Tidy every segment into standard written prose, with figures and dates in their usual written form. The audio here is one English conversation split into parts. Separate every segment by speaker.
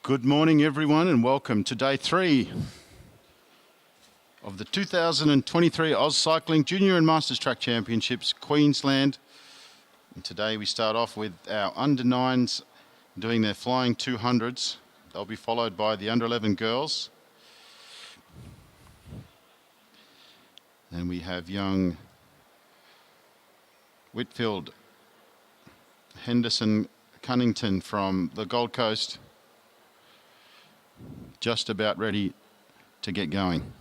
Speaker 1: Good morning, everyone, and welcome to day 3 of the 2023 AusCycling Junior and Masters Track Championships, Queensland. And today we start off with our under-9s doing their flying 200s. They'll be followed by the under-11 girls. Then we have young Whitfield, Henderson, Cunnington from the Gold Coast, just about ready to get going.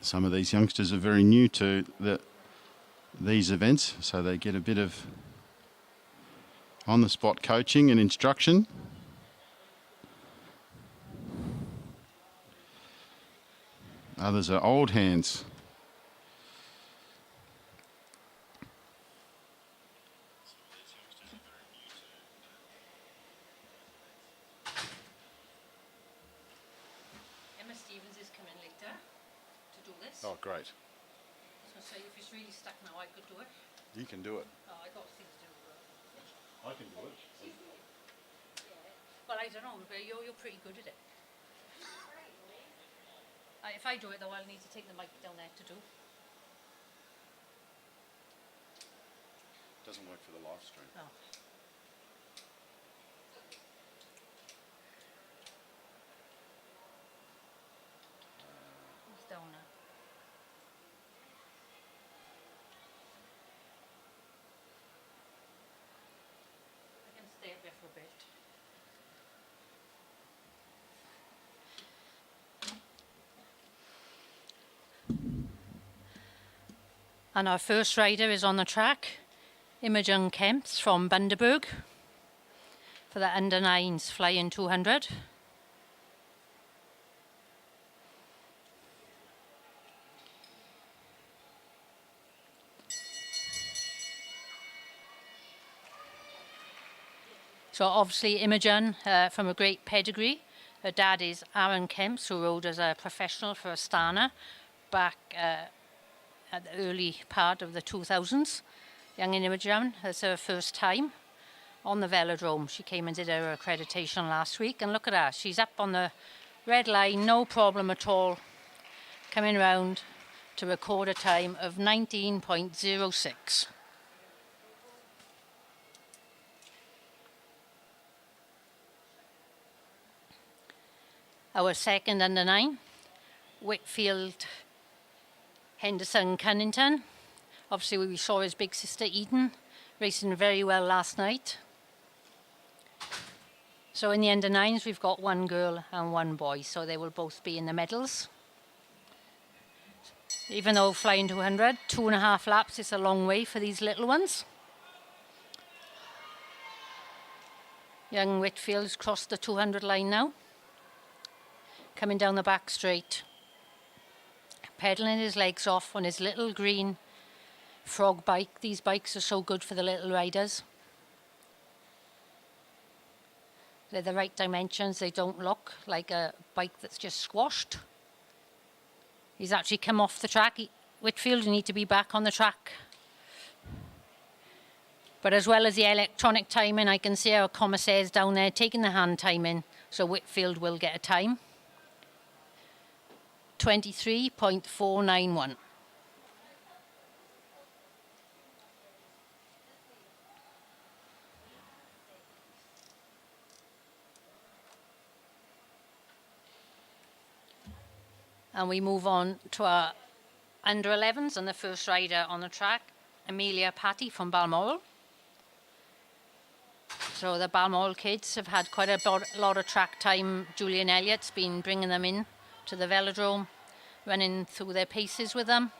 Speaker 1: Some of these youngsters are very new to these events, so they get a bit of on-the-spot coaching and instruction. Others are old hands. Oh, great.
Speaker 2: So say if it's really stuck now, I could do it.
Speaker 1: You can do it.
Speaker 2: Oh, I got things to do.
Speaker 1: I can do it.
Speaker 2: Yeah. Well, I don't know, but you're pretty good at it. If I do it, though, I'll need to take the mic down there to do.
Speaker 1: Doesn't work for the live stream.
Speaker 2: Oh. It's down now. Stay up there for a bit. And our first rider is on the track, Imogen Kemps from Bundaberg for the under-9s flying 200. So obviously Imogen from a great pedigree. Her dad is Aaron Kemps, who rode as a professional for Astana back at the early part of the 2000s. Young Imogen, it's her first time on the velodrome. She came and did her accreditation last week, and look at her. She's up on the red line, no problem at all, coming round to record a time of 19.06. Our second under-9, Whitfield, Henderson, Cunnington. Obviously we saw his big sister Eden racing very well last night. So in the under-9s we've got one girl and one boy, so they will both be in the medals. Even though flying 200, 2.5 laps is a long way for these little ones. Young Whitfield's crossed the 200 line now. Coming down the back straight, pedalling his legs off on his little green frog bike. These bikes are so good for the little riders. They're the right dimensions. They don't look like a bike that's just squashed. He's actually come off the track. Whitfield, you need to be back on the track. But as well as the electronic timing, I can see our commissaires down there taking the hand timing, so Whitfield will get a time. 23.491. And we move on to our under 11s, and the first rider on the track, Amelia Patty from Balmoral. So the Balmoral kids have had quite a lot of track time. Julian Elliott's been bringing them in to the velodrome, running through their paces with them.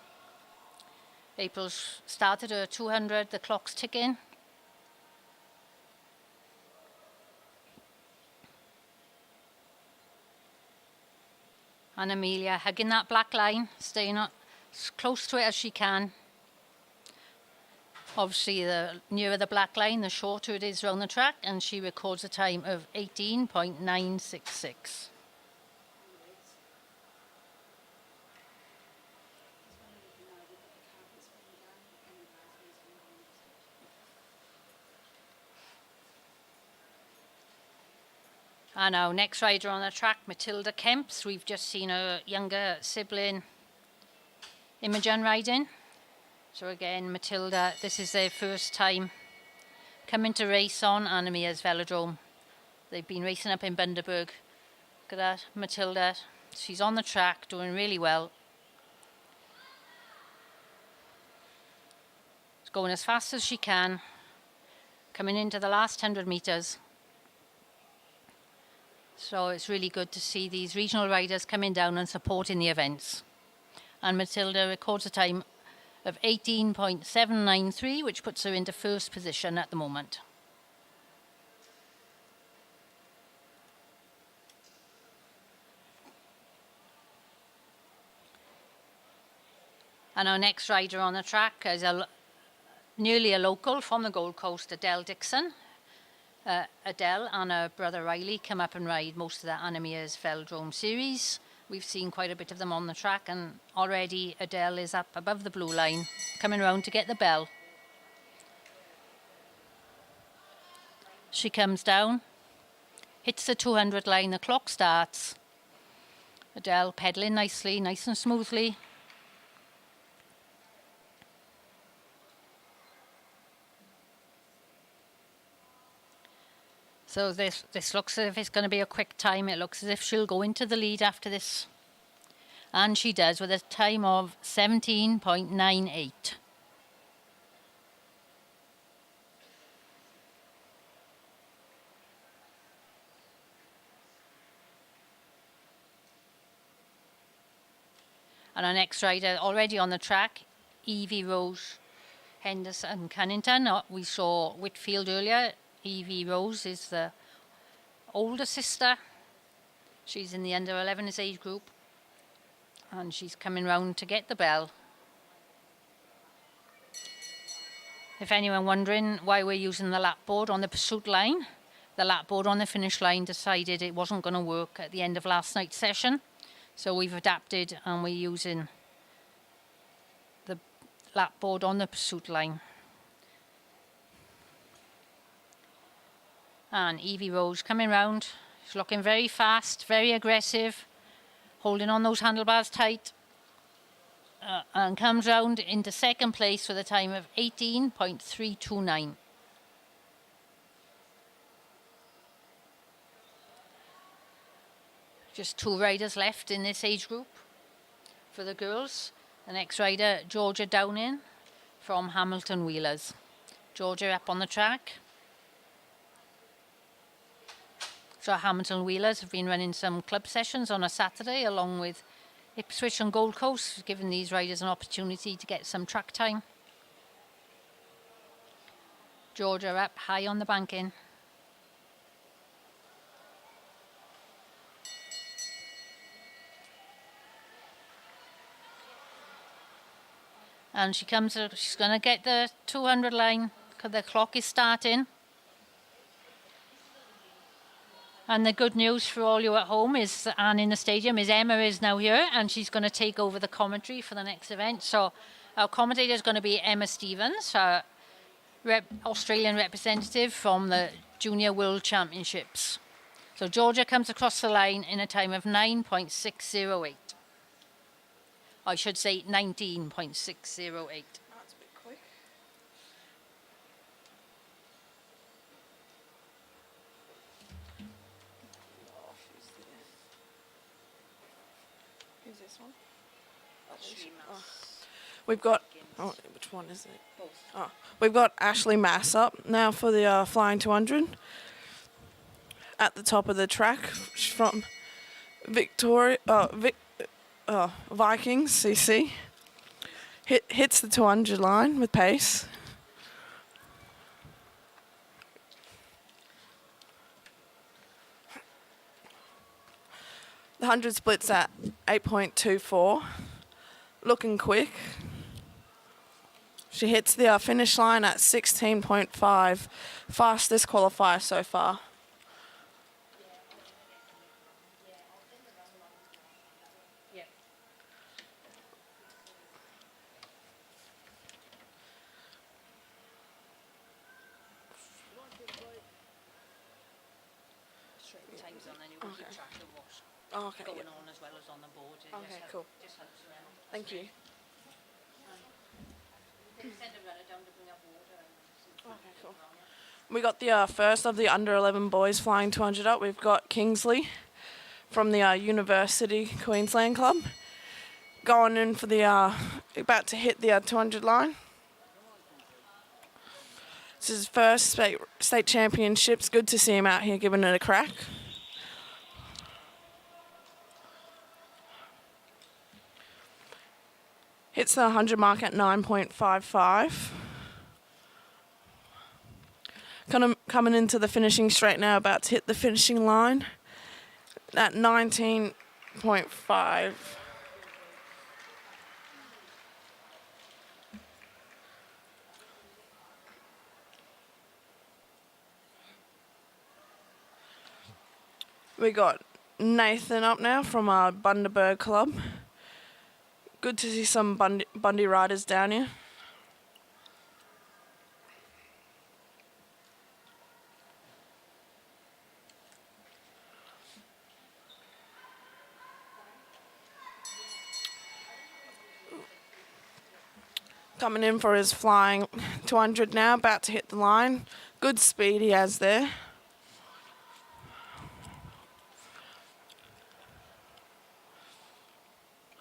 Speaker 2: April's started her 200, the clock's ticking. And Amelia hugging that black line, staying as close to it as she can. Obviously, the nearer the black line, the shorter it is around the track, and she records a time of 18.966. And our next rider on the track, Matilda Kemps. We've just seen her younger sibling, Imogen, riding. So again, Matilda, this is their first time coming to race on Anamia's velodrome. They've been racing up in Bundaberg. Look at that, Matilda. She's on the track, doing really well. She's going as fast as she can, coming into the last 100 metres. So it's really good to see these regional riders coming down and supporting the events. And Matilda records a time of 18.793, which puts her into first position at the moment. And our next rider on the track is nearly a local from the Gold Coast, Adele Dixon. Adele and her brother Riley come up and ride most of the Anamia's Velodrome series. We've seen quite a bit of them on the track, and already Adele is up above the blue line, coming round to get the bell. She comes down, hits the 200 line, the clock starts. Adele pedalling nicely, nice and smoothly. So this looks as if it's going to be a quick time. It looks as if she'll go into the lead after this. And she does, with a time of 17.98. And our next rider already on the track, Evie Rose Henderson Cunnington. We saw Whitfield earlier. Evie Rose is the older sister. She's in the under 11s age group, and she's coming round to get the bell. If anyone wondering why we're using the lap board on the pursuit line, the lap board on the finish line decided it wasn't going to work at the end of last night's session, so we've adapted and we're using the lap board on the pursuit line. And Evie Rose coming round. She's looking very fast, very aggressive, holding on those handlebars tight. And comes round into second place with a time of 18.329. Just two riders left in this age group for the girls. The next rider, Georgia Downing from Hamilton Wheelers. Georgia up on the track. So Hamilton Wheelers have been running some club sessions on a Saturday along with Ipswich and Gold Coast, giving these riders an opportunity to get some track time. Georgia up high on the banking. And she's going to get the 200 line because the clock is starting. And the good news for all you at home is, and in the stadium, is Emma is now here and she's going to take over the commentary for the next event. So our commentator is going to be Emma Stevens, our Australian representative from the Junior World Championships. So Georgia comes across the line in a time of 9.608. I should say 19.608.
Speaker 3: That's a bit quick. Who's this one? Oh. We've got. Oh, which one is it?
Speaker 2: Both.
Speaker 3: Oh, we've got Ashley Mass up now for the flying 200. At the top of the track, she's from Victoria. Vikings CC. Hits the 200 line with pace. The 100 splits at 8.24. Looking quick. She hits the finish line at 16.5. Fastest qualifier so far.
Speaker 2: Times on, then you can keep track of what's
Speaker 3: Okay.
Speaker 2: going on as well as on the board. It
Speaker 3: Okay,
Speaker 2: just
Speaker 3: cool.
Speaker 2: Just helps them.
Speaker 3: Thank you.
Speaker 2: They send a runner down to bring up water.
Speaker 3: Okay, cool. We got the first of the under 11 boys flying 200 up. We've got Kingsley from the University Queensland Club going in for the about to hit the 200 line. This is his first state championships. Good to see him out here giving it a crack. Hits the 100 mark at 9.55. Coming into the finishing straight now, about to hit the finishing line at 19.5. We got Nathan up now from our Bundaberg Club. Good to see some Bundy riders down here. Coming in for his flying 200 now, about to hit the line. Good speed he has there.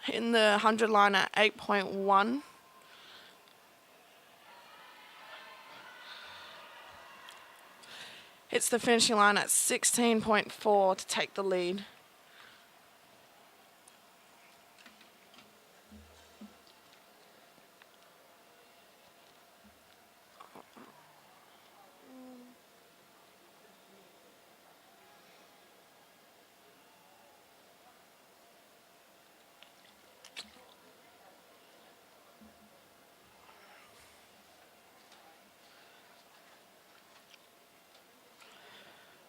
Speaker 3: Hitting the 100 line at 8.1. Hits the finishing line at 16.4 to take the lead.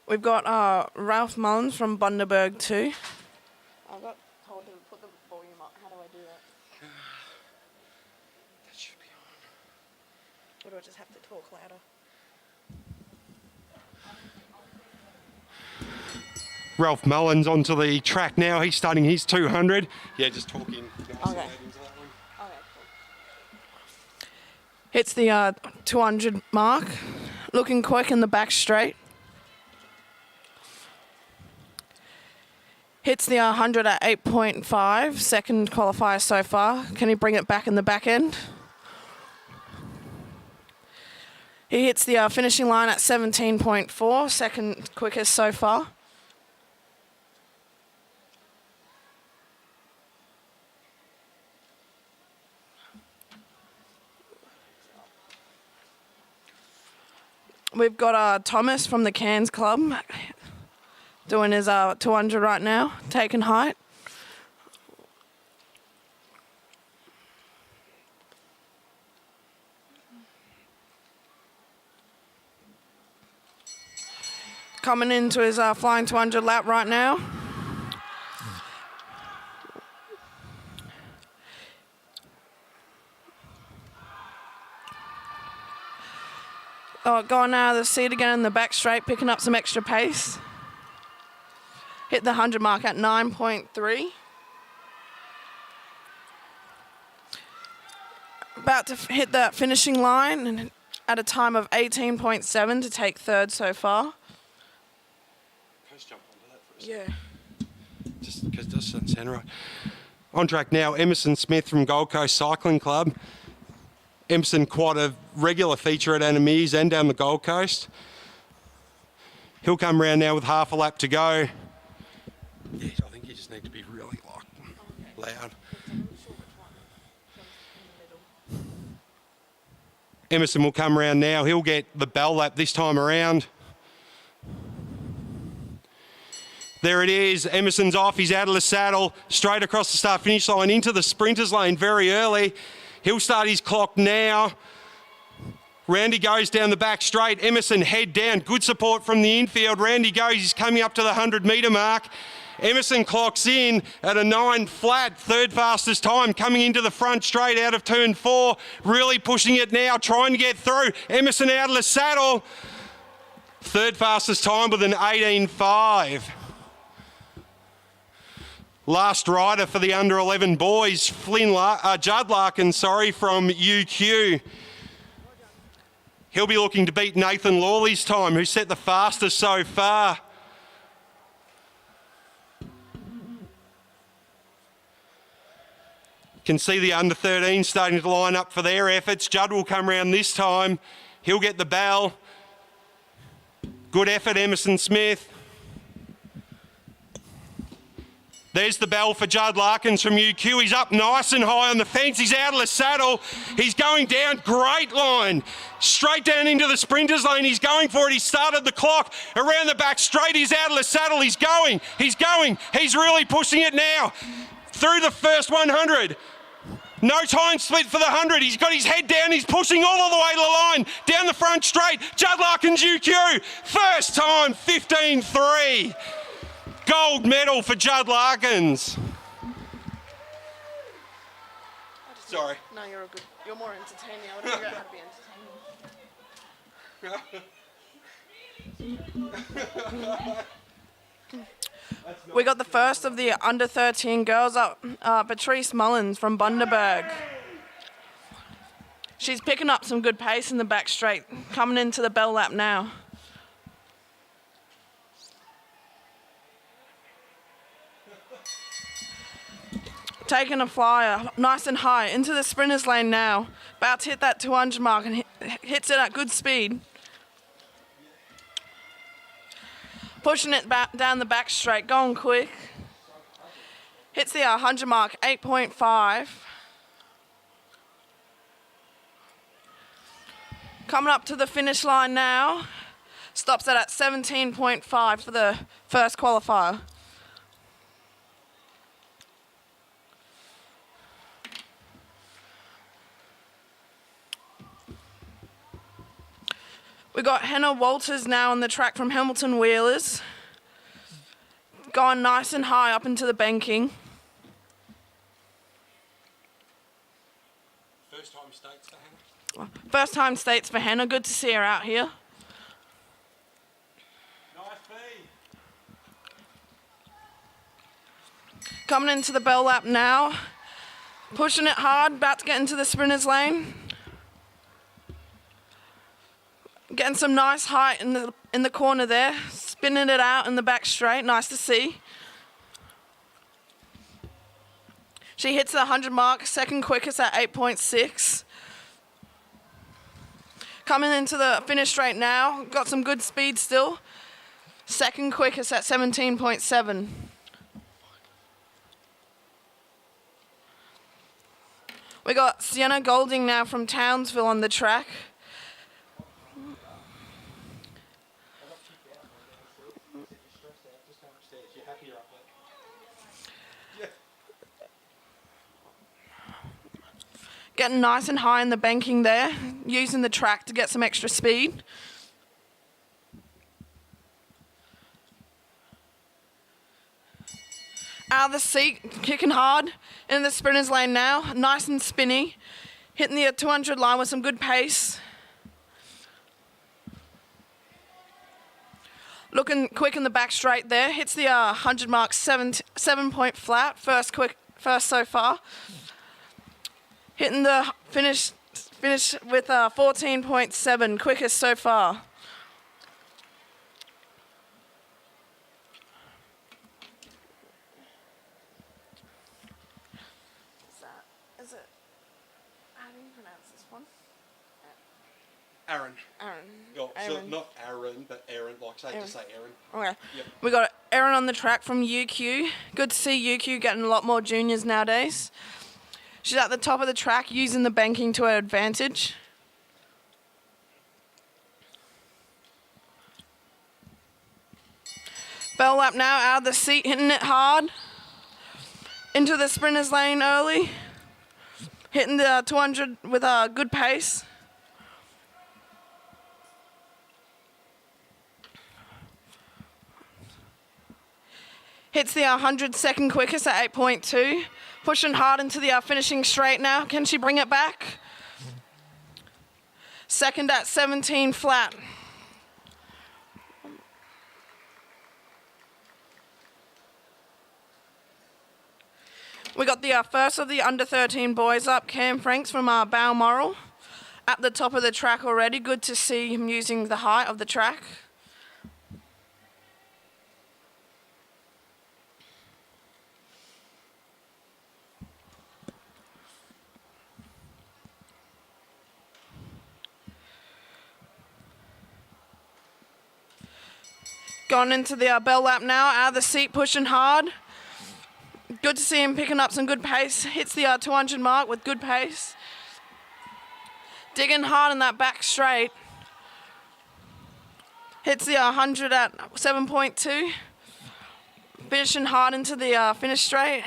Speaker 3: We've got Ralph Mullins from Bundaberg too. I got told to put the volume up. How do I do that?
Speaker 1: That should be on.
Speaker 3: Or do I just have to talk louder?
Speaker 4: Ralph Mullins onto the track now. He's starting his 200. Yeah, just talking.
Speaker 3: Okay. Hits the 200 mark. Looking quick in the back straight. Hits the 100 at 8.5. Second qualifier so far. Can he bring it back in the back end? He hits the finishing line at 17.4. Second quickest so far. We've got Thomas from the Cairns Club doing his 200 right now, taking height. Coming into his flying 200 lap right now. Oh, going out of the seat again in the back straight, picking up some extra pace. Hit the 100 mark at 9.3. About to hit that finishing line and at a time of 18.7 to take third so far.
Speaker 4: Let's jump onto that for a
Speaker 3: Yeah.
Speaker 4: just because it does sound right. On track now, Emerson Smith from Gold Coast Cycling Club. Emerson, quite a regular feature at Annameers and down the Gold Coast. He'll come round now with half a lap to go. Yeah, I think you just need to be really loud. Emerson will come round now. He'll get the bell lap this time around. There it is. Emerson's off. He's out of the saddle. Straight across the start-finish line into the sprinters lane very early. He'll start his clock now. Randy goes down the back straight. Emerson head down. Good support from the infield. Randy goes. He's coming up to the 100-metre mark. Emerson clocks in at a 9 flat, third fastest time, coming into the front straight out of turn 4. Really pushing it now, trying to get through. Emerson out of the saddle. Third fastest time with an 18.5. Last rider for the under 11 boys, Judd Larkin, from UQ. He'll be looking to beat Nathan Lawley's time, who set the fastest so far. Can see the under 13 starting to line up for their efforts. Judd will come round this time. He'll get the bell. Good effort, Emerson Smith. There's the bell for Judd Larkins from UQ. He's up nice and high on the fence. He's out of the saddle. He's going down. Great line. Straight down into the sprinters lane. He's going for it. He started the clock around the back straight. He's out of the saddle. He's going. He's going. He's really pushing it now. Through the first 100. No time split for the 100. He's got his head down. He's pushing all the way to the line. Down the front straight. Judd Larkins UQ. First time 15.3. Gold medal for Judd Larkins. Sorry.
Speaker 3: No, you're all good. You're more entertaining. I would figure out how to be entertaining. We got the first of the under 13 girls up, Patrice Mullins from Bundaberg. She's picking up some good pace in the back straight, coming into the bell lap now. Taking a flyer, nice and high, into the sprinters lane now. About to hit that 200 mark and hits it at good speed. Pushing it back down the back straight, going quick. Hits the 100 mark, 8.5. Coming up to the finish line now. Stops it at 17.5 for the first qualifier. We got Hannah Walters now on the track from Hamilton Wheelers. Going nice and high up into the banking.
Speaker 4: First time states for Hannah.
Speaker 3: First time states for Hannah. Good to see her out here.
Speaker 4: Nice B.
Speaker 3: Coming into the bell lap now. Pushing it hard, about to get into the sprinters lane. Getting some nice height in the corner there. Spinning it out in the back straight. Nice to see. She hits the 100 mark. Second quickest at 8.6. Coming into the finish straight now. Got some good speed still. Second quickest at 17.7. We got Sienna Golding now from Townsville on the track. Getting nice and high in the banking there, using the track to get some extra speed. Out of the seat, kicking hard. In the sprinter's lane now, nice and spinny. Hitting the 200 line with some good pace. Looking quick in the back straight there. Hits the 100 mark, 7-point flat. First so far. Hitting the finish with 14.7, quickest so far. Is it? How do you pronounce this one?
Speaker 4: Aaron.
Speaker 3: Aaron.
Speaker 4: So
Speaker 3: Aaron.
Speaker 4: not Aaron, but Aaron. Like, say to say Aaron.
Speaker 3: Okay.
Speaker 4: Yep.
Speaker 3: We got Erin on the track from UQ. Good to see UQ getting a lot more juniors nowadays. She's at the top of the track using the banking to her advantage. Bell lap now, out of the seat, hitting it hard. Into the sprinter's lane early. Hitting the 200 with a good pace. Hits the 100 second quickest at 8.2. Pushing hard into the finishing straight now. Can she bring it back? Second at 17 flat. We got the first of the under 13 boys up, Cam Franks from Balmoral. At the top of the track already. Good to see him using the height of the track. Gone into the bell lap now, out of the seat, pushing hard. Good to see him picking up some good pace. Hits the 200 mark with good pace. Digging hard in that back straight. Hits the 100 at 7.2. Finishing hard into the finish straight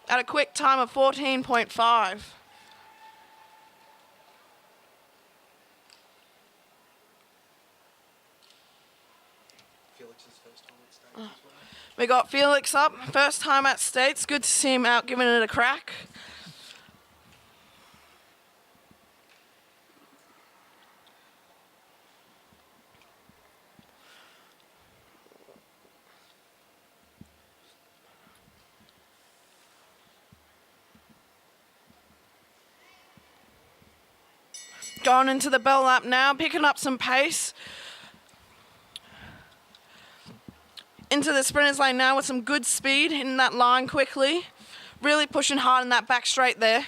Speaker 3: at a quick time of 14.5. We got Felix up, first time at States. Good to see him out giving it a crack. Going into the bell lap now, picking up some pace. Into the sprinter's lane now with some good speed in that line quickly. Really pushing hard in that back straight there.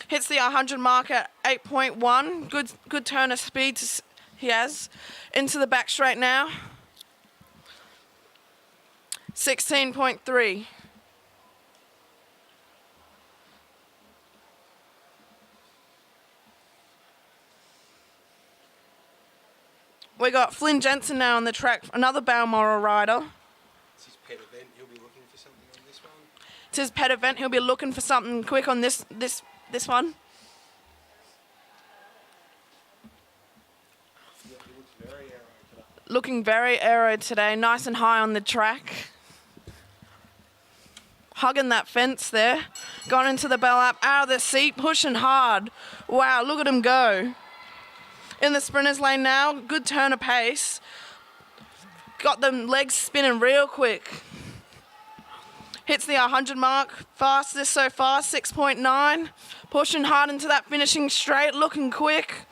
Speaker 3: Hits the 100 mark at 8.1. Good turn of speed he has. Into the back straight now. 16.3. We got Flynn Jensen now on the track, another Balmoral rider.
Speaker 4: It's his pet event. He'll be looking for something on this one.
Speaker 3: It's his pet event. He'll be looking for something quick on this one.
Speaker 4: Yeah, he looks very aero today.
Speaker 3: Looking very aero today, nice and high on the track. Hugging that fence there. Gone into the bell lap, out of the seat, pushing hard. Wow, look at him go. In the sprinter's lane now, good turn of pace. Got them legs spinning real quick. Hits the 100 mark, fastest so far, 6.9. Pushing hard into that finishing straight, looking quick.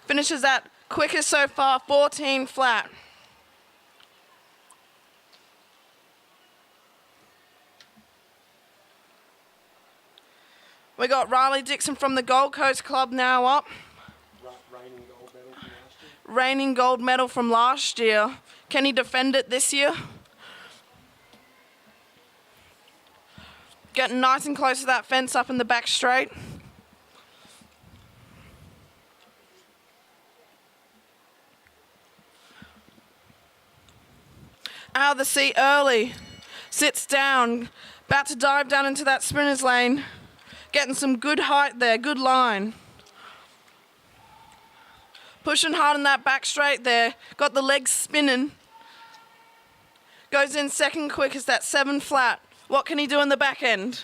Speaker 3: Finishes at quickest so far, 14 flat. We got Riley Dixon from the Gold Coast Club now up. Reigning gold medal from last year. Can he defend it this year? Getting nice and close to that fence up in the back straight. Out of the seat early. Sits down. About to dive down into that sprinter's lane. Getting some good height there, good line. Pushing hard in that back straight there. Got the legs spinning. Goes in second quickest at 7 flat. What can he do in the back end?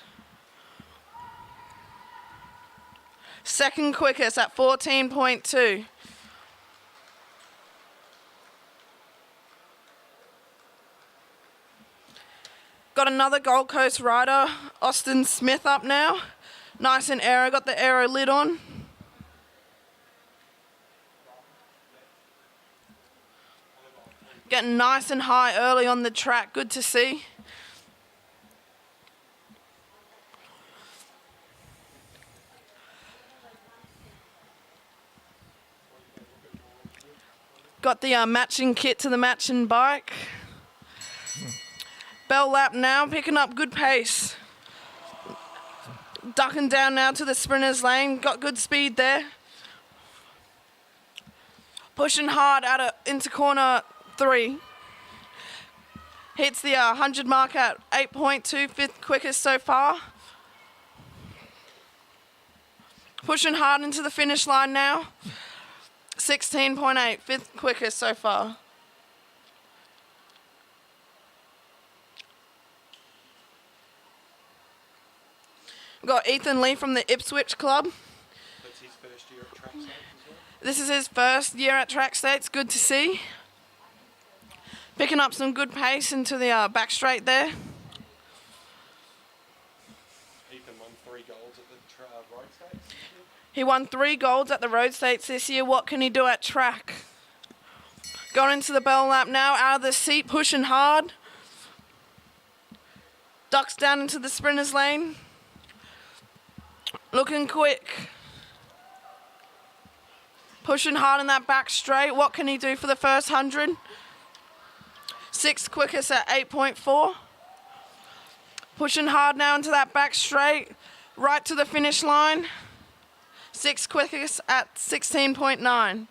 Speaker 3: Second quickest at 14.2. Got another Gold Coast rider, Austin Smith, up now. Nice and aero, got the aero lid on. Getting nice and high early on the track, good to see. Got the matching kit to the matching bike. Bell lap now, picking up good pace. Ducking down now to the sprinters lane, got good speed there. Pushing hard into corner 3. Hits the 100 mark at 8.2, 5th quickest so far. Pushing hard into the finish line now. 16.8, 5th quickest so far. We've got Ethan Lee from the Ipswich Club.
Speaker 4: That's his first year at track states as well.
Speaker 3: This is his first year at track states, good to see. Picking up some good pace into the back straight there.
Speaker 4: Ethan won 3 golds at the road states this year.
Speaker 3: He won 3 golds at the road states this year. What can he do at track? Going into the bell lap now, out of the seat, pushing hard. Ducks down into the sprinters lane. Looking quick. Pushing hard in that back straight. What can he do for the first 100? 6th quickest at 8.4. Pushing hard now into that back straight. Right to the finish line. 6th quickest at 16.9.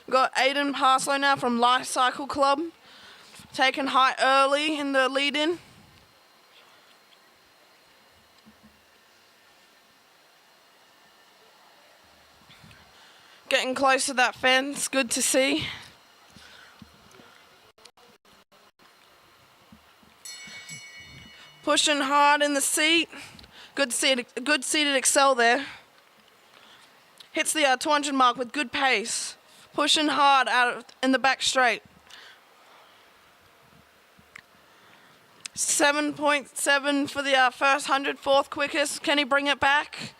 Speaker 3: We've got Aiden Parslow now from AusCycling Club. Taken high early in the lead-in. Getting close to that fence, good to see. Pushing hard in the seat. Good seated Excel there. Hits the 200 mark with good pace. Pushing hard in the back straight. 7.7 for the first 100, 4th quickest. Can he bring it back?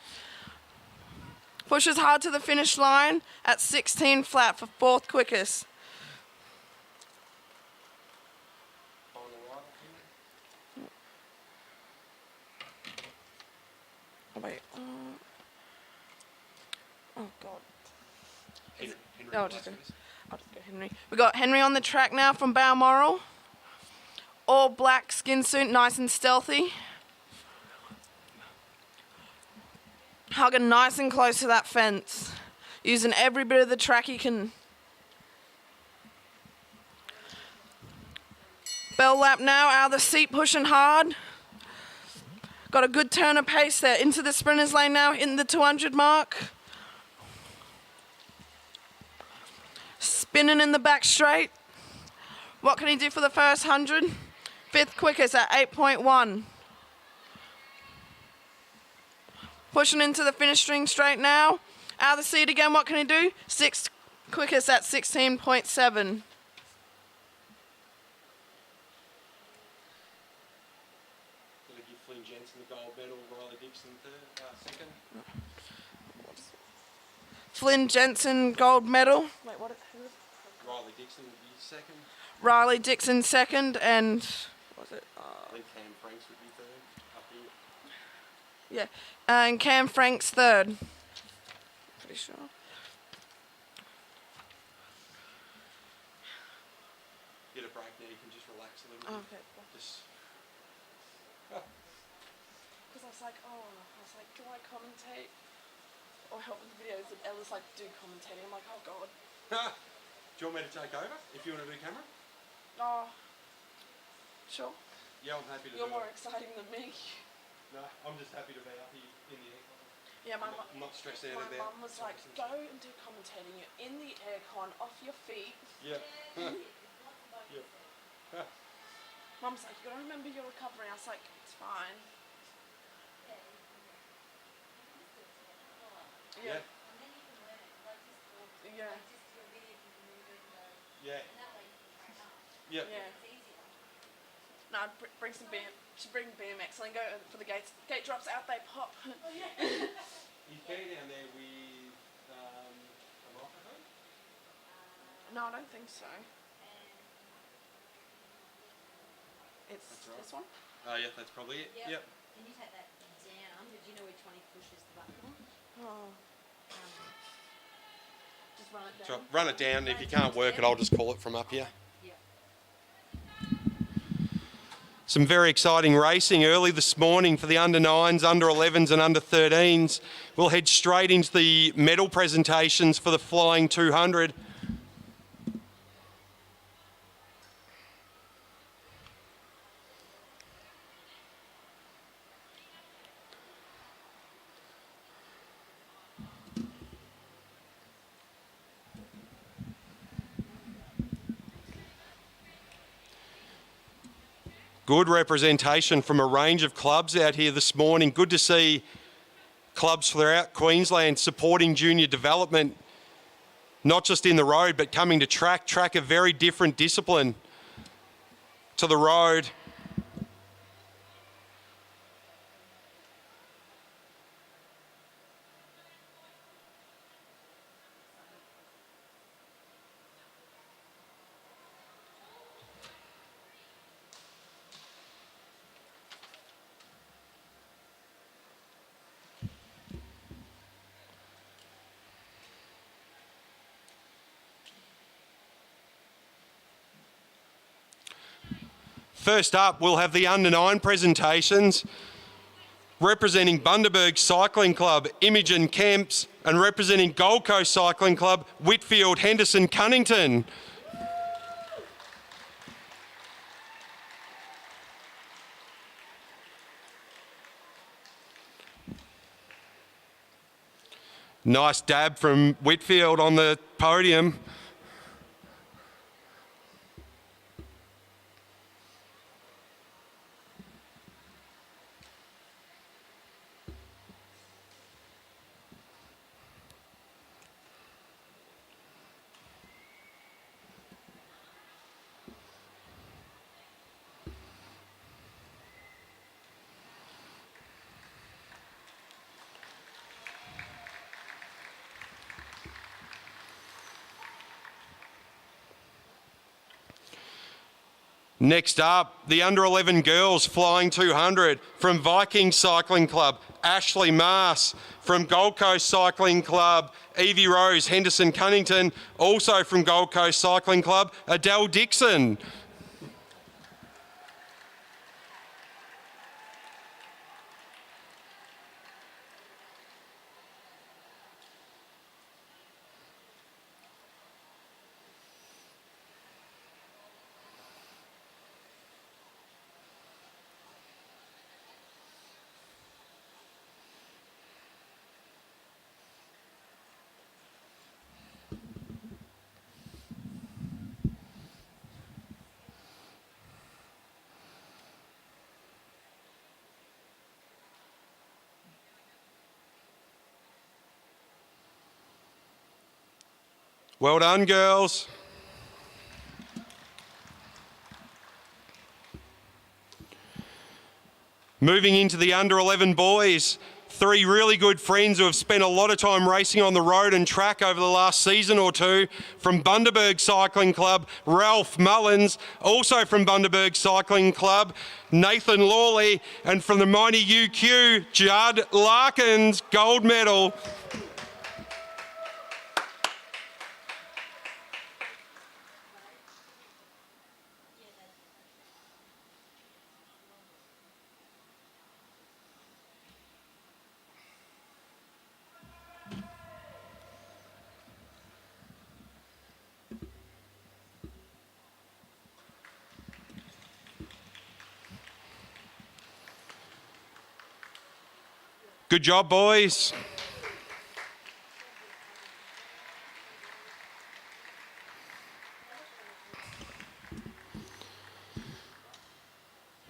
Speaker 3: Pushes hard to the finish line at 16 flat for 4th quickest. Oh, wait. Oh, God.
Speaker 4: Henry
Speaker 3: I'll just go Henry. We got Henry on the track now from Balmoral. All black skin suit, nice and stealthy. Hugging nice and close to that fence. Using every bit of the track he can. Bell lap now, out of the seat, pushing hard. Got a good turn of pace there. Into the sprinters lane now, in the 200 mark. Spinning in the back straight. What can he do for the first 100? 5th quickest at 8.1. Pushing into the finish string straight now. Out of the seat again, what can he do? 6th quickest at 16.7.
Speaker 4: Did they give Flynn Jensen the gold medal, Riley Dixon second?
Speaker 3: Flynn Jensen gold medal. Wait, what?
Speaker 4: Riley Dixon would be second.
Speaker 3: Riley Dixon second, and what was it?
Speaker 4: I think Cam Franks would be third up here.
Speaker 3: Yeah, and Cam Franks third. Pretty sure.
Speaker 4: Get a break now, you can just relax a little bit.
Speaker 3: Okay.
Speaker 4: Just,
Speaker 3: Because I was like, do I commentate or help with the videos? And Ella's like, do commentating. I'm like, oh God.
Speaker 4: do you want me to take over if you want to do camera?
Speaker 3: Oh, sure.
Speaker 4: Yeah, I'm happy to
Speaker 3: You're
Speaker 4: do
Speaker 3: more
Speaker 4: it.
Speaker 3: exciting than me.
Speaker 4: No, I'm just happy to be up here in the air.
Speaker 3: Yeah, my
Speaker 4: I'm not stressed out
Speaker 3: my
Speaker 4: about.
Speaker 3: mum was like, go and do commentating. You're in the aircon, off your feet.
Speaker 4: Yeah.
Speaker 3: Mum's like, you gotta remember your recovery. I was like, it's fine.
Speaker 4: Yeah.
Speaker 3: Yeah.
Speaker 4: Yeah. Yeah.
Speaker 3: Yeah. No, bring some should bring BMX and then go for the gates. Gate drops out, they pop.
Speaker 4: You came down there with a microphone?
Speaker 3: No, I don't think so. It's this one?
Speaker 4: Oh yeah, that's probably it. Yep.
Speaker 2: Can you take that down? But do you know which one he pushes the button?
Speaker 3: Oh. Just run it down.
Speaker 4: So run it down. If you can't work it, I'll just call it from up here. Some very exciting racing early this morning for the under 9s, under 11s and under 13s. We'll head straight into the medal presentations for the Flying 200. Good representation from a range of clubs out here this morning. Good to see clubs throughout Queensland supporting junior development, not just in the road, but coming to track. Track a very different discipline to the road. First up, we'll have the under 9 presentations. Representing Bundaberg Cycling Club, Imogen Kemps, and representing Gold Coast Cycling Club, Whitfield Henderson Cunnington. Nice dab from Whitfield on the podium. Next up, the under 11 girls flying 200 from Viking Cycling Club, Ashley Maas. From Gold Coast Cycling Club, Evie Rose Henderson Cunnington. Also from Gold Coast Cycling Club, Adele Dixon. Well done, girls. Moving into the under 11 boys, 3 really good friends who have spent a lot of time racing on the road and track over the last season or two. From Bundaberg Cycling Club, Ralph Mullins. Also from Bundaberg Cycling Club, Nathan Lawley. And from the mighty UQ, Judd Larkins, gold medal. Good job, boys.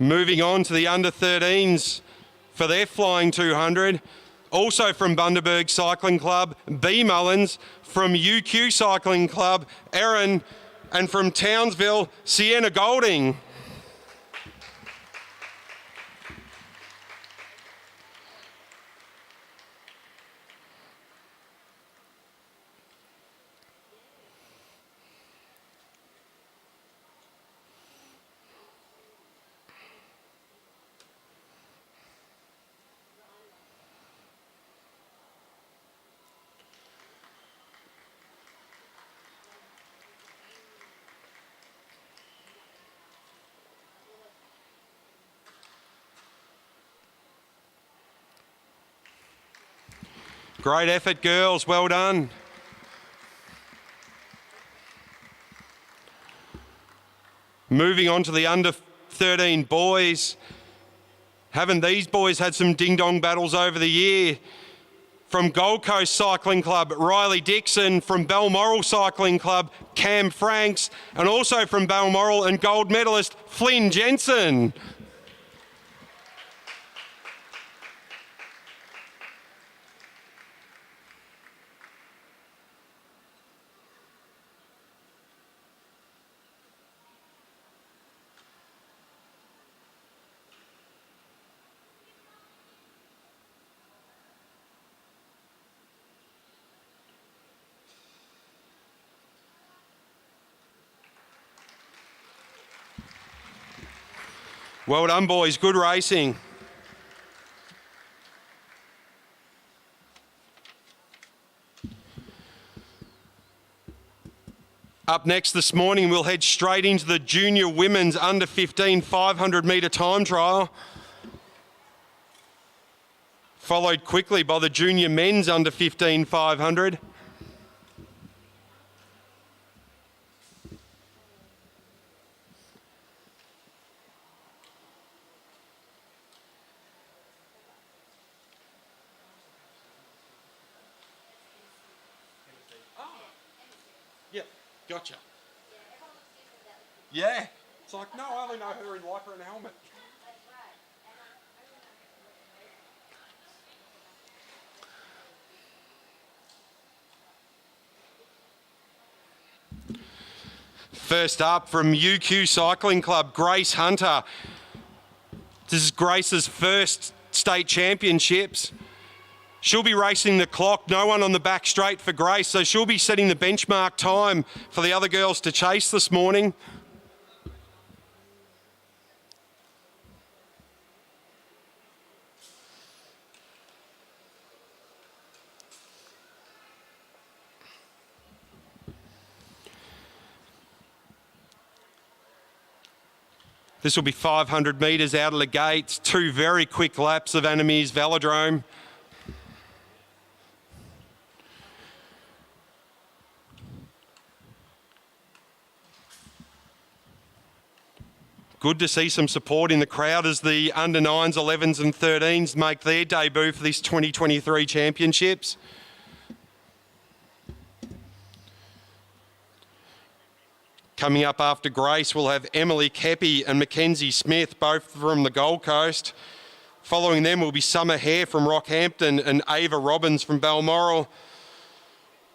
Speaker 4: Moving on to the under-13s for their flying 200. Also from Bundaberg Cycling Club, B. Mullins. From UQ Cycling Club, Erin. And from Townsville, Sienna Golding. Great effort, girls. Well done. Moving on to the under-13 boys. Haven't these boys had some ding-dong battles over the year? From Gold Coast Cycling Club, Riley Dixon. From Balmoral Cycling Club, Cam Franks. And also from Balmoral and gold medalist Flynn Jensen. Well done, boys. Good racing. Up next this morning, we'll head straight into the junior women's under-15 500 metre time trial. Followed quickly by the junior men's under-15 500. Yeah, gotcha. Yeah. It's like, no, I only know her in lycra and a helmet. First up from UQ Cycling Club, Grace Hunter. This is Grace's first state championships. She'll be racing the clock, no one on the back straight for Grace, so she'll be setting the benchmark time for the other girls to chase this morning. This will be 500 metres out of the gates, 2 very quick laps of Anime's Velodrome. Good to see some support in the crowd as the under-9s, 11s and 13s make their debut for this 2023 championships. Coming up after Grace, we'll have Emily Kepi and Mackenzie Smith, both from the Gold Coast. Following them will be Summer Hare from Rockhampton and Ava Robbins from Balmoral.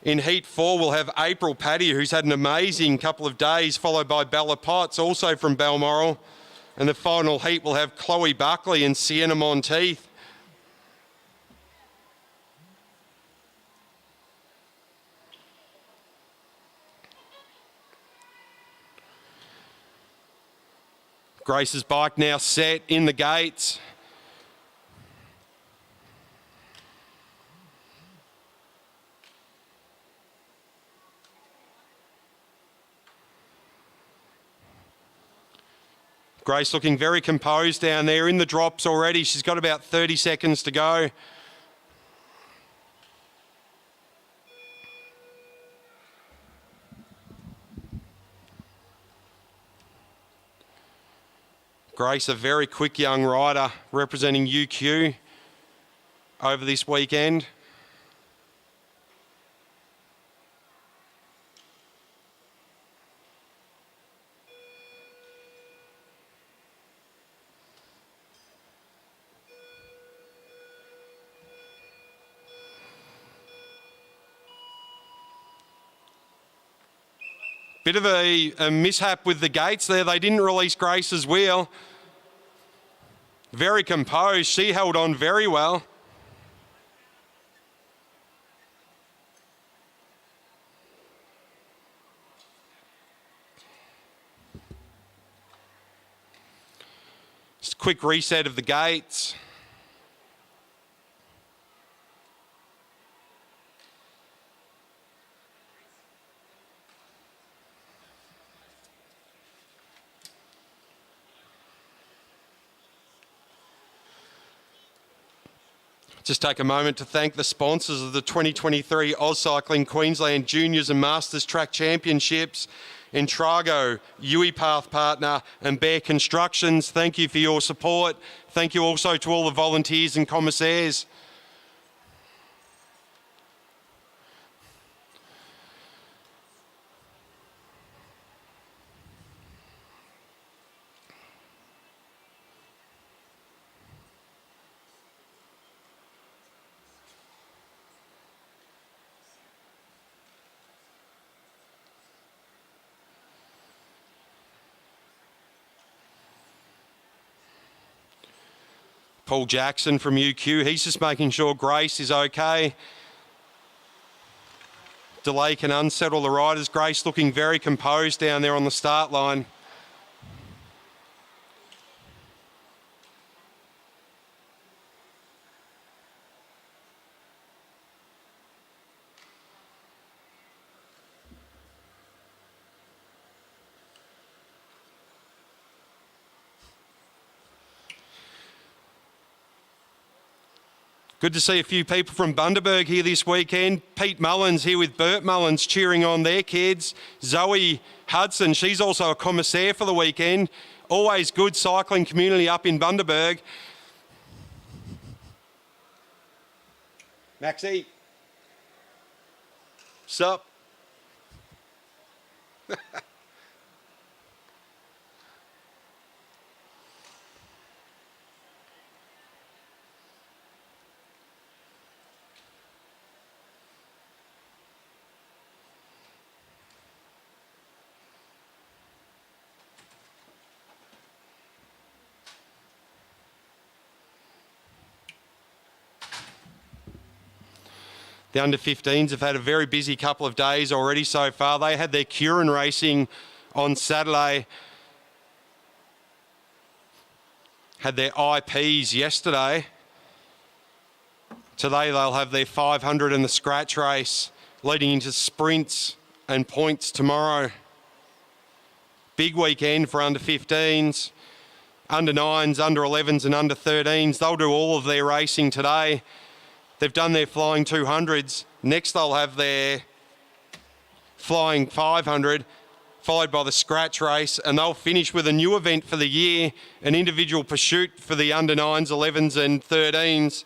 Speaker 4: In Heat 4, we'll have April Paddy, who's had an amazing couple of days, followed by Bella Potts, also from Balmoral. And the final heat will have Chloe Buckley and Sienna Monteith. Grace's bike now set in the gates. Grace looking very composed down there in the drops already. She's got about 30 seconds to go. Grace, a very quick young rider representing UQ over this weekend. Bit of a mishap with the gates there. They didn't release Grace's wheel. Very composed. She held on very well. Just a quick reset of the gates. Just take a moment to thank the sponsors of the 2023 AusCycling Queensland Juniors and Masters Track Championships, Entrago, UiPath Partner and Bear Constructions. Thank you for your support. Thank you also to all the volunteers and commissaires. Paul Jackson from UQ, he's just making sure Grace is okay. Delay can unsettle the riders. Grace looking very composed down there on the start line. Good to see a few people from Bundaberg here this weekend. Pete Mullins here with Bert Mullins cheering on their kids. Zoe Hudson, she's also a commissaire for the weekend. Always good cycling community up in Bundaberg. Maxie. Sup? The under-15s have had a very busy couple of days already so far. They had their Curran racing on Saturday. Had their IPs yesterday. Today they'll have their 500 and the scratch race, leading into sprints and points tomorrow. Big weekend for under-15s, under-9s, under-11s and under-13s. They'll do all of their racing today. They've done their flying 200s. Next they'll have their flying 500, followed by the scratch race, and they'll finish with a new event for the year, an individual pursuit for the under-9s, 11s and 13s.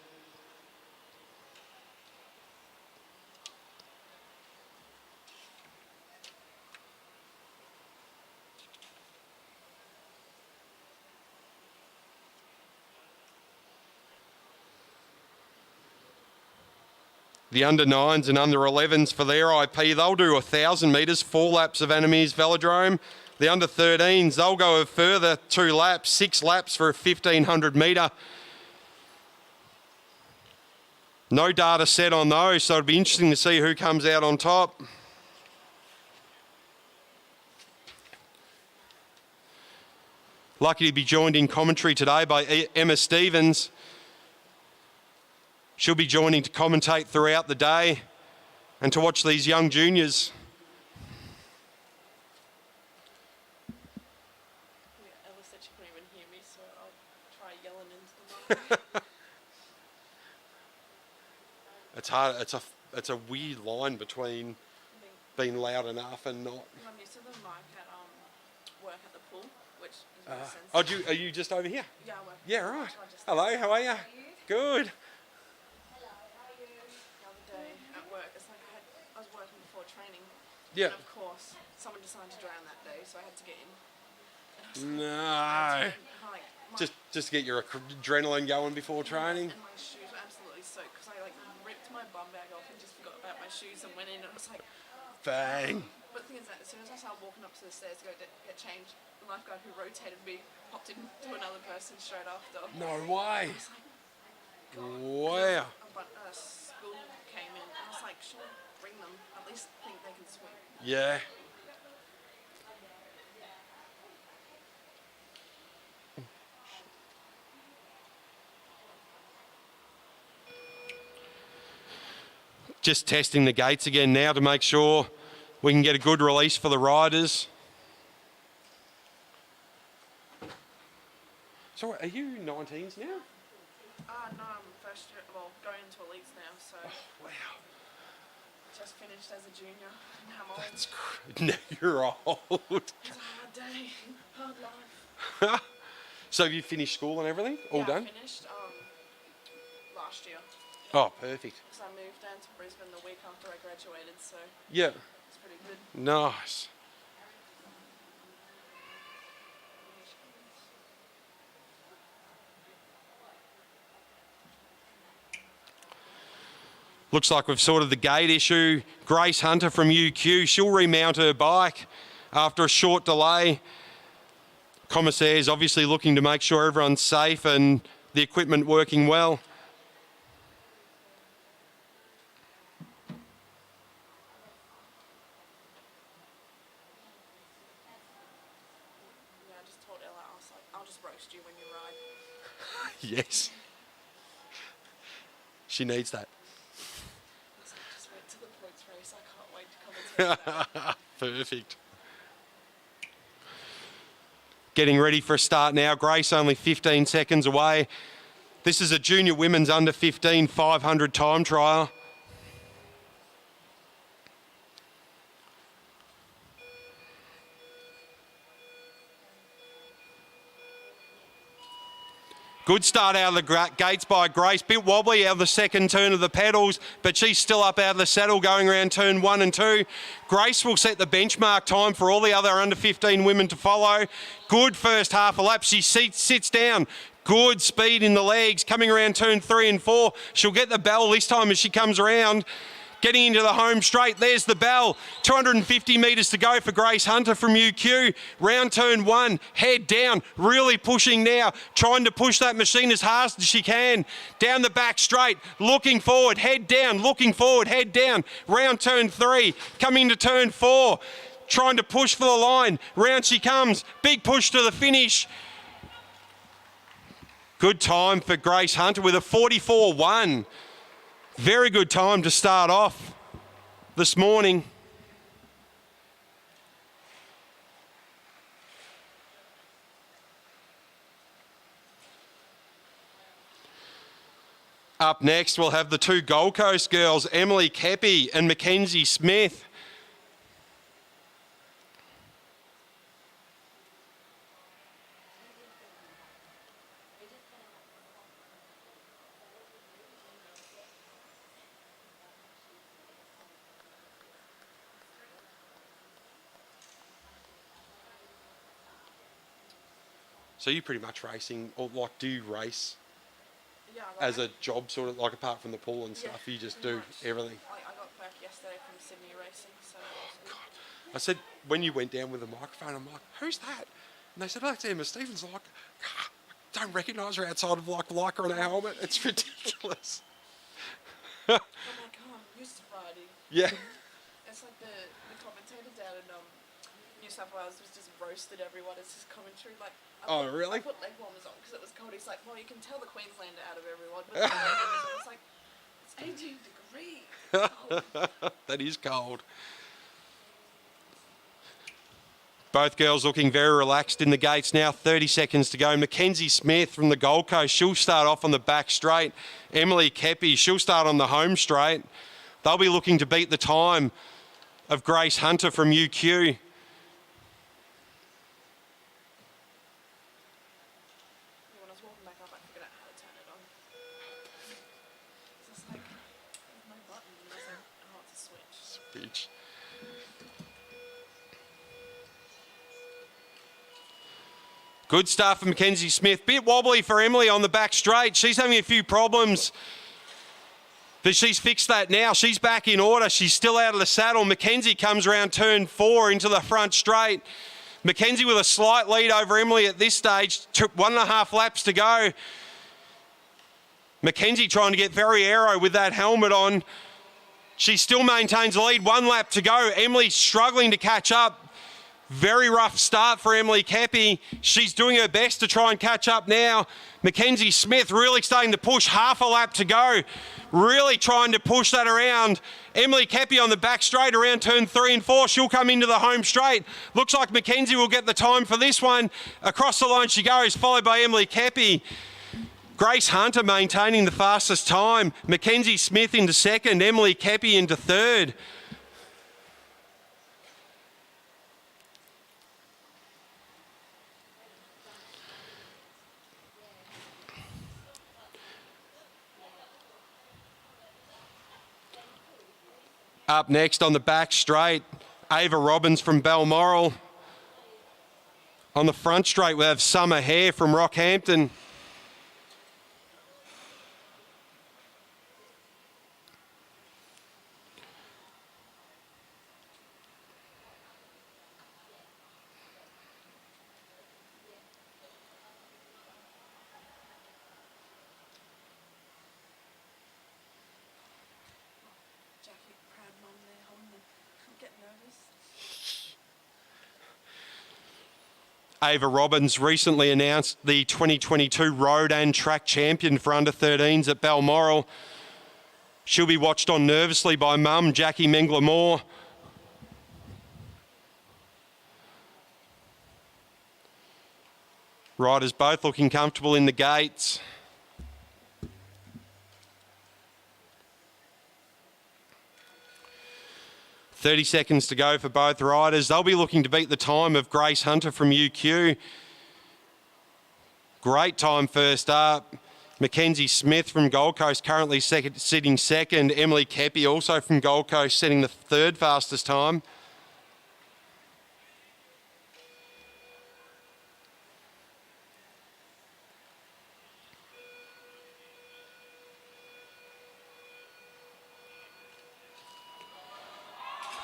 Speaker 4: The under-9s and under-11s for their IP, they'll do 1,000 metres, 4 laps of Animere's Velodrome. The under-13s, they'll go a further 2 laps, 6 laps for a 1,500 metre. No data set on those, so it'll be interesting to see who comes out on top. Lucky to be joined in commentary today by Emma Stevens. She'll be joining to commentate throughout the day and to watch these young juniors.
Speaker 3: Yeah, Ella said she couldn't even hear me, so I'll try yelling into the mic.
Speaker 4: It's hard. It's a weird line between being loud enough and not.
Speaker 3: I'm used to the mic at work at the pool, which is really sensitive.
Speaker 4: Are you just over here?
Speaker 3: Yeah, I work.
Speaker 4: Yeah, right.
Speaker 3: So I just
Speaker 4: Hello, how are you? Good.
Speaker 3: the other day at work, it's like I was working before training.
Speaker 4: Yeah.
Speaker 3: And of course, someone decided to drown that day, so I had to get in. And I was
Speaker 4: No.
Speaker 3: like,
Speaker 4: Just to get your adrenaline going before training.
Speaker 3: And my shoes were absolutely soaked because I like ripped my bum bag off and just forgot about my shoes and went in and it was like,
Speaker 4: Bang.
Speaker 3: But the thing is that as soon as I started walking up to the stairs to go get changed, the lifeguard who rotated me popped into another person straight after.
Speaker 4: No way.
Speaker 3: I was like, God.
Speaker 4: Wow.
Speaker 3: But school came in, and I was like, sure, bring them. At least think they can swim.
Speaker 4: Yeah. Just testing the gates again now to make sure we can get a good release for the riders. So are you 19s now?
Speaker 3: No, I'm first year, well, going into elites now, so
Speaker 4: Wow.
Speaker 3: just finished as a junior. And I'm old.
Speaker 4: That's no, you're old.
Speaker 3: It's a hard day, hard life.
Speaker 4: So have you finished school and everything? All done?
Speaker 3: I finished last year.
Speaker 4: Oh, perfect.
Speaker 3: So I moved down to Brisbane the week after I graduated, so
Speaker 4: Yeah.
Speaker 3: it's pretty good.
Speaker 4: Nice. Looks like we've sorted the gate issue. Grace Hunter from UQ, she'll remount her bike after a short delay. Commissaire's obviously looking to make sure everyone's safe and the equipment working well.
Speaker 3: Yeah, I just told Ella, I was like, I'll just roast you when you ride.
Speaker 4: Yes. She needs that.
Speaker 3: I was like, just wait till the points race. I can't wait to commentate that.
Speaker 4: Perfect. Getting ready for a start now. Grace only 15 seconds away. This is a junior women's under 15 500 time trial. Good start out of the gates by Grace. Bit wobbly out of the second turn of the pedals, but she's still up out of the saddle going around turn 1 and 2. Grace will set the benchmark time for all the other under 15 women to follow. Good first half a lap. She sits down. Good speed in the legs. Coming around turn 3 and 4. She'll get the bell this time as she comes around. Getting into the home straight, there's the bell. 250 metres to go for Grace Hunter from UQ. Round turn 1, head down, really pushing now, trying to push that machine as hard as she can. Down the back straight, looking forward, head down, looking forward, head down. Round turn 3, coming to turn 4, trying to push for the line. Round she comes, big push to the finish. Good time for Grace Hunter with a 44.1. Very good time to start off this morning. Up next, we'll have the two Gold Coast girls, Emily Kepi and Mackenzie Smith. So you pretty much racing, or like, do you race
Speaker 3: Yeah,
Speaker 4: as a job, sort of like apart from the pool and stuff? You just do everything.
Speaker 3: I got back yesterday from Sydney racing, so.
Speaker 4: I said when you went down with the microphone, I'm like, "Who's that?" And they said, "Oh, it's Emma Stevens." I'm like, I don't recognise her outside of like Lycra and a helmet. It's ridiculous.
Speaker 3: I'm like, oh, I'm used to riding.
Speaker 4: Yeah.
Speaker 3: It's like the commentator down in New South Wales was just roasted everyone as his commentary. Like,
Speaker 4: Oh, really?
Speaker 3: I put leg warmers on because it was cold. He's like, well, you can tell the Queenslander out of everyone. But the leg warmers, it's like, it's 18 degrees. Cold.
Speaker 4: That is cold. Both girls looking very relaxed in the gates now. 30 seconds to go. Mackenzie Smith from the Gold Coast, she'll start off on the back straight. Emily Kepi, she'll start on the home straight. They'll be looking to beat the time of Grace Hunter from UQ.
Speaker 3: When I was walking back up, I figured out how to turn it on. It's just like, there's no button. And I was like, oh, it's a switch.
Speaker 4: Bitch. Good start for Mackenzie Smith. Bit wobbly for Emily on the back straight. She's having a few problems But she's fixed that now. She's back in order. She's still out of the saddle. Mackenzie comes around turn 4 into the front straight. Mackenzie with a slight lead over Emily at this stage. 1.5 laps to go. Mackenzie trying to get very aero with that helmet on. She still maintains the lead. 1 lap to go. Emily struggling to catch up. Very rough start for Emily Kepi. She's doing her best to try and catch up now. Mackenzie Smith really starting to push. 1/2 lap to go. Really trying to push that around. Emily Kepi on the back straight around turn 3 and 4. She'll come into the home straight. Looks like Mackenzie will get the time for this one. Across the line she goes, followed by Emily Kepi. Grace Hunter maintaining the fastest time. Mackenzie Smith into second. Emily Kepi into third. Up next on the back straight, Ava Robbins from Balmoral. On the front straight, we have Summer Hare from Rockhampton. Ava Robbins recently announced the 2022 Road and Track Champion for under-13s at Balmoral. She'll be watched on nervously by mum, Jackie Mengler-Moore. Riders both looking comfortable in the gates. .30 seconds to go for both riders. They'll be looking to beat the time of Grace Hunter from UQ. Great time first up. Mackenzie Smith from Gold Coast currently sitting second. Emily Kepi also from Gold Coast setting the 3rd fastest time.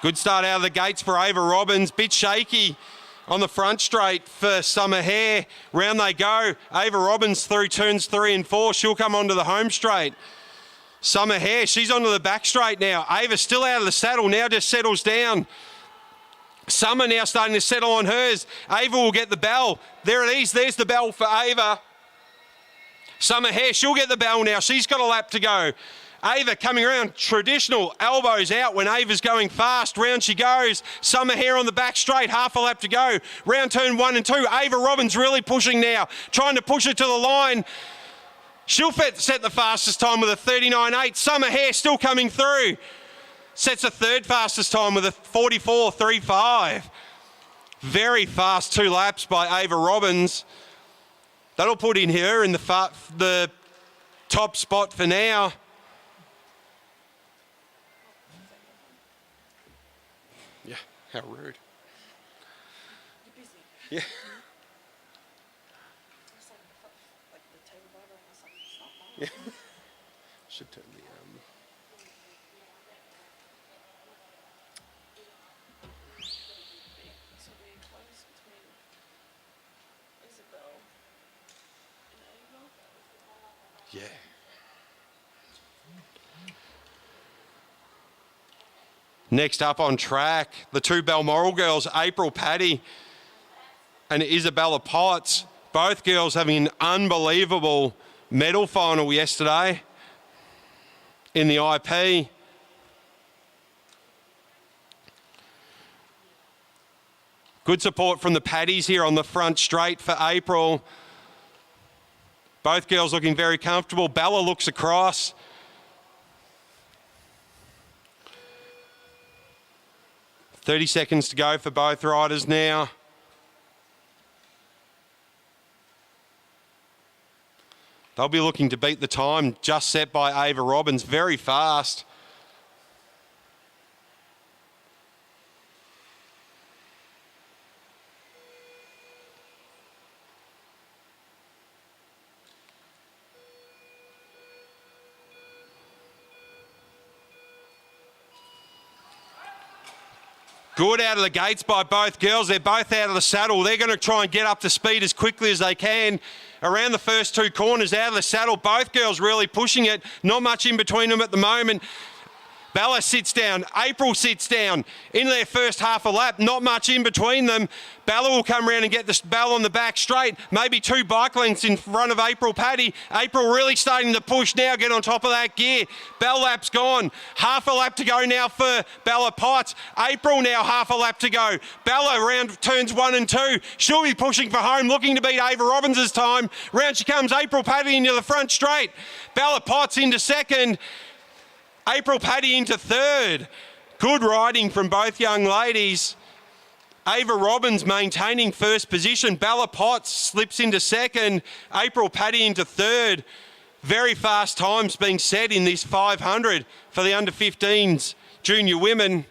Speaker 4: Good start out of the gates for Ava Robbins. Bit shaky on the front straight for Summer Hare. Round they go. Ava Robbins through turns 3 and 4. She'll come onto the home straight. Summer Hare, she's onto the back straight now. Ava still out of the saddle, now just settles down. Summer now starting to settle on hers. Ava will get the bell. There it is. There's the bell for Ava. Summer Hare, she'll get the bell now. She's got a lap to go. Ava coming around, traditional elbows out when Ava's going fast. Round she goes. Summer Hare on the back straight, 1/2 lap to go. Round turn 1 and 2. Ava Robbins really pushing now, trying to push it to the line. She'll set the fastest time with a 39.8. Summer Hare still coming through. Sets the 3rd fastest time with a 44.35. Very fast 2 laps by Ava Robbins. That'll put in her in the top spot for now. Yeah, how rude.
Speaker 3: You're busy.
Speaker 4: Yeah. Yeah. Should turn the
Speaker 3: This will be close between Isabel and Ava.
Speaker 4: yeah. Next up on track, the 2 Balmoral girls, April Paddy and Isabella Potts. Both girls having an unbelievable medal final yesterday in the IP. Good support from the Paddies here on the front straight for April. Both girls looking very comfortable. Bella looks across. .30 seconds to go for both riders now. They'll be looking to beat the time just set by Ava Robbins, very fast. Good out of the gates by both girls. They're both out of the saddle. They're going to try and get up to speed as quickly as they can. Around the first two corners, out of the saddle. Both girls really pushing it. Not much in between them at the moment. Bella sits down. April sits down. In their first half a lap, not much in between them. Bella will come around and get the Bella on the back straight. Maybe 2 bike lengths in front of April Paddy. April really starting to push now, get on top of that gear. Bell lap's gone. Half a lap to go now for Bella Potts. April now half a lap to go. Bella around turns 1 and 2. She'll be pushing for home, looking to beat Ava Robbins' time. Round she comes, April Paddy into the front straight. Bella Potts into second. April Paddy into third. Good riding from both young ladies. Ava Robbins maintaining first position. Bella Potts slips into second. April Paddy into third. Very fast times being set in this 500 for the under-15s junior women.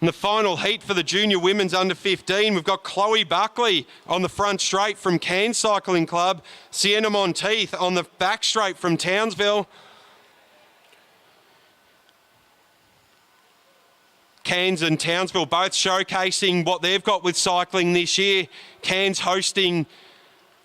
Speaker 4: In the final heat for the junior women's under-15, we've got Chloe Buckley on the front straight from AusCycling Club, Sienna Monteith on the back straight from Townsville. Cairns and Townsville both showcasing what they've got with cycling this year. Cairns hosting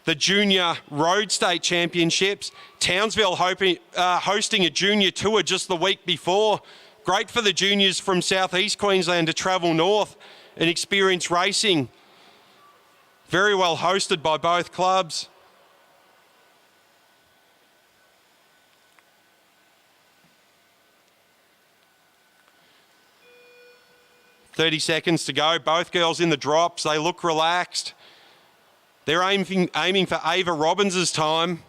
Speaker 4: the Junior Road State Championships. Townsville hosting a junior tour just the week before. Great for the juniors from southeast Queensland to travel north and experience racing. Very well hosted by both clubs. "30 seconds to go. Both girls in the drops. They look relaxed. They're aiming for Ava Robbins' time.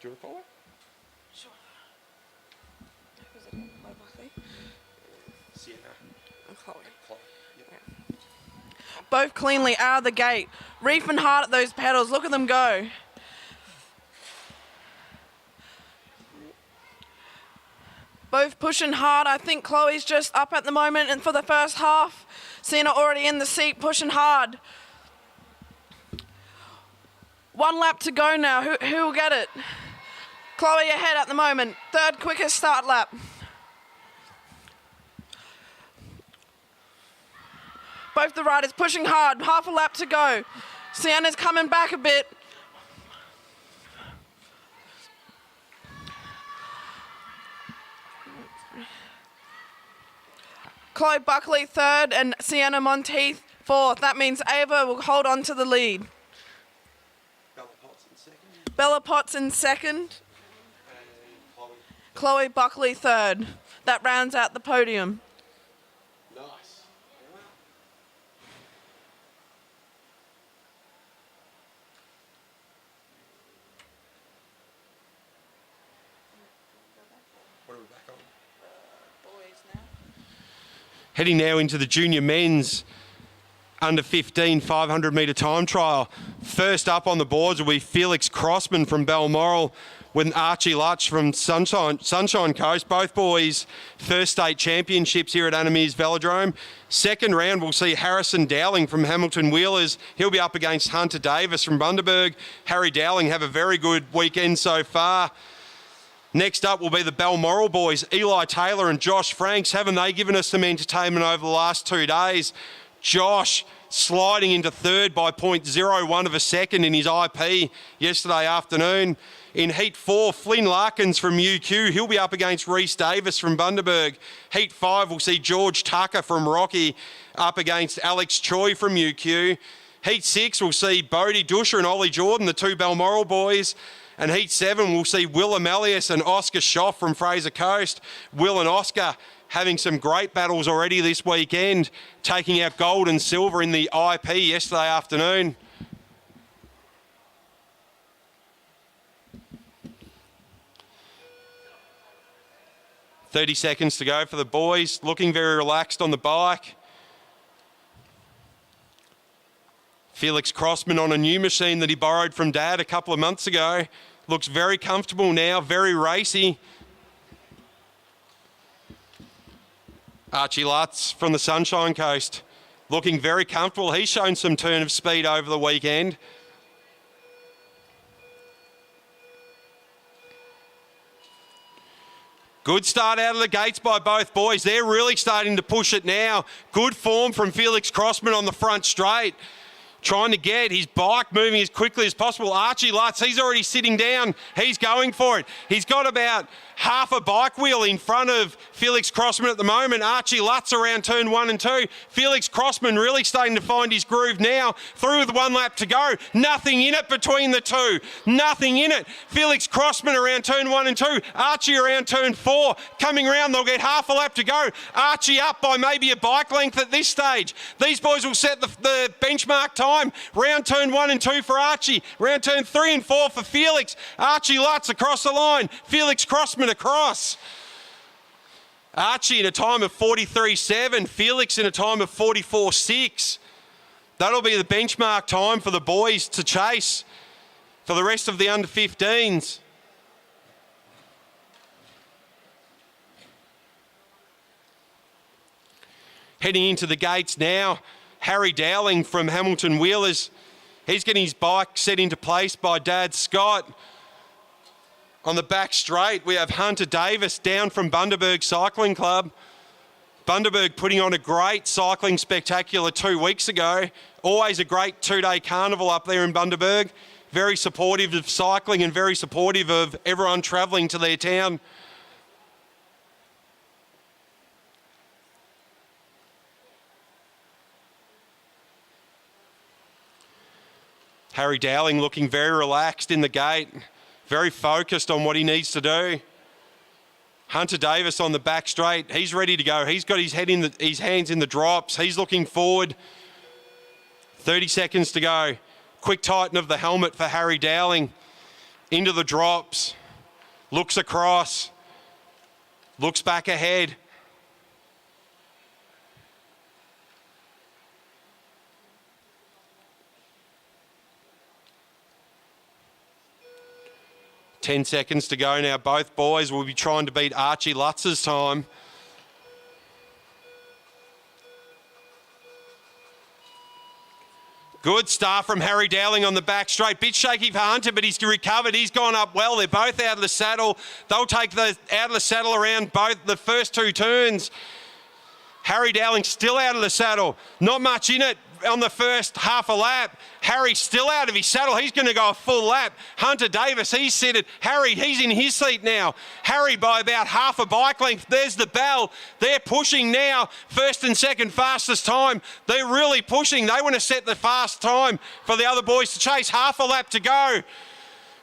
Speaker 4: Do you recall it?
Speaker 3: Sure. Was it Chloe Buckley?
Speaker 4: Sienna.
Speaker 3: And Chloe.
Speaker 4: Yep.
Speaker 3: Both cleanly out of the gate. Reefing hard at those pedals. Look at them go. Both pushing hard. I think Chloe's just up at the moment and for the first half. Sienna already in the seat pushing hard. 1 lap to go now. Who will get it? Chloe ahead at the moment. Third quickest start lap. Both the riders pushing hard. Half a lap to go. Sienna's coming back a bit. Chloe Buckley third and Sienna Monteith fourth. That means Ava will hold on to the lead. Bella Potts in second. Chloe Buckley third. That rounds out the podium.
Speaker 4: Nice. What are we back on?
Speaker 3: Boys now.
Speaker 4: Heading now into the junior men's under 15 500 metre time trial. First up on the boards will be Felix Crossman from Balmoral with Archie Lutch from Sunshine Coast. Both boys first state championships here at Annamere's Velodrome. Second round we'll see Harrison Dowling from Hamilton Wheelers. He'll be up against Hunter Davis from Bundaberg. Harry Dowling have a very good weekend so far. Next up will be the Balmoral boys, Eli Taylor and Josh Franks. Haven't they given us some entertainment over the last 2 days? Josh sliding into third by 0.01 of a second in his IP yesterday afternoon. In Heat 4, Flynn Larkins from UQ. He'll be up against Reese Davis from Bundaberg. Heat 5, we'll see George Tucker from Rocky up against Alex Choi from UQ. Heat 6, we'll see Bodie Dusher and Ollie Jordan, the 2 Balmoral boys. And Heat 7, we'll see Will Amelius and Oscar Schoff from Fraser Coast. Will and Oscar having some great battles already this weekend, taking out gold and silver in the IP yesterday afternoon. "30 seconds to go for the boys, looking very relaxed on the bike. Felix Crossman on a new machine that he borrowed from Dad a couple of months ago. Looks very comfortable now, very racy. Archie Lutz from the Sunshine Coast, looking very comfortable. He's shown some turn of speed over the weekend. Good start out of the gates by both boys. They're really starting to push it now. Good form from Felix Crossman on the front straight. Trying to get his bike moving as quickly as possible. Archie Lutz, he's already sitting down. He's going for it. He's got about half a bike wheel in front of Felix Crossman at the moment. Archie Lutz around turn 1 and 2. Felix Crossman really starting to find his groove now. Through with 1 lap to go. Nothing in it between the two. Nothing in it. Felix Crossman around turn 1 and 2. Archie around turn 4. Coming around, they'll get half a lap to go. Archie up by maybe a bike length at this stage. These boys will set the benchmark time. Round turn 1 and 2 for Archie. Round turn 3 and 4 for Felix. Archie Lutz across the line. Felix Crossman across. Archie in a time of 43.7. Felix in a time of 44.6. That'll be the benchmark time for the boys to chase for the rest of the under 15s. Heading into the gates now, Harry Dowling from Hamilton Wheelers. He's getting his bike set into place by Dad Scott. On the back straight, we have Hunter Davis down from Bundaberg Cycling Club. Bundaberg putting on a great cycling spectacular 2 weeks ago. Always a great 2-day carnival up there in Bundaberg. Very supportive of cycling and very supportive of everyone travelling to their town. Harry Dowling looking very relaxed in the gate. Very focused on what he needs to do. Hunter Davis on the back straight. He's ready to go. He's got his hands in the drops. He's looking forward. 30 seconds to go. Quick tighten of the helmet for Harry Dowling. Into the drops. Looks across. Looks back ahead. Ten seconds to go now. Both boys will be trying to beat Archie Lutz's time. Good start from Harry Dowling on the back straight. Bit shaky for Hunter, but he's recovered. He's gone up well. They're both out of the saddle. They'll take the out of the saddle around both the first 2 turns. Harry Dowling still out of the saddle. Not much in it on the first half a lap. Harry still out of his saddle. He's going to go a full lap. Hunter Davis, he's seated. Harry, he's in his seat now. Harry by about half a bike length. There's the bell. They're pushing now. First and second fastest time. They're really pushing. They want to set the fast time for the other boys to chase. Half a lap to go.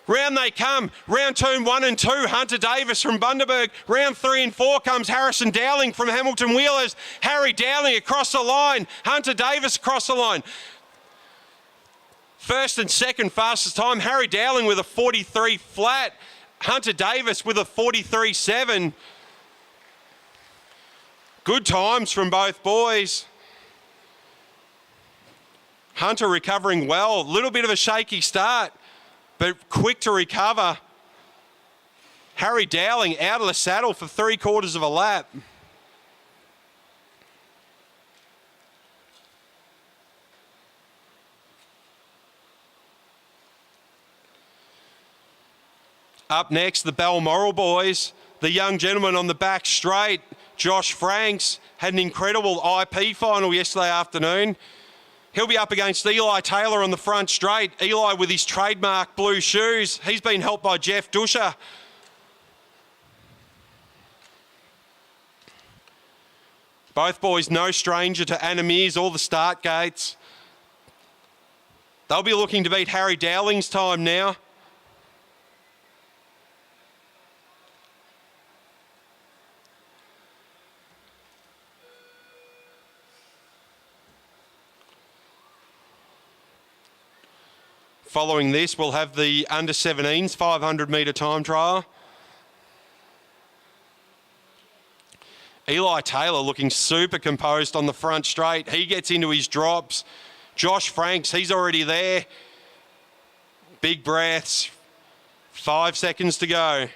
Speaker 4: Round they come. Round turn 1 and 2, Hunter Davis from Bundaberg. Round 3 and 4 comes Harrison Dowling from Hamilton Wheelers. Harry Dowling across the line. Hunter Davis across the line. First and second fastest time. Harry Dowling with a 43 flat. Hunter Davis with a 43.7. Good times from both boys. Hunter recovering well. A little bit of a shaky start, but quick to recover. Harry Dowling out of the saddle for 3/4 of a lap. Up next, the Balmoral boys. The young gentleman on the back straight, Josh Franks, had an incredible IP final yesterday afternoon. He'll be up against Eli Taylor on the front straight. Eli with his trademark blue shoes. He's been helped by Jeff Dusher. Both boys no stranger to Anna Mears or the start gates. They'll be looking to beat Harry Dowling's time now. Following this, we'll have the under-17s 500 metre time trial. Eli Taylor looking super composed on the front straight. He gets into his drops. Josh Franks, he's already there. Big breaths. 5 seconds to go.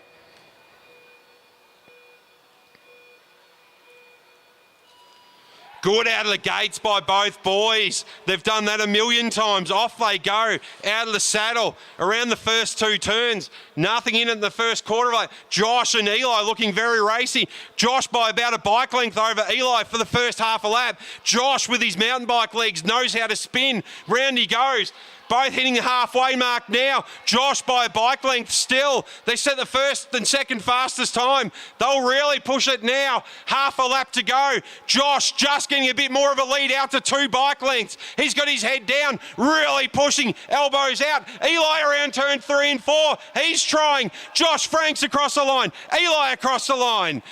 Speaker 4: Good out of the gates by both boys. They've done that a million times. Off they go, out of the saddle, around the first two turns. Nothing in it in the first quarter. Josh and Eli looking very racy. Josh by about a bike length over Eli for the first half a lap. Josh with his mountain bike legs knows how to spin. Round he goes. Both hitting the halfway mark now. Josh by a bike length still. They set the first and second fastest time. They'll really push it now. Half a lap to go. Josh just getting a bit more of a lead out to 2 bike lengths. He's got his head down, really pushing, elbows out. Eli around turn 3 and 4. He's trying. Josh Franks across the line. Eli across the line.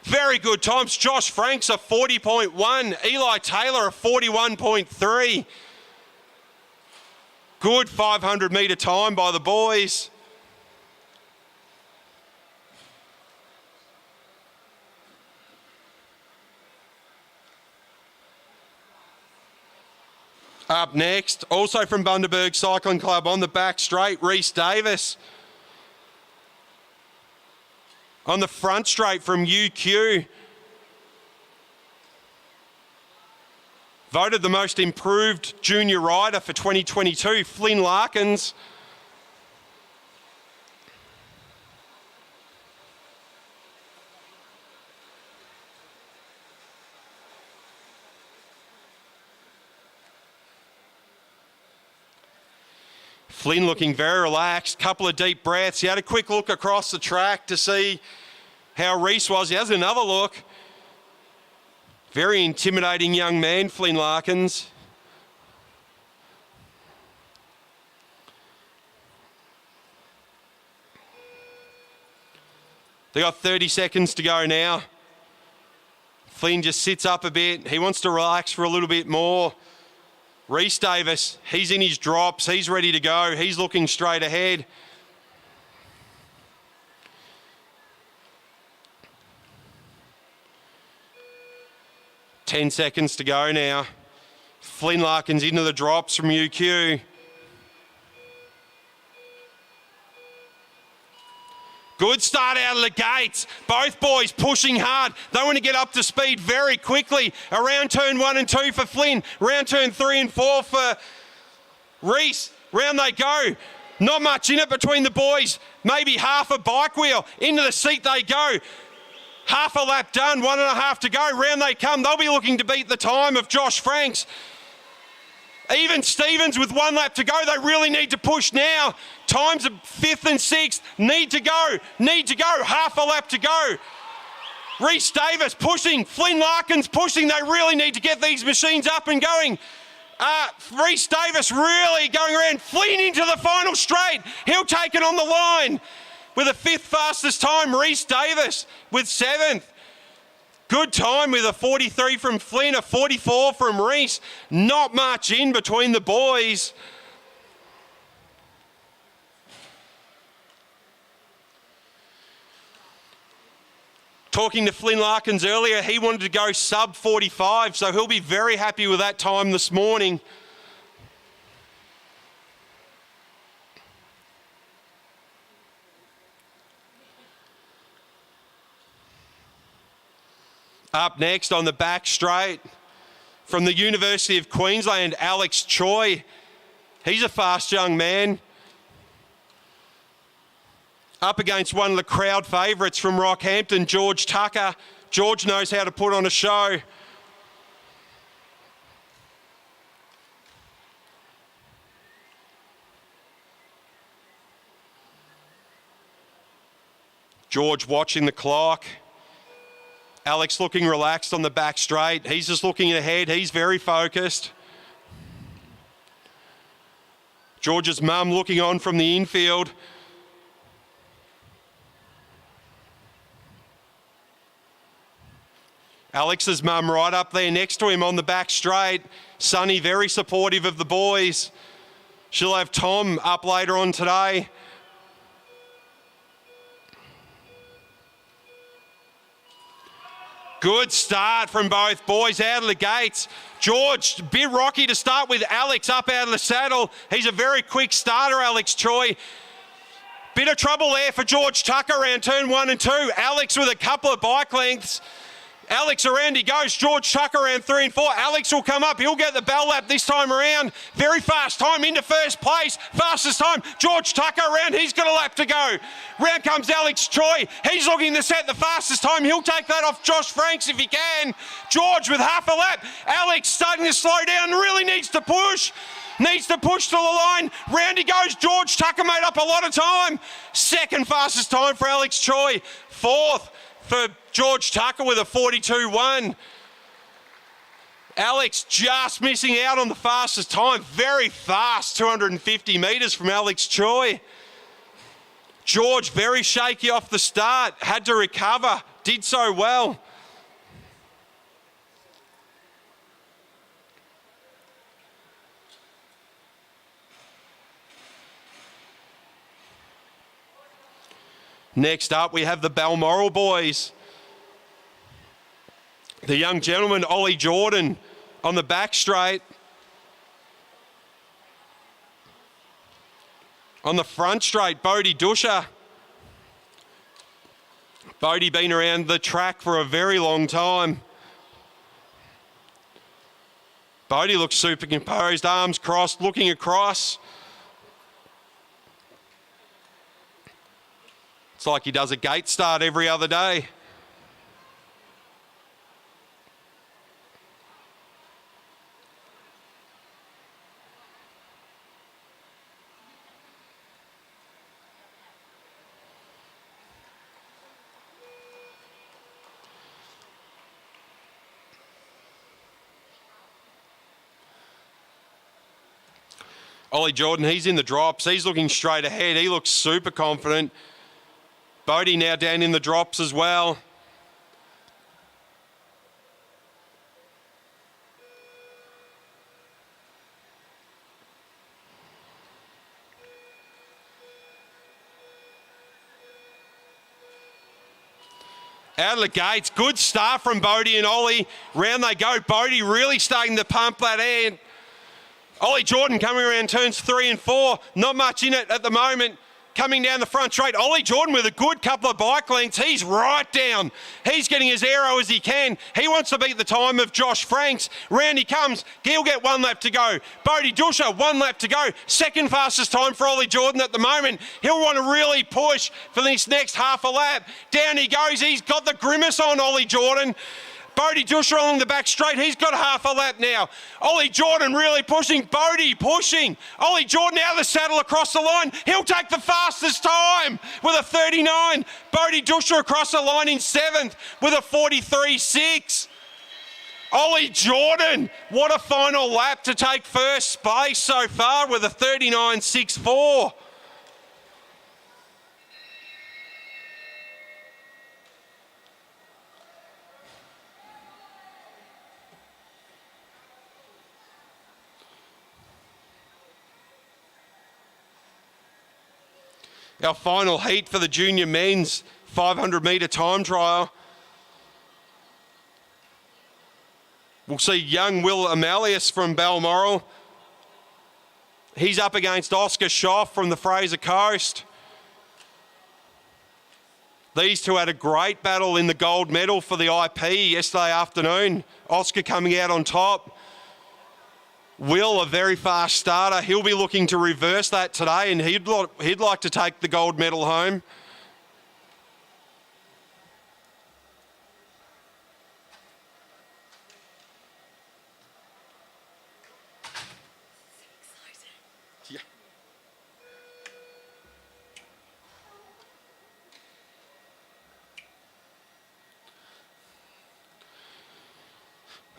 Speaker 4: Very good times. Josh Franks a 40.1. Eli Taylor a 41.3. Good 500 metre time by the boys. Up next, also from Bundaberg Cycling Club on the back straight, Rhys Davis. On the front straight from UQ. Voted the most improved junior rider for 2022, Flynn Larkins. Flynn looking very relaxed, couple of deep breaths. He had a quick look across the track to see how Rhys was. He has another look. Very intimidating young man, Flynn Larkins. They got 30 seconds to go now. Flynn just sits up a bit. He wants to relax for a little bit more. Rhys Davis, he's in his drops. He's ready to go. He's looking straight ahead. Ten seconds to go now. Flynn Larkins into the drops from UQ. Good start out of the gates. Both boys pushing hard. They want to get up to speed very quickly. Around turn 1 and 2 for Flynn. Round turn 3 and 4 for Rhys. Round they go. Not much in it between the boys. Maybe half a bike wheel. Into the seat they go. Half a lap done, 1.5 to go. Round they come. They'll be looking to beat the time of Josh Franks. Even Stevens with 1 lap to go. They really need to push now. Times of 5th and 6th. Need to go. Need to go. Half a lap to go. Rhys Davis pushing. Flynn Larkins pushing. They really need to get these machines up and going. Rhys Davis really going around. Flynn into the final straight. He'll take it on the line. With a 5th fastest time, Rhys Davis with 7th. Good time with a 43 from Flynn, a 44 from Rhys. Not much in between the boys. Talking to Flynn Larkins earlier, he wanted to go sub 45, so he'll be very happy with that time this morning. Up next on the back straight, from the University of Queensland, Alex Choi. He's a fast young man. Up against one of the crowd favourites from Rockhampton, George Tucker. George knows how to put on a show. George watching the clock. Alex looking relaxed on the back straight. He's just looking ahead. He's very focused. George's mum looking on from the infield. Alex's mum right up there next to him on the back straight. Sunny very supportive of the boys. She'll have Tom up later on today. Good start from both boys out of the gates. George, a bit rocky to start with. Alex up out of the saddle. He's a very quick starter, Alex Choi. Bit of trouble there for George Tucker around turn 1 and 2. Alex with a couple of bike lengths. Alex around he goes. George Tucker around 3 and 4. Alex will come up. He'll get the bell lap this time around. Very fast time into first place. Fastest time. George Tucker around. He's got a lap to go. Round comes Alex Choi. He's looking to set the fastest time. He'll take that off Josh Franks if he can. George with half a lap. Alex starting to slow down. Really needs to push. Needs to push to the line. Round he goes. George Tucker made up a lot of time. Second fastest time for Alex Choi. Fourth for George Tucker with a 42.1. Alex just missing out on the fastest time. Very fast, 250 metres from Alex Choi. George very shaky off the start. Had to recover. Did so well. Next up, we have the Balmoral boys. The young gentleman, Ollie Jordan, on the back straight. On the front straight, Bodie Dusha. Bodie been around the track for a very long time. Bodie looks super composed, arms crossed, looking across. It's like he does a gate start every other day. Ollie Jordan, he's in the drops. He's looking straight ahead. He looks super confident. Bodie now down in the drops as well. Out of the gates, good start from Bodie and Ollie. Round they go. Bodie really starting to pump that in. Ollie Jordan coming around turns 3 and 4. Not much in it at the moment. Coming down the front straight, Ollie Jordan with a good couple of bike lengths. He's right down. He's getting as aero as he can. He wants to beat the time of Josh Franks. Round he comes. He'll get 1 lap to go. Bodie Dusha, 1 lap to go. Second fastest time for Ollie Jordan at the moment. He'll want to really push for this next half a lap. Down he goes. He's got the grimace on, Ollie Jordan. Bodie Dusha along the back straight. He's got half a lap now. Ollie Jordan really pushing. Bodie pushing. Ollie Jordan out of the saddle across the line. He'll take the fastest time with a 39. Bodie Dusha across the line in 7th with a 43.6. Ollie Jordan, what a final lap to take first space so far with a 39.64. Our final heat for the junior men's 500 metre time trial. We'll see young Will Amelius from Balmoral. He's up against Oscar Schoff from the Fraser Coast. These two had a great battle in the gold medal for the IP yesterday afternoon. Oscar coming out on top. Will, a very fast starter. He'll be looking to reverse that today, and he'd like to take the gold medal home. Yeah.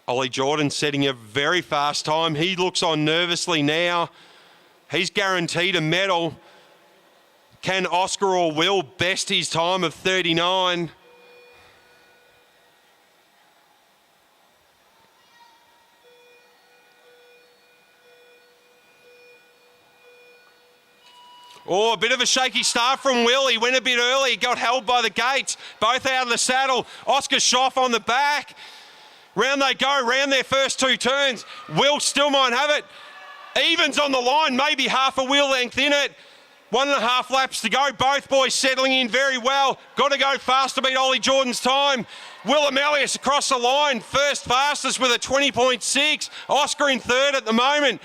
Speaker 4: Ollie Jordan setting a very fast time. He looks on nervously now. He's guaranteed a medal. Can Oscar or Will best his time of 39? Oh, a bit of a shaky start from Will. He went a bit early. He got held by the gates. Both out of the saddle. Oscar Schoff on the back. Round they go, round their first 2 turns. Will still might have it. Evens on the line, maybe half a wheel length in it. 1.5 laps to go. Both boys settling in very well. Got to go fast to beat Ollie Jordan's time. Will Amelius across the line, first fastest with a 20.6. Oscar in third at the moment.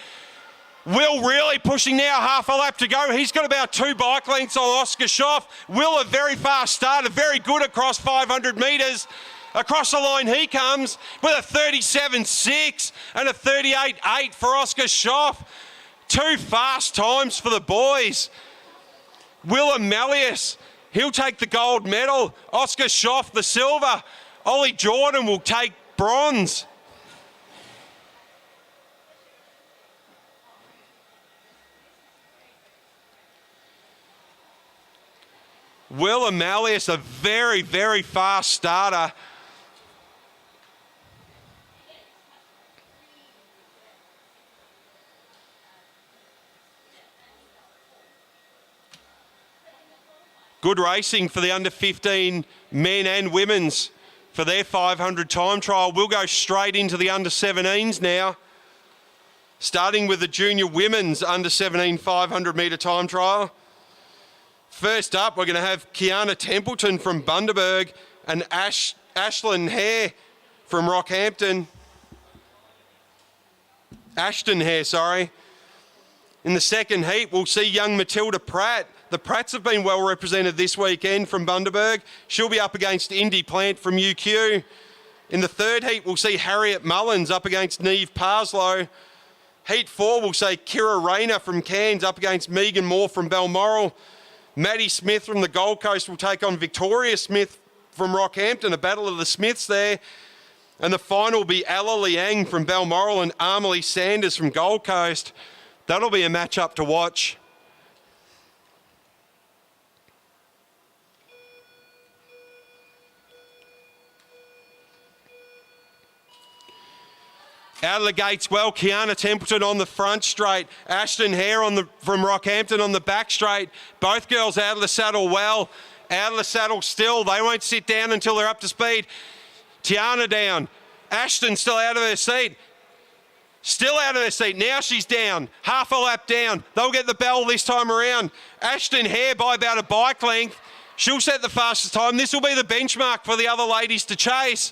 Speaker 4: Will really pushing now, half a lap to go. He's got about 2 bike lengths on Oscar Schoff. Will a very fast starter, very good across 500 metres. Across the line he comes with a 37.6 and a 38.8 for Oscar Schoff. 2 fast times for the boys. Will Amelius, he'll take the gold medal. Oscar Schoff the silver. Ollie Jordan will take bronze. Will Amelius, a very, very fast starter. Good racing for the under 15 men and women's for their 500 time trial. We'll go straight into the under 17s now. Starting with the junior women's under 17 500 metre time trial. First up, we're going to have Kiana Templeton from Bundaberg and Ashlyn Hare from Rockhampton. Ashton Hare, sorry. In the second heat, we'll see young Matilda Pratt. The Pratts have been well represented this weekend from Bundaberg. She'll be up against Indy Plant from UQ. In the third heat, we'll see Harriet Mullins up against Neve Parslow. Heat 4, we'll see Kira Rayner from Cairns up against Megan Moore from Balmoral. Maddie Smith from the Gold Coast will take on Victoria Smith from Rockhampton, a battle of the Smiths there. And the final will be Ella Liang from Balmoral and Amelie Sanders from Gold Coast. That'll be a match-up to watch. Out of the gates well, Kiana Templeton on the front straight, Ashton Hare from Rockhampton on the back straight. Both girls out of the saddle well, out of the saddle still. They won't sit down until they're up to speed. Tiana down, Ashton still out of her seat. Still out of her seat, now she's down, half a lap down. They'll get the bell this time around. Ashton Hare by about a bike length. She'll set the fastest time. This will be the benchmark for the other ladies to chase.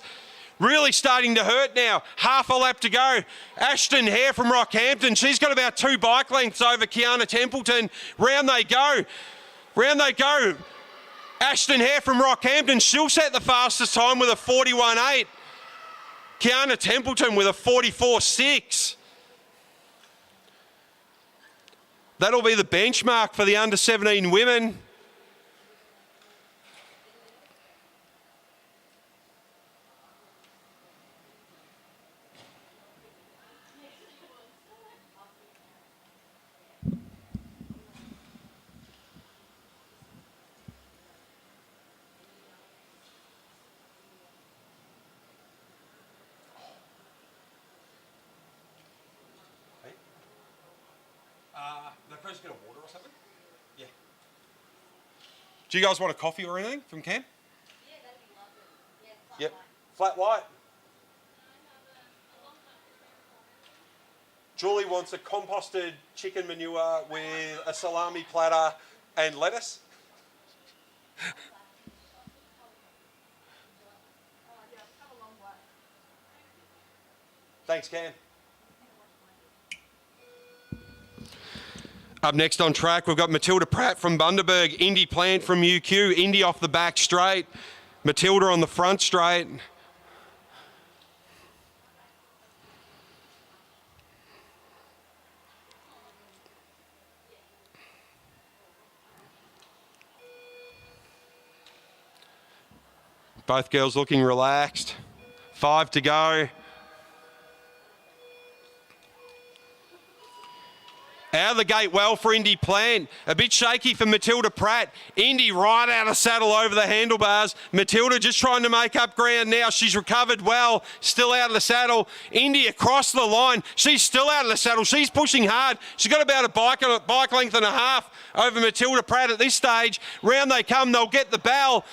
Speaker 4: Really starting to hurt now. Half a lap to go. Ashton Hare from Rockhampton. She's got about 2 bike lengths over Kiana Templeton. Round they go. Round they go. Ashton Hare from Rockhampton. She'll set the fastest time with a 41.8. Kiana Templeton with a 44.6. That'll be the benchmark for the under 17 women. The first bit of water or something? Yeah. Do you guys want a coffee or anything from camp?
Speaker 2: Yeah, that'd be lovely. Yeah,
Speaker 4: Yep. Flat white. Julie wants a composted chicken manure with a salami platter and lettuce. Thanks, Cam. Up next on track, we've got Matilda Pratt from Bundaberg, Indy Plant from UQ, Indy off the back straight, Matilda on the front straight. Both girls looking relaxed. 5 to go. Out of the gate well for Indy Plant. A bit shaky for Matilda Pratt. Indy right out of saddle over the handlebars. Matilda just trying to make up ground now. She's recovered well. Still out of the saddle. Indy across the line. She's still out of the saddle. She's pushing hard. She's got about a bike length and a half over Matilda Pratt at this stage. Round they come. They'll get the bell.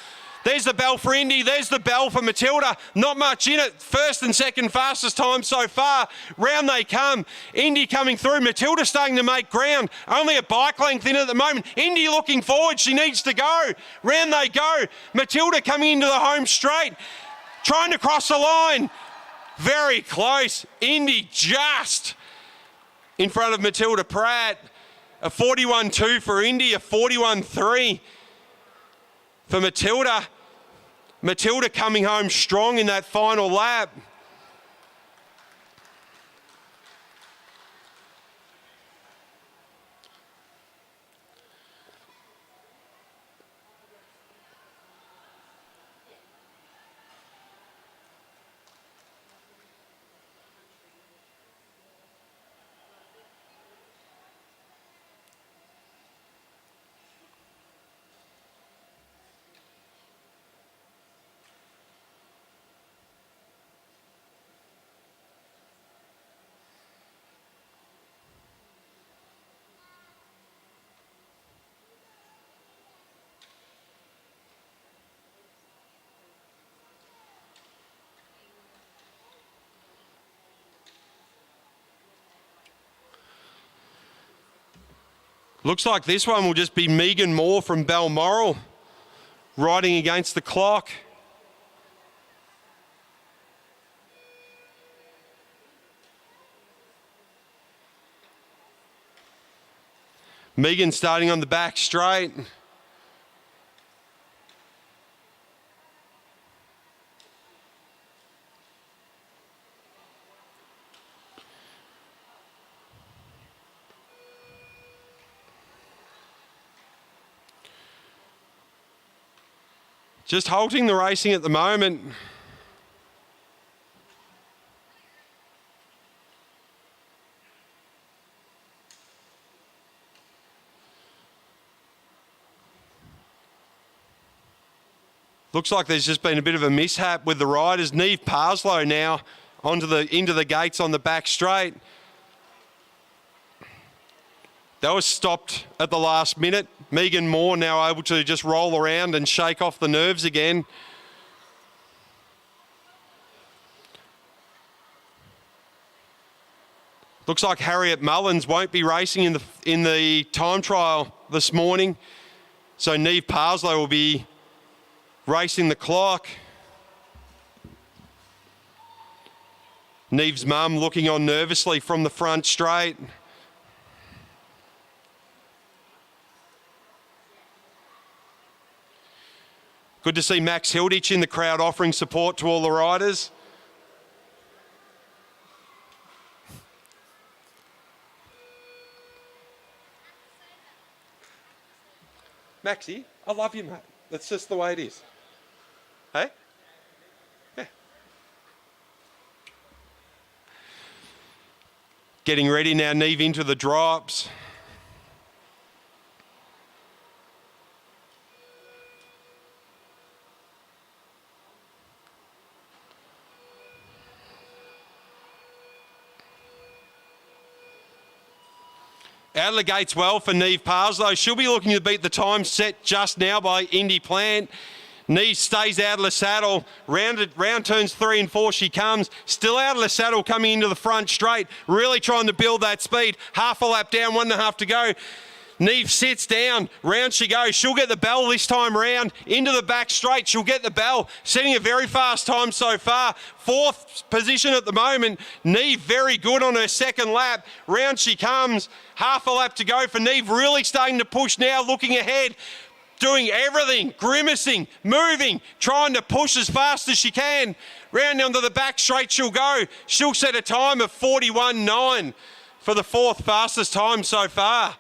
Speaker 4: There's the bell for Indy. There's the bell for Matilda. Not much in it. First and second fastest time so far. Round they come. Indy coming through. Matilda starting to make ground. Only a bike length in it at the moment. Indy looking forward. She needs to go. Round they go. Matilda coming into the home straight. Trying to cross the line. Very close. Indy just in front of Matilda Pratt. A 41.2 for Indy. A 41.3 for Matilda. Matilda coming home strong in that final lap. Looks like this one will just be Megan Moore from Balmoral riding against the clock. Megan starting on the back straight. Just halting the racing at the moment. Looks like there's just been a bit of a mishap with the riders. Neve Parslow now into the gates on the back straight. That was stopped at the last minute. Megan Moore now able to just roll around and shake off the nerves again. Looks like Harriet Mullins won't be racing in the time trial this morning. So Neve Parslow will be racing the clock. Neve's mum looking on nervously from the front straight. Good to see Max Hilditch in the crowd offering support to all the riders. Maxie, I love you, mate. That's just the way it is. Hey? Yeah. Getting ready now, Neve into the drops. Out of the gates well for Neve Parslow. She'll be looking to beat the time set just now by Indy Plant. Neve stays out of the saddle. Round turns 3 and 4 she comes. Still out of the saddle coming into the front straight. Really trying to build that speed. Half a lap down, 1.5 to go. Neve sits down, round she goes. She'll get the bell this time round. Into the back straight, she'll get the bell. Setting a very fast time so far. 4th position at the moment. Neve very good on her second lap. Round she comes. Half a lap to go for Neve. Really starting to push now, looking ahead. Doing everything, grimacing, moving, trying to push as fast as she can. Round onto the back straight she'll go. She'll set a time of 41.9 for the 4th fastest time so far.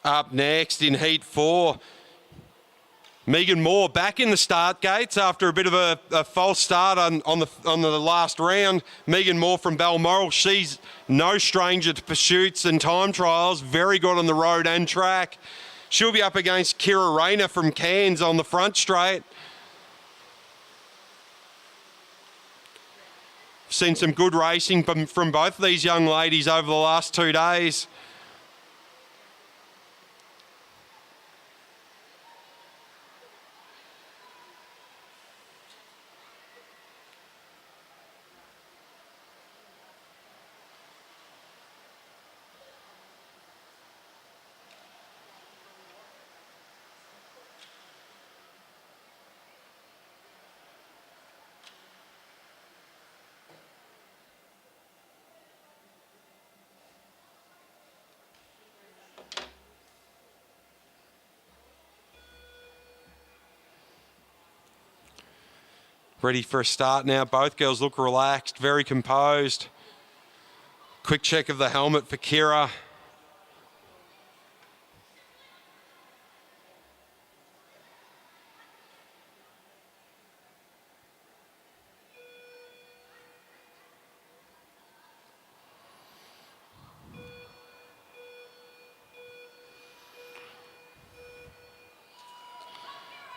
Speaker 4: Up next in Heat 4, Megan Moore back in the start gates after a bit of a false start on the last round. Megan Moore from Balmoral, she's no stranger to pursuits and time trials, very good on the road and track. She'll be up against Kira Rayner from Cairns on the front straight. Seen some good racing from both of these young ladies over the last 2 days. Ready for a start now. Both girls look relaxed, very composed. Quick check of the helmet for Kira.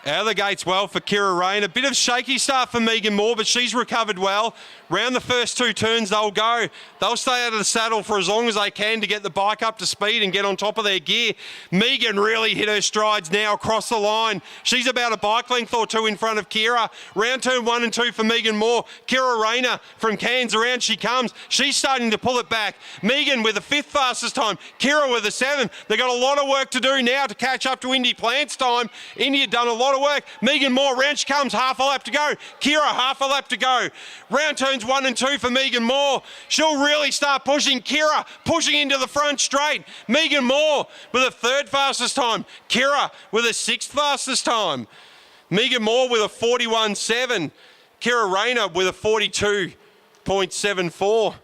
Speaker 4: Out of the gates well for Kira Rain. A bit of shaky start for Megan Moore, but she's recovered well. Round the first 2 turns, they'll go. They'll stay out of the saddle for as long as they can to get the bike up to speed and get on top of their gear. Megan really hit her strides now across the line. She's about a bike length or 2 in front of Kira. Round turn 1 and 2 for Megan Moore. Kira Rayner from Cairns, around she comes. She's starting to pull it back. Megan with the 5th fastest time. Kira with the 7th. They've got a lot of work to do now to catch up to Indy Plant's time. Indy had done a lot of work. Megan Moore, round she comes, half a lap to go. Kira, half a lap to go. Round turns 1 and 2 for Megan Moore. She'll really start pushing. Kira pushing into the front straight. Megan Moore with a 3rd fastest time. Kira with a 6th fastest time. Megan Moore with a 41.7. Kira Rayner with a 42.74.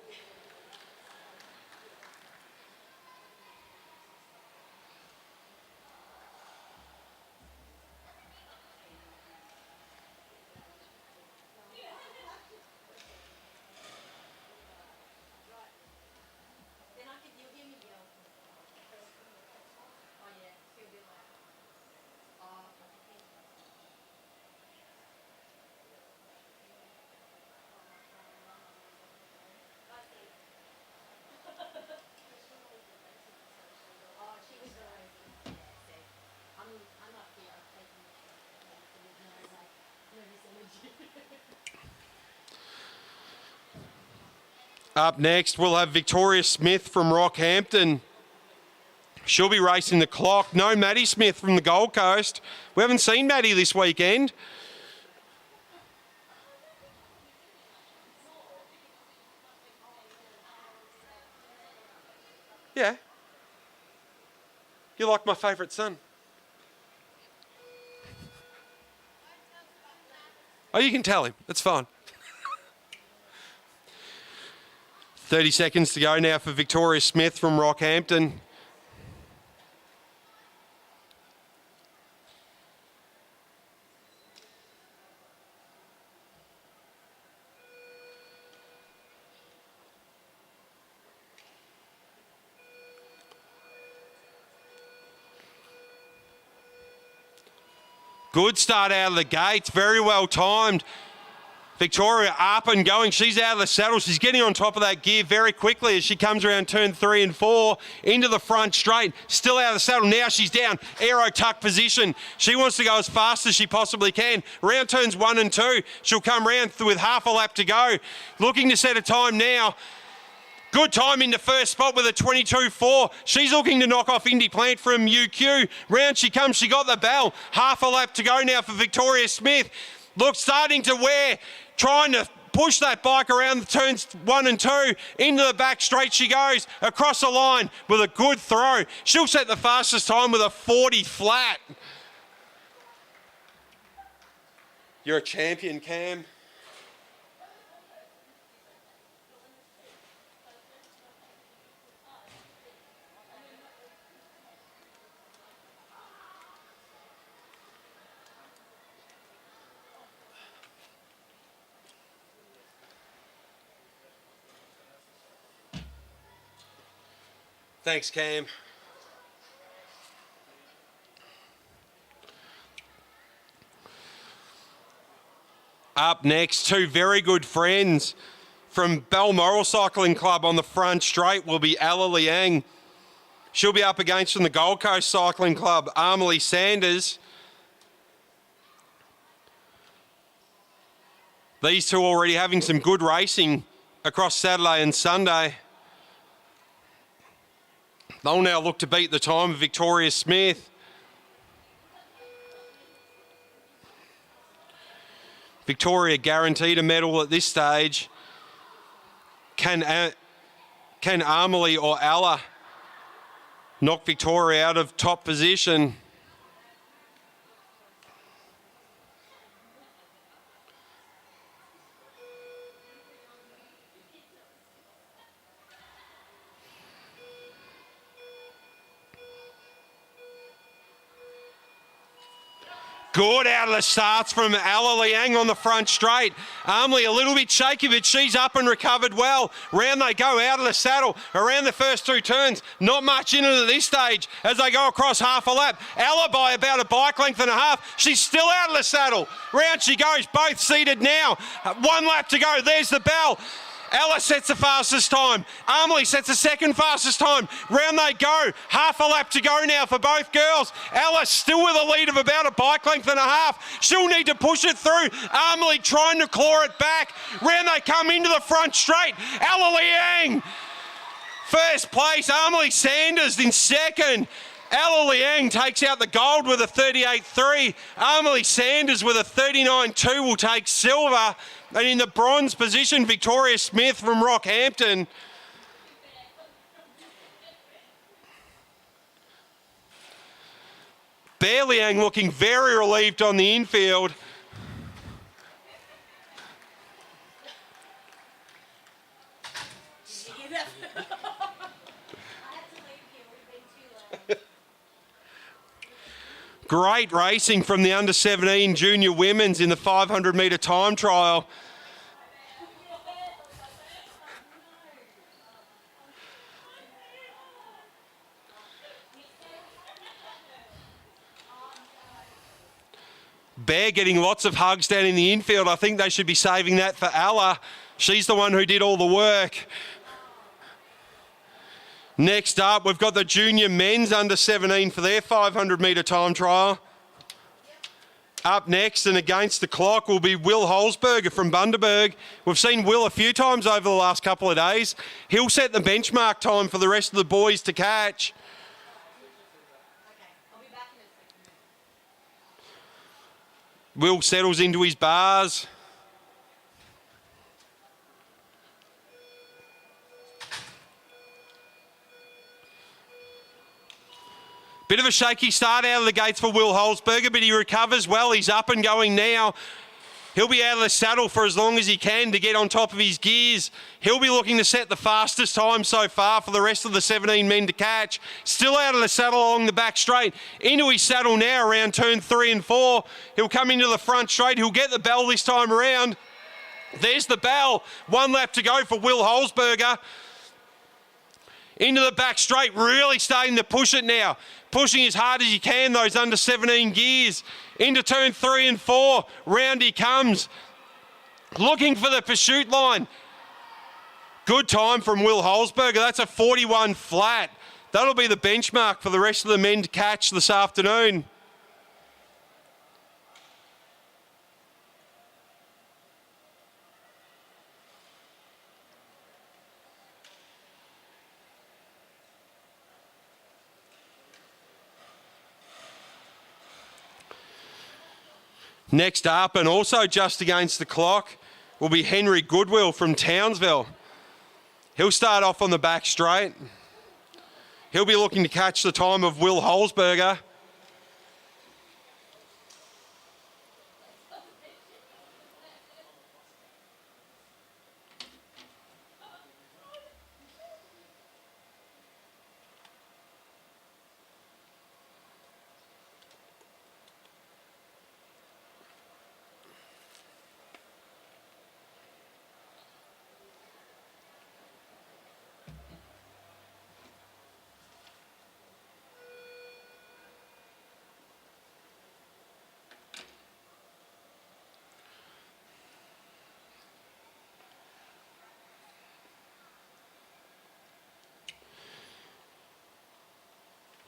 Speaker 4: Up next, we'll have Victoria Smith from Rockhampton. She'll be racing the clock. No Maddie Smith from the Gold Coast. We haven't seen Maddie this weekend. Yeah. You're like my favourite son. Oh, you can tell him. That's fine. 30 seconds to go now for Victoria Smith from Rockhampton. Good start out of the gates, very well timed. Victoria up and going. She's out of the saddle. She's getting on top of that gear very quickly as she comes around turn 3 and 4 into the front straight. Still out of the saddle. Now she's down. Aero tuck position. She wants to go as fast as she possibly can. Round turns 1 and 2. She'll come round with half a lap to go. Looking to set a time now. Good time into first spot with a 22.4. She's looking to knock off Indy Plant from UQ. Round she comes. She got the bell. Half a lap to go now for Victoria Smith. Look, starting to wear. Trying to push that bike around the turns 1 and 2. Into the back straight she goes. Across the line with a good throw. She'll set the fastest time with a 40 flat. You're a champion, Cam. Thanks, Cam. Up next, two very good friends from Balmoral Cycling Club on the front straight will be Ella Liang. She'll be up against from the Gold Coast Cycling Club, Amelie Sanders. These two already having some good racing across Saturday and Sunday. They'll now look to beat the time of Victoria Smith. Victoria guaranteed a medal at this stage. Can Amelie or Ella knock Victoria out of top position? Good out of the starts from Ella Liang on the front straight. Amelie a little bit shaky, but she's up and recovered well. Round they go out of the saddle around the first two turns. Not much in it at this stage as they go across half a lap. Ella by about a bike length and a half. She's still out of the saddle. Round she goes, both seated now. 1 lap to go. There's the bell. Ella sets the fastest time. Amelie sets the second fastest time. Round they go. Half a lap to go now for both girls. Ella still with a lead of about a bike length and a half. She'll need to push it through. Amelie trying to claw it back. Round they come into the front straight. Ella Liang first place. Amelie Sanders in second. Ella Liang takes out the gold with a 38.3. Amelie Sanders with a 39.2 will take silver. And in the bronze position, Victoria Smith from Rockhampton. Bear Liang looking very relieved on the infield. Great racing from the under-17 junior women's in the 500 metre time trial. Bear getting lots of hugs down in the infield. I think they should be saving that for Ella. She's the one who did all the work. Next up, we've got the junior men's under-17 for their 500 metre time trial. Up next and against the clock will be Will Holzberger from Bundaberg. We've seen Will a few times over the last couple of days. He'll set the benchmark time for the rest of the boys to catch. Will settles into his bars. Bit of a shaky start out of the gates for Will Holzberger, but he recovers well. He's up and going now. He'll be out of the saddle for as long as he can to get on top of his gears. He'll be looking to set the fastest time so far for the rest of the 17 men to catch. Still out of the saddle along the back straight. Into his saddle now around turn 3 and 4. He'll come into the front straight. He'll get the bell this time around. There's the bell. 1 lap to go for Will Holzberger. Into the back straight, really starting to push it now. Pushing as hard as he can, those under 17 gears. Into turn 3 and 4, round he comes. Looking for the pursuit line. Good time from Will Holzberger, that's a 41 flat. That'll be the benchmark for the rest of the men to catch this afternoon. Next up, and also just against the clock, will be Henry Goodwill from Townsville. He'll start off on the back straight. He'll be looking to catch the time of Will Holzberger.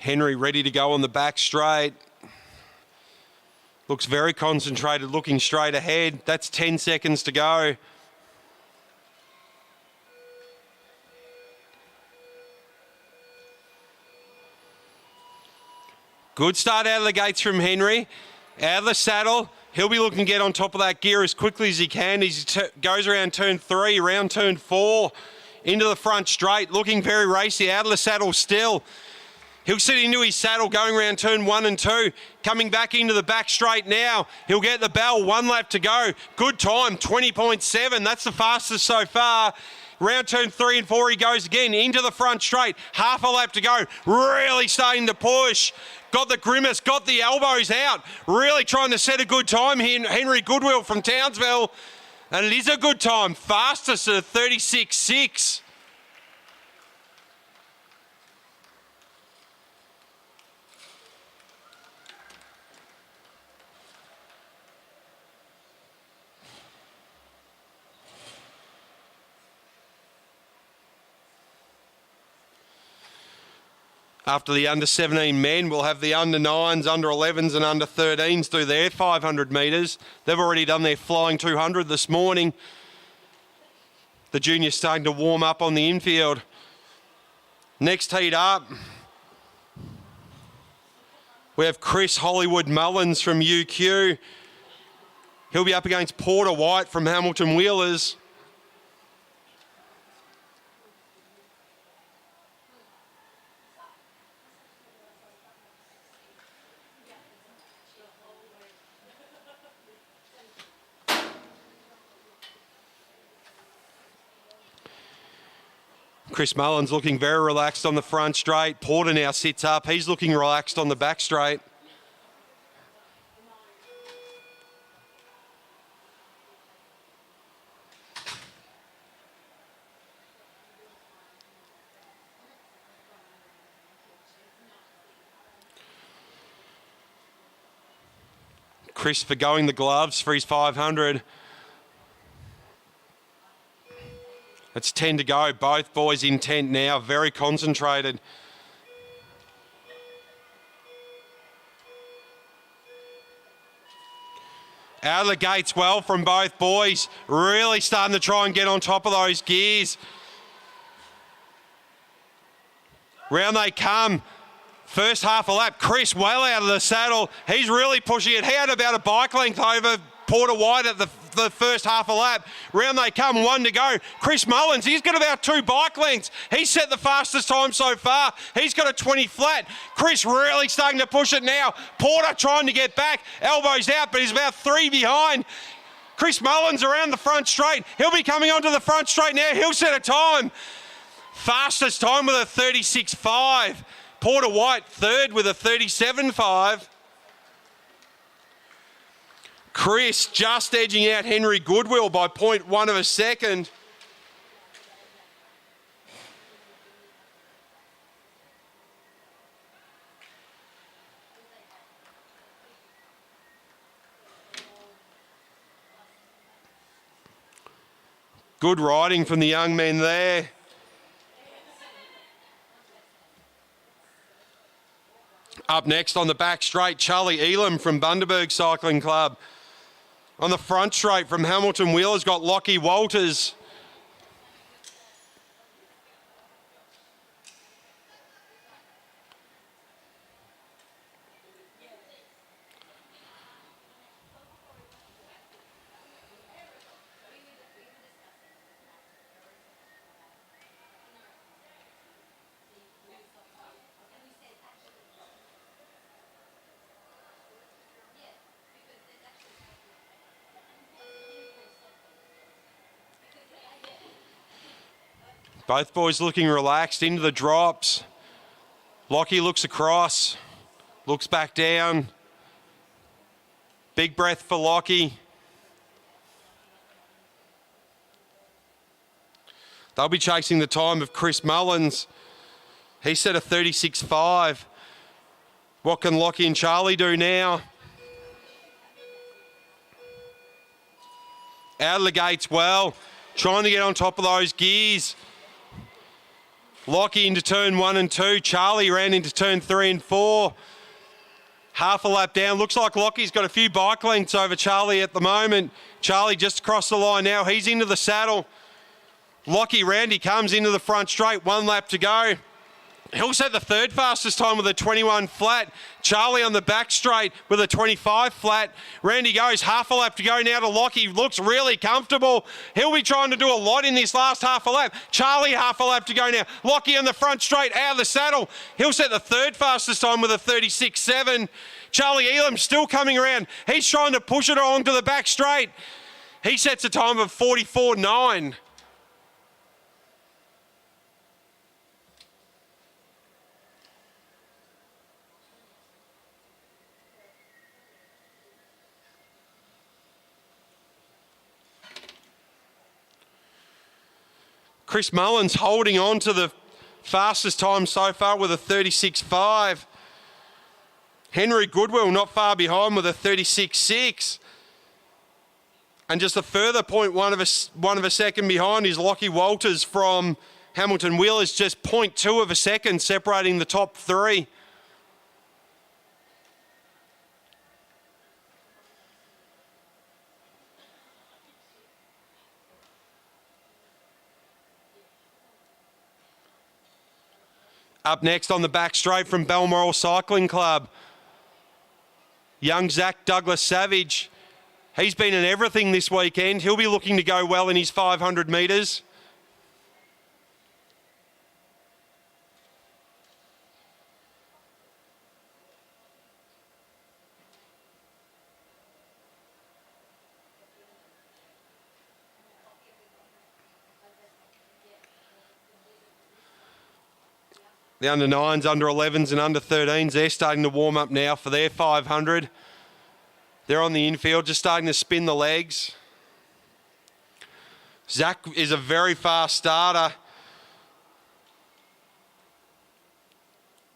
Speaker 4: Henry ready to go on the back straight. Looks very concentrated, looking straight ahead. That's 10 seconds to go. Good start out of the gates from Henry. Out of the saddle. He'll be looking to get on top of that gear as quickly as he can. He goes around turn 3, around turn 4, into the front straight, looking very racy. Out of the saddle still. He'll sit into his saddle going around turn 1 and 2. Coming back into the back straight now. He'll get the bell. 1 lap to go. Good time, 20.7. That's the fastest so far. Round turn 3 and 4 he goes again. Into the front straight. Half a lap to go. Really starting to push. Got the grimace, got the elbows out. Really trying to set a good time here. Henry Goodwill from Townsville. And it is a good time. Fastest at 36.6. After the under-17 men, we'll have the under-9s, under-11s and under-13s do their 500 metres. They've already done their flying 200 this morning. The juniors starting to warm up on the infield. Next heat up, we have Chris Hollywood Mullins from UQ. He'll be up against Porter White from Hamilton Wheelers. Chris Mullins looking very relaxed on the front straight. Porter now sits up. He's looking relaxed on the back straight. Chris forgoing the gloves for his 500. It's 10 to go. Both boys intent now, very concentrated. Out of the gates well from both boys. Really starting to try and get on top of those gears. Round they come. First half a lap. Chris well out of the saddle. He's really pushing it. He had about a bike length over Porter White at the first half a lap. Round they come, 1 to go. Chris Mullins, he's got about 2 bike lengths. He's set the fastest time so far. He's got a 20 flat. Chris really starting to push it now. Porter trying to get back. Elbows out, but he's about 3 behind. Chris Mullins around the front straight. He'll be coming onto the front straight now. He'll set a time. Fastest time with a 36.5. Porter White third with a 37.5. Chris just edging out Henry Goodwill by 0.1 of a second. Good riding from the young men there. Up next on the back straight, Charlie Elam from Bundaberg Cycling Club. On the front straight from Hamilton Wheelers got Lockie Walters. Both boys looking relaxed into the drops. Lockie looks across, looks back down. Big breath for Lockie. They'll be chasing the time of Chris Mullins. He set a 36.5. What can Lockie and Charlie do now? Out of the gates well, trying to get on top of those gears. Lockie into turn 1 and 2. Charlie ran into turn 3 and 4. Half a lap down. Looks like Lockie's got a few bike lengths over Charlie at the moment. Charlie just across the line now. He's into the saddle. Lockie Randy comes into the front straight. 1 lap to go. He'll set the third fastest time with a 21 flat. Charlie on the back straight with a 25 flat. Randy goes half a lap to go now to Lockie. Looks really comfortable. He'll be trying to do a lot in this last half a lap. Charlie half a lap to go now. Lockie on the front straight out of the saddle. He'll set the third fastest time with a 36.7. Charlie Elam still coming around. He's trying to push it along to the back straight. He sets a time of 44.9. Chris Mullins holding on to the fastest time so far with a 36.5. Henry Goodwill not far behind with a 36.6. And just a further 0.1 of a second behind is Lockie Walters from Hamilton Wheelers, just 0.2 of a second separating the top 3. Up next on the back straight from Balmoral Cycling Club, young Zach Douglas Savage. He's been in everything this weekend. He'll be looking to go well in his 500 metres. The under 9s, under 11s and under 13s, they're starting to warm up now for their 500. They're on the infield, just starting to spin the legs. Zach is a very fast starter.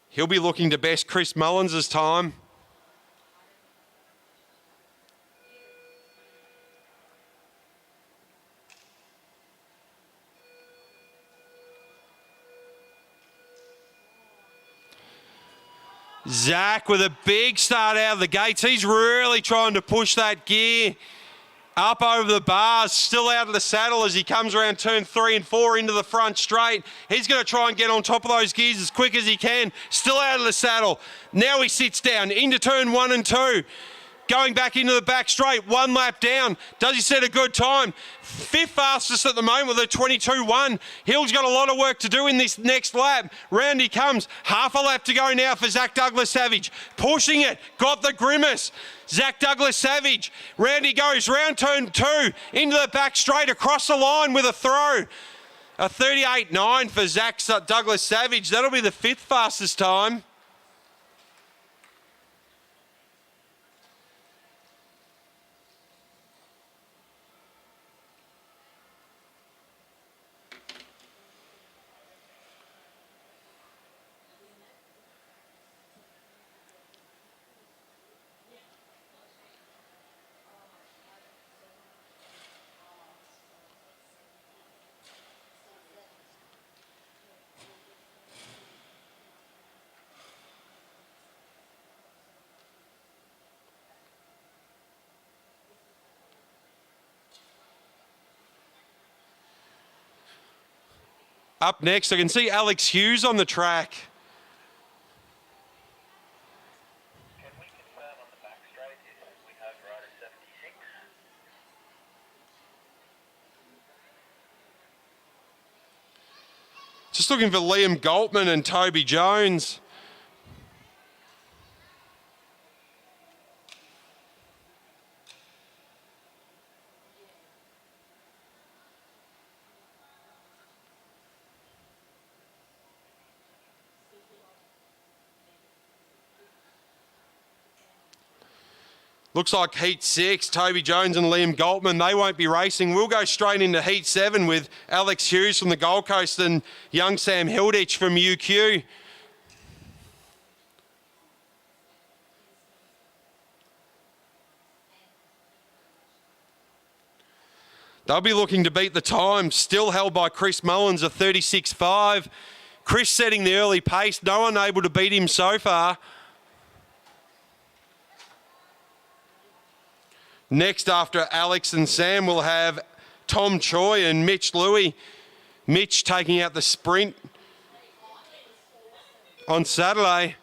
Speaker 4: He'll be looking to best Chris Mullins' time. Zach with a big start out of the gates. He's really trying to push that gear up over the bars, still out of the saddle as he comes around turn 3 and 4 into the front straight. He's going to try and get on top of those gears as quick as he can. Still out of the saddle. Now he sits down into turn 1 and 2. Going back into the back straight, 1 lap down. Does he set a good time? 5th fastest at the moment with a 22.1. Hill's got a lot of work to do in this next lap. Round he comes. Half a lap to go now for Zach Douglas Savage. Pushing it. Got the grimace. Zach Douglas Savage. Round he goes. Round turn 2. Into the back straight. Across the line with a throw. A 38.9 for Zach Douglas Savage. That'll be the 5th fastest time. Up next, I can see Alex Hughes on the track.
Speaker 5: Can we confirm on the back straight if we have rider 76?
Speaker 4: Just looking for Liam Galtman and Toby Jones. Looks like Heat 6, Toby Jones and Liam Galtman, they won't be racing. We'll go straight into Heat 7 with Alex Hughes from the Gold Coast and young Sam Hilditch from UQ. They'll be looking to beat the time, still held by Chris Mullins, a 36.5. Chris setting the early pace. No one able to beat him so far. Next, after Alex and Sam, we'll have Tom Choi and Mitch Louis. Mitch taking out the sprint on Saturday.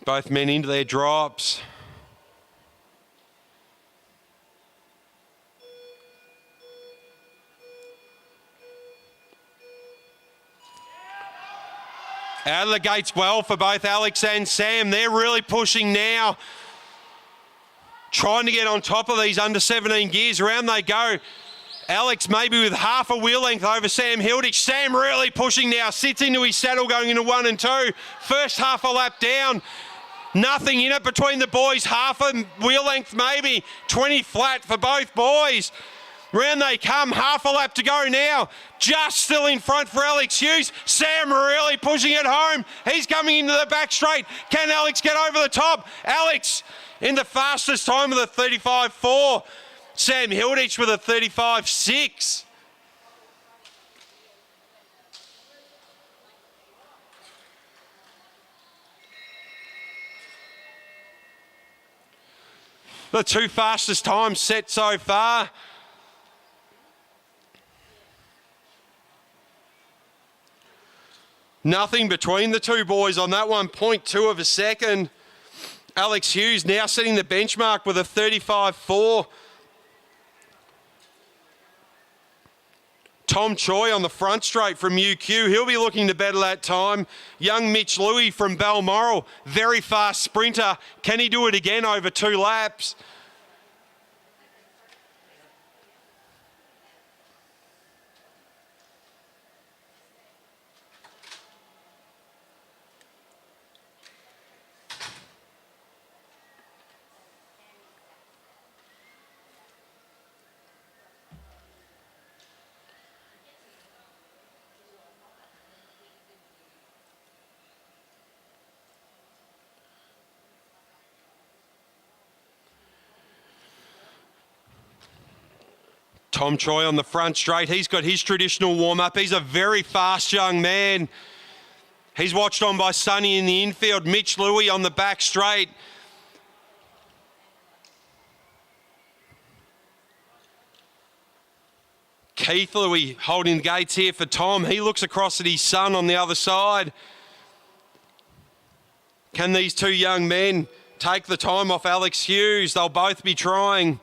Speaker 4: Both men into their drops. Out of the gates well for both Alex and Sam. They're really pushing now. Trying to get on top of these under 17 gears. Around they go. Alex maybe with half a wheel length over Sam Hilditch. Sam really pushing now. Sits into his saddle going into 1 and 2. First half a lap down. Nothing in it between the boys. Half a wheel length maybe. 20 flat for both boys. Round they come, half a lap to go now. Just still in front for Alex Hughes. Sam really pushing it home. He's coming into the back straight. Can Alex get over the top? Alex in the fastest time with a 35.4. Sam Hilditch with a 35.6. The two fastest times set so far. Nothing between the two boys on that one. 0.2 of a second. Alex Hughes now setting the benchmark with a 35.4. Tom Choi on the front straight from UQ. He'll be looking to better that time. Young Mitch Louis from Balmoral. Very fast sprinter. Can he do it again over 2 laps? Tom Choi on the front straight. He's got his traditional warm-up. He's a very fast young man. He's watched on by Sonny in the infield. Mitch Louis on the back straight. Keith Louis holding the gates here for Tom. He looks across at his son on the other side. Can these two young men take the time off Alex Hughes? They'll both be trying.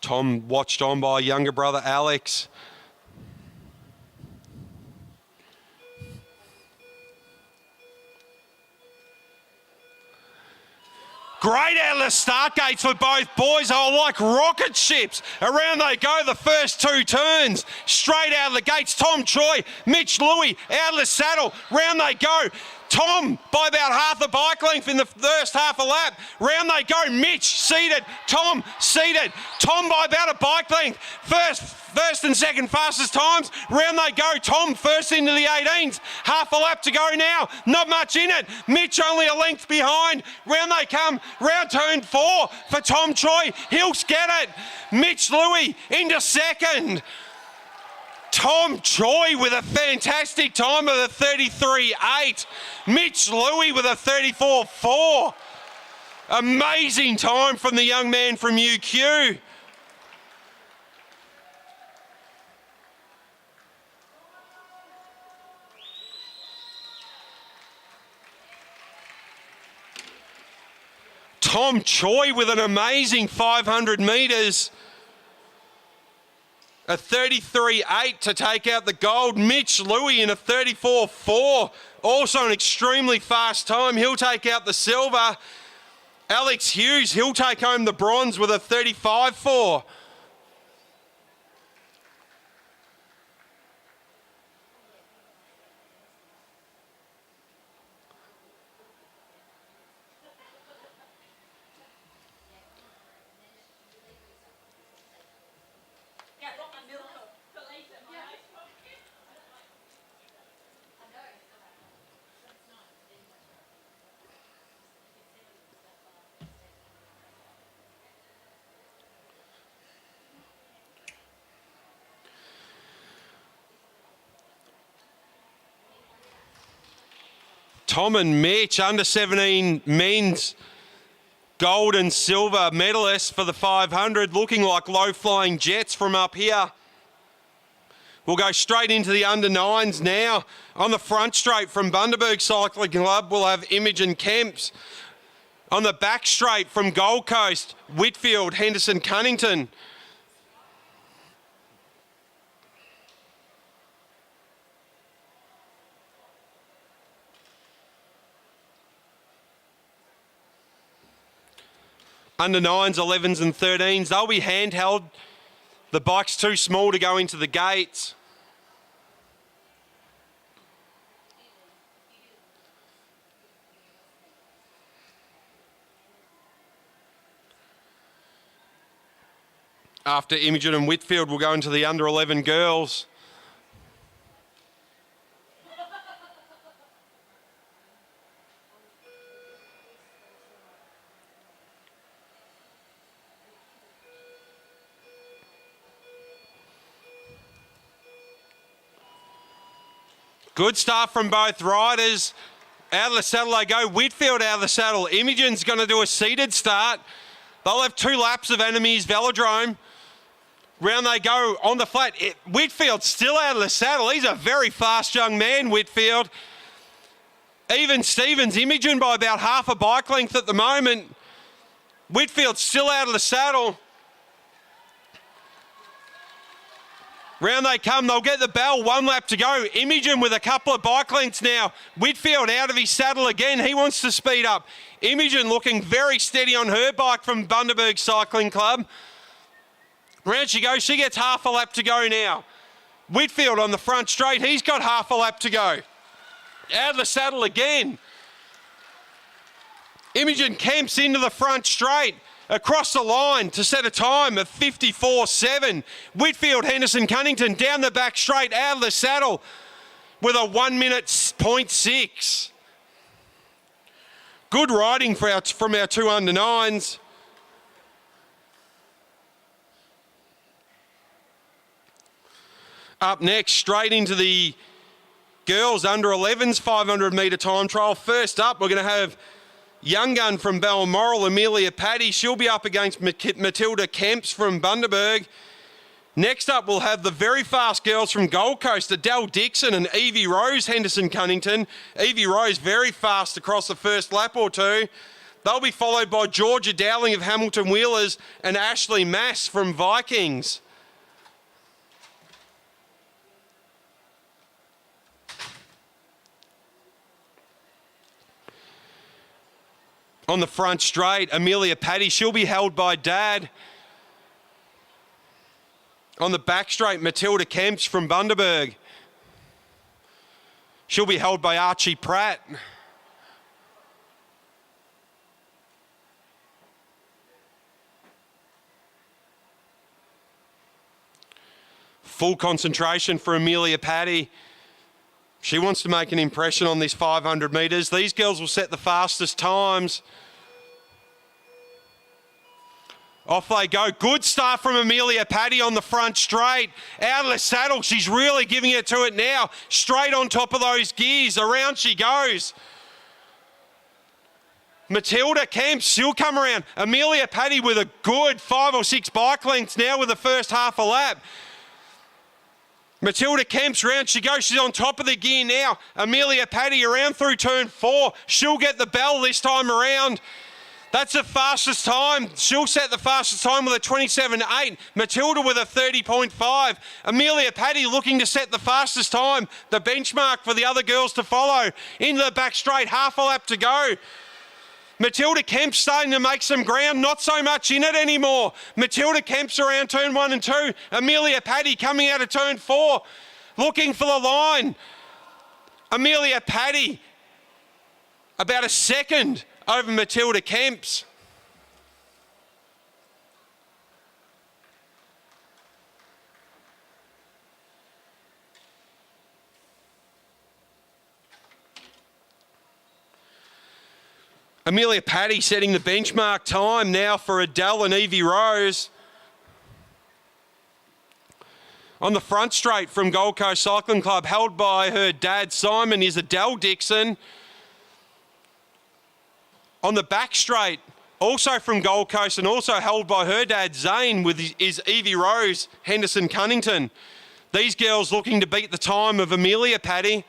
Speaker 4: Tom watched on by younger brother Alex. Great out of the start gates for both boys. They were like rocket ships. Around they go, the first 2 turns. Straight out of the gates, Tom Choi, Mitch Louis out of the saddle. Round they go. Tom by about half a bike length in the first half a lap. Round they go. Mitch seated. Tom seated. Tom by about a bike length. First and second fastest times. Round they go. Tom first into the 18s. Half a lap to go now. Not much in it. Mitch only a length behind. Round they come. Round turn 4 for Tom Choi. He'll get it. Mitch Louis into second. Tom Choi with a fantastic time of a 33.8. Mitch Louis with a 34.4. Amazing time from the young man from UQ. Tom Choi with an amazing 500 metres. A 33.8 to take out the gold. Mitch Louis in a 34.4. Also an extremely fast time. He'll take out the silver. Alex Hughes, he'll take home the bronze with a 35.4. Tom and Mitch, under 17 men's gold and silver medalists for the 500, looking like low-flying jets from up here. We'll go straight into the under 9s now. On the front straight from Bundaberg Cycling Club, we'll have Imogen Kemps. On the back straight from Gold Coast, Whitfield, Henderson, Cunnington. Under 9s, 11s and 13s, they'll be handheld. The bike's too small to go into the gates. After Imogen and Whitfield, we'll go into the under 11 girls. Good start from both riders. Out of the saddle they go. Whitfield out of the saddle. Imogen's going to do a seated start. They'll have 2 laps of Enemies Velodrome. Round they go on the flat. Whitfield's still out of the saddle. He's a very fast young man, Whitfield. Even Stevens, Imogen by about half a bike length at the moment. Whitfield's still out of the saddle. Round they come, they'll get the bell, 1 lap to go. Imogen with a couple of bike lengths now. Whitfield out of his saddle again, he wants to speed up. Imogen looking very steady on her bike from Bundaberg Cycling Club. Round she goes, she gets half a lap to go now. Whitfield on the front straight, he's got half a lap to go. Out of the saddle again. Imogen Kemps into the front straight. Across the line to set a time of 54.7. Whitfield, Henderson, Cunnington down the back straight, out of the saddle with a 1 minute 0.6. Good riding from our 2 under 9s. Up next, straight into the girls under 11s 500 metre time trial. First up, we're going to have young gun from Balmoral, Amelia Paddy. She'll be up against Matilda Kemps from Bundaberg. Next up, we'll have the very fast girls from Gold Coast, Adele Dixon and Evie Rose, Henderson Cunnington. Evie Rose very fast across the first lap or 2. They'll be followed by Georgia Dowling of Hamilton Wheelers and Ashley Mass from Vikings. On the front straight, Amelia Paddy, she'll be held by Dad. On the back straight, Matilda Kemps from Bundaberg. She'll be held by Archie Pratt. Full concentration for Amelia Paddy. She wants to make an impression on this 500 metres. These girls will set the fastest times. Off they go. Good start from Amelia Paddy on the front straight. Out of the saddle. She's really giving it to it now. Straight on top of those gears. Around she goes. Matilda Kemps, she'll come around. Amelia Paddy with a good 5 or 6 bike lengths now with the first half a lap. Matilda Kemps round she goes. She's on top of the gear now. Amelia Paddy around through turn 4. She'll get the bell this time around. That's the fastest time. She'll set the fastest time with a 27.8. Matilda with a 30.5. Amelia Paddy looking to set the fastest time. The benchmark for the other girls to follow. Into the back straight, half a lap to go. Matilda Kemps starting to make some ground, not so much in it anymore. Matilda Kemps around turn 1 and 2. Amelia Paddy coming out of turn 4, looking for the line. Amelia Paddy about a second over Matilda Kemps. Amelia Paddy setting the benchmark time now for Adele and Evie Rose. On the front straight from Gold Coast Cycling Club, held by her dad Simon, is Adele Dixon. On the back straight, also from Gold Coast and also held by her dad, Zane, is Evie Rose, Henderson Cunnington. These girls looking to beat the time of Amelia, Paddy.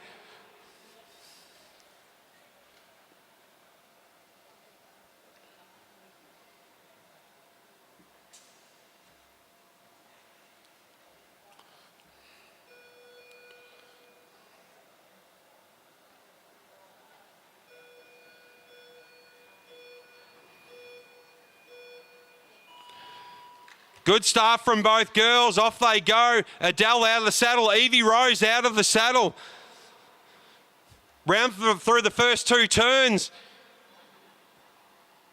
Speaker 4: Good start from both girls. Off they go. Adele out of the saddle. Evie Rose out of the saddle. Round through the first two turns.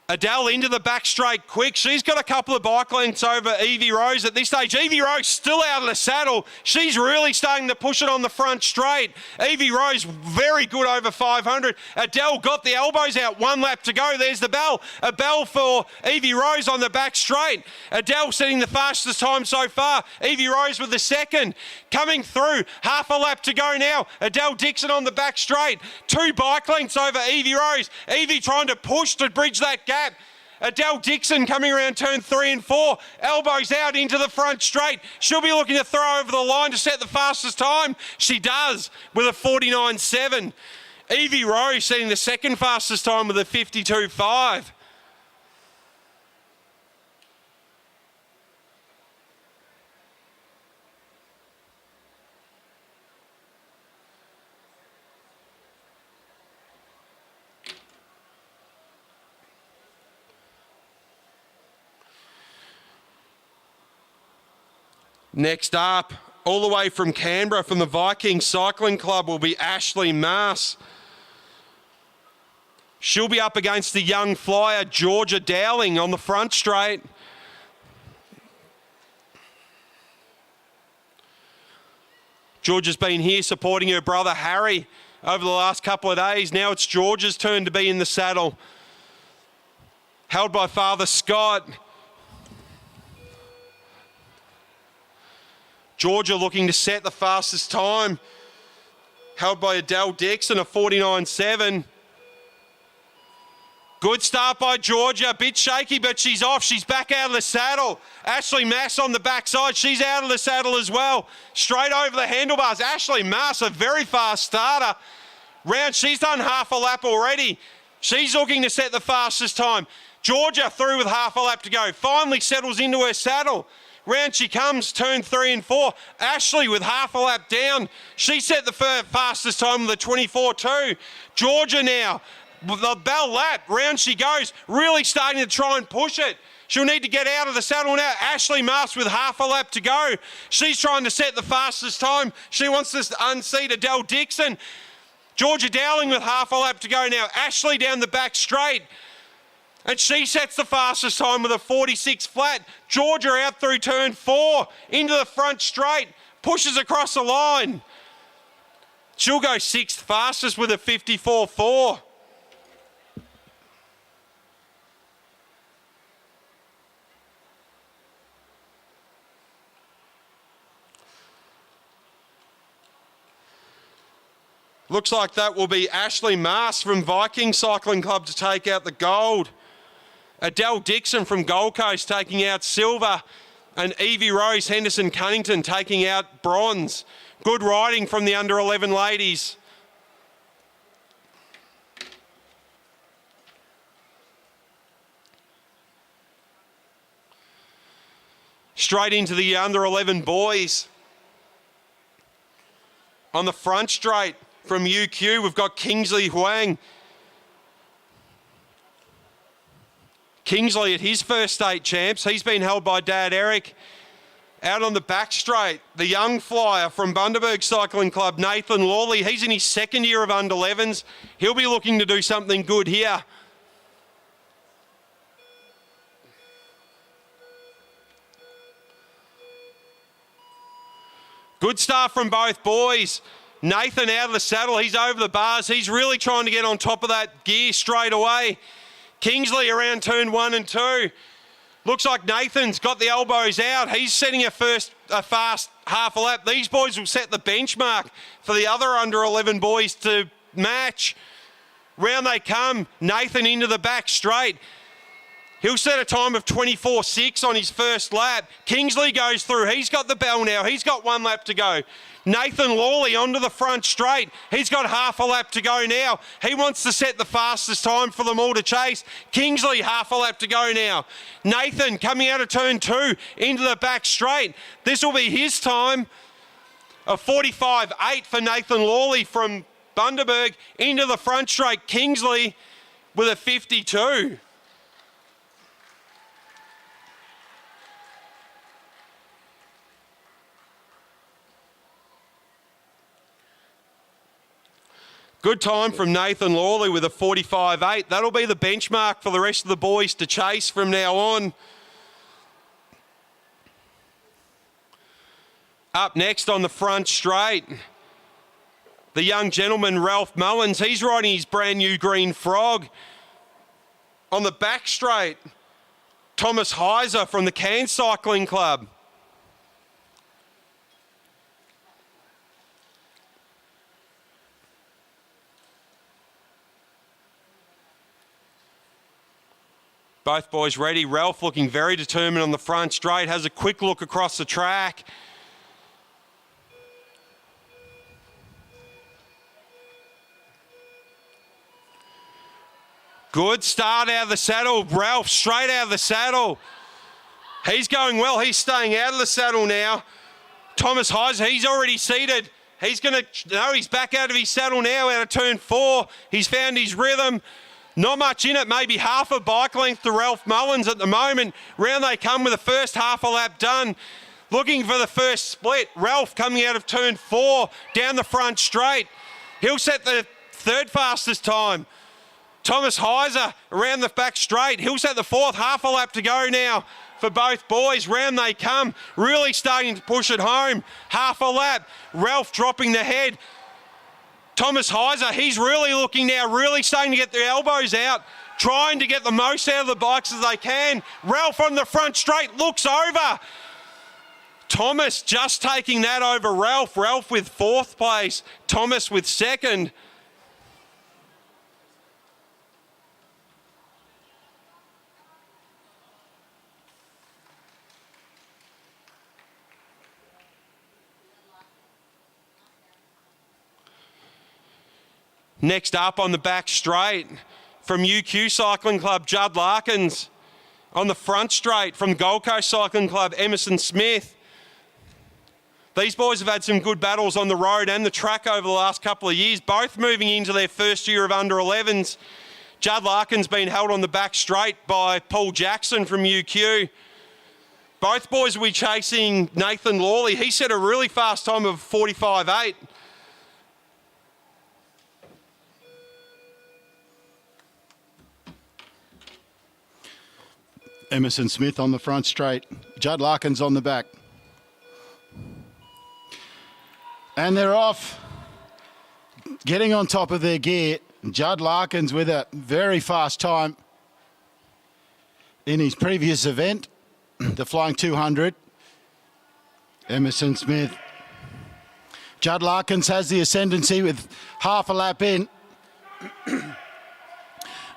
Speaker 4: Adele into the back straight quick. She's got a couple of bike lengths over Evie Rose at this stage. Evie Rose still out of the saddle. She's really starting to push it on the front straight. Evie Rose very good over 500. Adele got the elbows out. 1 lap to go. There's the bell. A bell for Evie Rose on the back straight. Adele setting the fastest time so far. Evie Rose with the second. Coming through. Half a lap to go now. Adele Dixon on the back straight. 2 bike lengths over Evie Rose. Evie trying to push to bridge that gap. Adele Dixon coming around turn 3 and 4. Elbows out into the front straight. She'll be looking to throw over the line to set the fastest time. She does with a 49.7. Evie Rose setting the second fastest time with a 52.5. Next up, all the way from Canberra, from the Viking Cycling Club, will be Ashley Maas. She'll be up against the young flyer, Georgia Dowling, on the front straight. Georgia's been here supporting her brother Harry over the last couple of days. Now it's Georgia's turn to be in the saddle. Held by father Scott. Georgia looking to set the fastest time. Held by Adele Dixon, a 49.7. Good start by Georgia. A bit shaky, but she's off. She's back out of the saddle. Ashley Maas on the backside. She's out of the saddle as well. Straight over the handlebars. Ashley Maas, a very fast starter. She's done half a lap already. She's looking to set the fastest time. Georgia through with half a lap to go. Finally settles into her saddle. Round she comes, turn 3 and 4. Ashley with half a lap down. She set the fastest time with a 24.2. Georgia now, the bell lap. Round she goes, really starting to try and push it. She'll need to get out of the saddle now. Ashley Maas with half a lap to go. She's trying to set the fastest time. She wants to unseat Adele Dixon. Georgia Dowling with half a lap to go now. Ashley down the back straight. And she sets the fastest time with a 46 flat. Georgia out through turn 4, into the front straight, pushes across the line. She'll go 6th fastest with a 54.4. Looks like that will be Ashley Maas from Viking Cycling Club to take out the gold. Adele Dixon from Gold Coast taking out silver, and Evie Rose Henderson Cunnington taking out bronze. Good riding from the under 11 ladies. Straight into the under 11 boys. On the front straight from UQ, we've got Kingsley Huang. Kingsley at his first state champs. He's been held by Dad Eric. Out on the back straight, the young flyer from Bundaberg Cycling Club, Nathan Lawley. He's in his second year of under 11s. He'll be looking to do something good here. Good start from both boys. Nathan out of the saddle. He's over the bars. He's really trying to get on top of that gear straight away. Kingsley around turn 1 and 2. Looks like Nathan's got the elbows out. He's setting a fast half a lap. These boys will set the benchmark for the other under 11 boys to match. Round they come. Nathan into the back straight. He'll set a time of 24.6 on his first lap. Kingsley goes through. He's got the bell now. He's got 1 lap to go. Nathan Lawley onto the front straight. He's got half a lap to go now. He wants to set the fastest time for them all to chase. Kingsley, half a lap to go now. Nathan coming out of turn 2 into the back straight. This will be his time of 45.8 for Nathan Lawley from Bundaberg into the front straight. Kingsley with a 52. Good time from Nathan Lawley with a 45.8. That'll be the benchmark for the rest of the boys to chase from now on. Up next on the front straight, the young gentleman, Ralph Mullins. He's riding his brand new Green Frog. On the back straight, Thomas Heiser from the AusCycling Club. Both boys ready. Ralph looking very determined on the front straight, has a quick look across the track. Good start out of the saddle. Ralph straight out of the saddle. He's going well. He's staying out of the saddle now. Thomas Heiser, he's already seated. He's back out of his saddle now out of turn 4. He's found his rhythm. Not much in it, maybe half a bike length to Ralph Mullins at the moment. Round they come with the first half a lap done. Looking for the first split. Ralph coming out of turn 4 down the front straight. He'll set the third fastest time. Thomas Heiser around the back straight. He'll set the 4th, half a lap to go now for both boys. Round they come, really starting to push it home. Half a lap. Ralph dropping the head. Thomas Heiser, he's really looking now, really starting to get their elbows out, trying to get the most out of the bikes as they can. Ralph on the front straight looks over. Thomas just taking that over Ralph. Ralph with 4th place. Thomas with 2nd. Next up on the back straight from UQ Cycling Club, Judd Larkins. On the front straight from Gold Coast Cycling Club, Emerson Smith. These boys have had some good battles on the road and the track over the last couple of years, both moving into their first year of under 11s. Judd Larkins been held on the back straight by Paul Jackson from UQ. Both boys will be chasing Nathan Lawley. He set a really fast time of 45.8.
Speaker 1: Emerson Smith on the front straight. Judd Larkins on the back. And they're off. Getting on top of their gear. Judd Larkins with a very fast time in his previous event, the Flying 200. Emerson Smith. Judd Larkins has the ascendancy with half a lap in.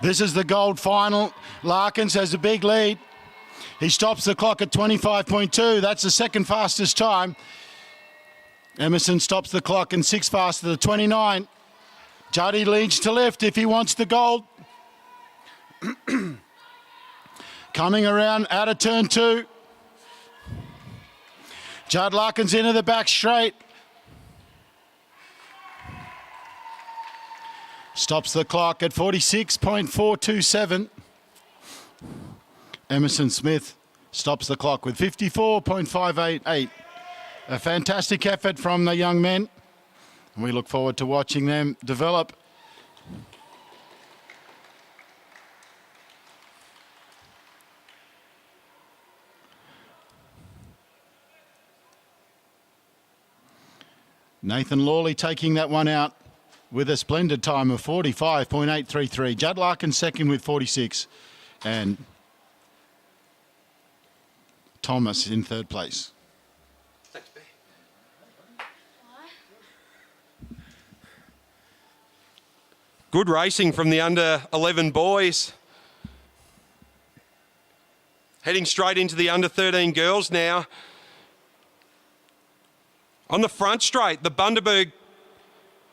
Speaker 1: This is the gold final. Larkins has a big lead. He stops the clock at 25.2. That's the 2nd fastest time. Emerson stops the clock in 6 faster to 29. Juddy leads to left if he wants the gold. Coming around out of turn 2. Judd Larkins into the back straight. Stops the clock at 46.427. Emerson Smith stops the clock with 54.588. A fantastic effort from the young men. We look forward to watching them develop. Nathan Lawley taking that one out with a splendid time of 45.833. Judd Larkins 2nd with 46. And Thomas in 3rd place.
Speaker 4: Thanks, B. Good racing from the under 11 boys. Heading straight into the under 13 girls now. On the front straight, the Bundaberg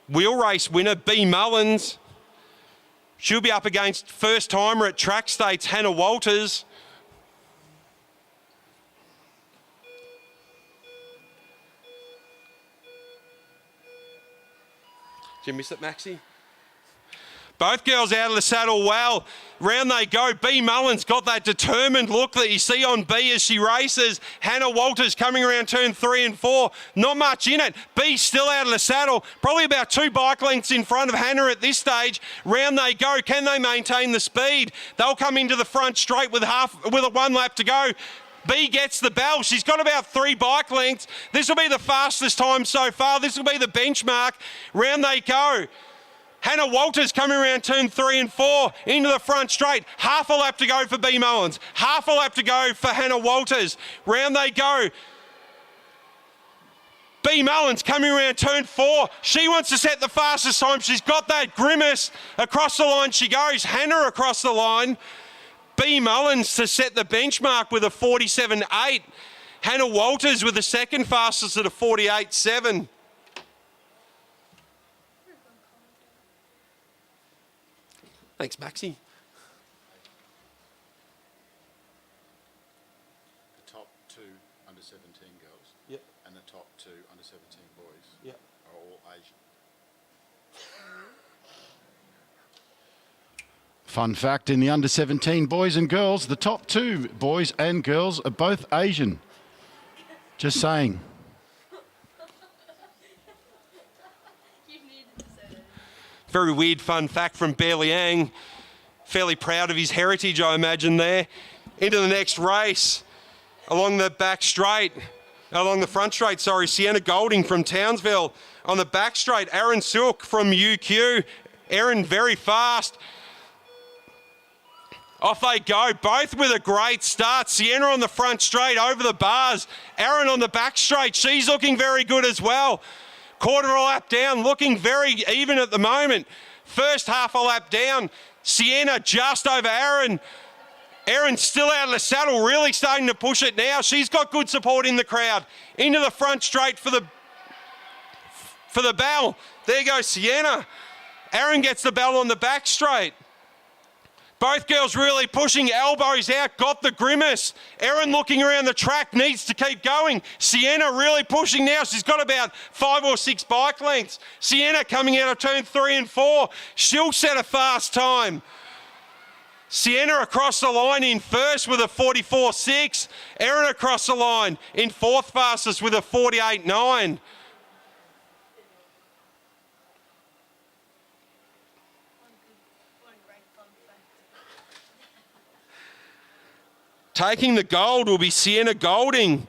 Speaker 4: wheel race winner, B. Mullins. She'll be up against first timer at track states, Hannah Walters. Did you miss it, Maxie? Both girls out of the saddle well. Round they go. B. Mullins got that determined look that you see on B as she races. Hannah Walters coming around turn 3 and 4. Not much in it. B still out of the saddle. Probably about 2 bike lengths in front of Hannah at this stage. Round they go. Can they maintain the speed? They'll come into the front straight with a 1 lap to go. B gets the bell. She's got about 3 bike lengths. This will be the fastest time so far. This will be the benchmark. Round they go. Hannah Walters coming around turn 3 and 4 into the front straight. Half a lap to go for B. Mullins. Half a lap to go for Hannah Walters. Round they go. B. Mullins coming around turn 4. She wants to set the fastest time. She's got that grimace. Across the line she goes. Hannah across the line. B. Mullins to set the benchmark with a 47.8. Hannah Walters with the second fastest at a 48.7. Thanks, Maxie.
Speaker 1: The top 2 under 17 girls.
Speaker 4: Yep.
Speaker 1: And the top 2 under 17 boys.
Speaker 4: Yep.
Speaker 1: Are all Asian. Fun fact, in the under 17 boys and girls, the top 2 boys and girls are both Asian. Just saying.
Speaker 4: Very weird fun fact from Bear Liang. Fairly proud of his heritage, I imagine, there. Into the next race. Along the front straight, Sienna Golding from Townsville. On the back straight, Aaron Silk from UQ. Aaron very fast. Off they go, both with a great start. Sienna on the front straight, over the bars. Aaron on the back straight, she's looking very good as well. Quarter of a lap down, looking very even at the moment. First half a lap down, Sienna just over Aaron. Aaron still out of the saddle, really starting to push it now. She's got good support in the crowd. Into the front straight for the bell. There goes Sienna. Aaron gets the bell on the back straight. Both girls really pushing, elbows out, got the grimace. Erin looking around the track, needs to keep going. Sienna really pushing now. She's got about 5 or 6 bike lengths. Sienna coming out of turn 3 and 4. She'll set a fast time. Sienna across the line in first with a 44.6. Erin across the line in fourth fastest with a 48.9. Taking the gold will be Sienna Golding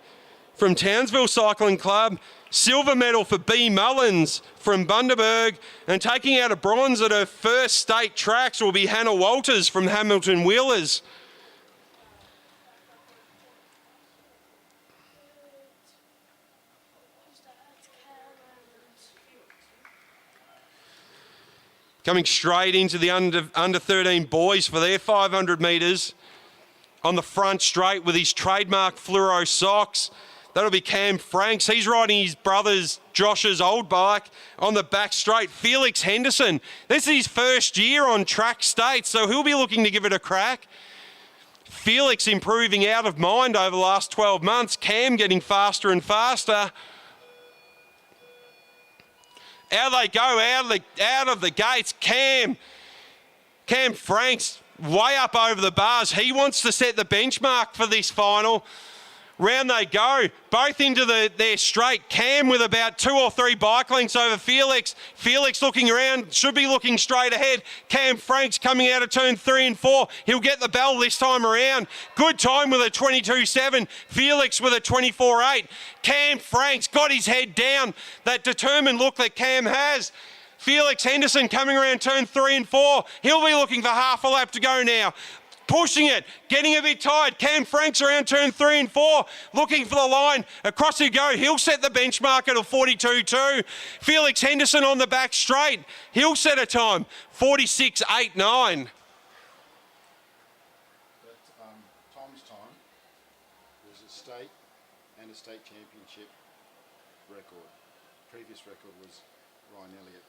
Speaker 4: from Townsville Cycling Club. Silver medal for B. Mullins from Bundaberg. And taking out a bronze at her first state tracks will be Hannah Walters from Hamilton Wheelers. Coming straight into the under 13 boys for their 500 metres. On the front straight with his trademark fluoro socks. That'll be Cam Franks. He's riding his brother's Josh's old bike. On the back straight, Felix Henderson. This is his first year on track state, so he'll be looking to give it a crack. Felix improving out of mind over the last 12 months. Cam getting faster and faster. Out they go, out of the gates. Cam Franks way up over the bars. He wants to set the benchmark for this final. Round they go, both into their straight. Cam with about 2 or 3 bike lengths over Felix. Felix looking around, should be looking straight ahead. Cam Franks coming out of turn 3 and 4. He'll get the bell this time around. Good time with a 22.7. Felix with a 24.8. Cam Franks got his head down. That determined look that Cam has. Felix Henderson coming around turn 3 and 4. He'll be looking for half a lap to go now. pushing it, getting a bit tired. Cam Franks around turn 3 and 4, looking for the line. Across he go. He'll set the benchmark at a 42.2. Felix Henderson on the back straight. He'll set a time, 46.89.
Speaker 1: Tom's time was a state and a state championship record. Previous record was Ryan Elliott.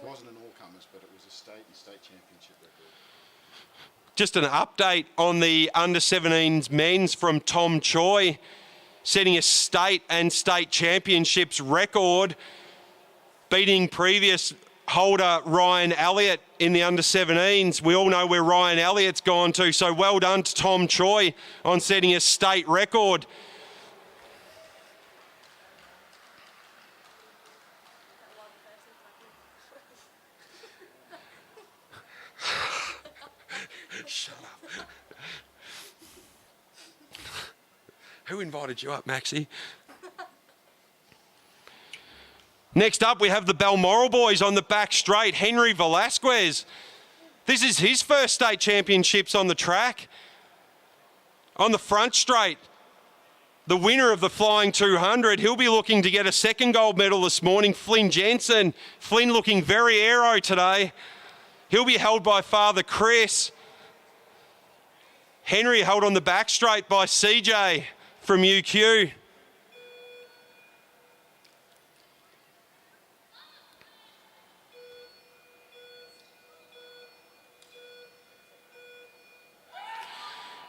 Speaker 1: It wasn't an all-comers, but it was a state and state championship record.
Speaker 4: Just an update on the under-17s men's from Tom Choi, setting a state and state championships record, beating previous holder Ryan Elliott in the under-17s. We all know where Ryan Elliott's gone to, so well done to Tom Choi on setting a state record. Shut up. Who invited you up, Maxie? Next up, we have the Balmoral boys on the back straight. Henry Velasquez. This is his first state championships on the track. On the front straight, the winner of the Flying 200. He'll be looking to get a second gold medal this morning, Flynn Jensen. Flynn looking very aero today. He'll be held by Father Chris. Henry held on the back straight by CJ from UQ.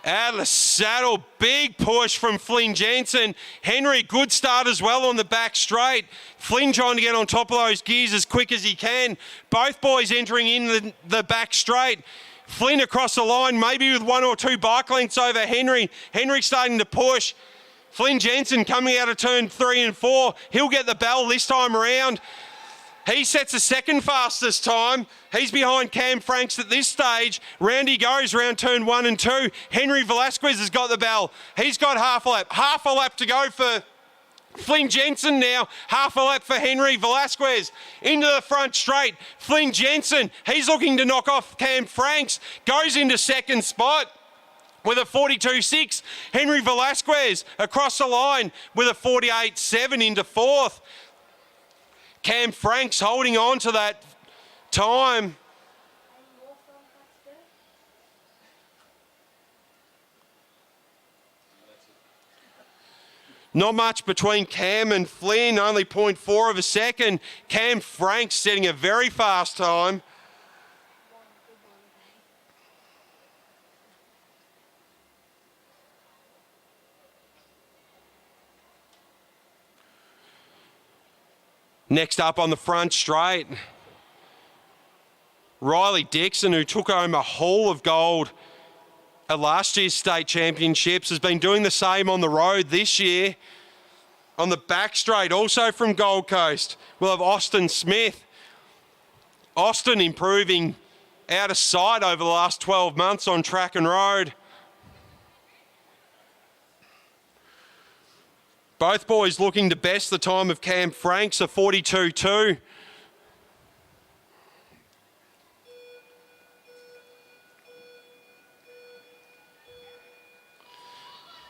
Speaker 4: Out of the saddle, big push from Flynn Jensen. Henry, good start as well on the back straight. Flynn trying to get on top of those gears as quick as he can. Both boys entering in the back straight. Flynn across the line, maybe with 1 or 2 bike lengths over Henry. Henry starting to push. Flynn Jensen coming out of turn 3 and 4. He'll get the bell this time around. He sets a second fastest time. He's behind Cam Franks at this stage. Round he goes, round turn 1 and 2. Henry Velasquez has got the bell. He's got half a lap. Half a lap to go for Flynn Jensen now. Half a lap for Henry Velasquez. Into the front straight. Flynn Jensen, he's looking to knock off Cam Franks. Goes into second spot with a 42.6. Henry Velasquez across the line with a 48.7 into fourth. Cam Franks holding on to that time. Not much between Cam and Flynn, only 0.4 of a second. Cam Franks setting a very fast time. Next up on the front straight, Riley Dixon, who took home a haul of gold at last year's state championships, has been doing the same on the road this year. On the back straight, also from Gold Coast, we'll have Austin Smith. Austin improving out of sight over the last 12 months on track and road. Both boys looking to best the time of Cam Franks, a 42.2.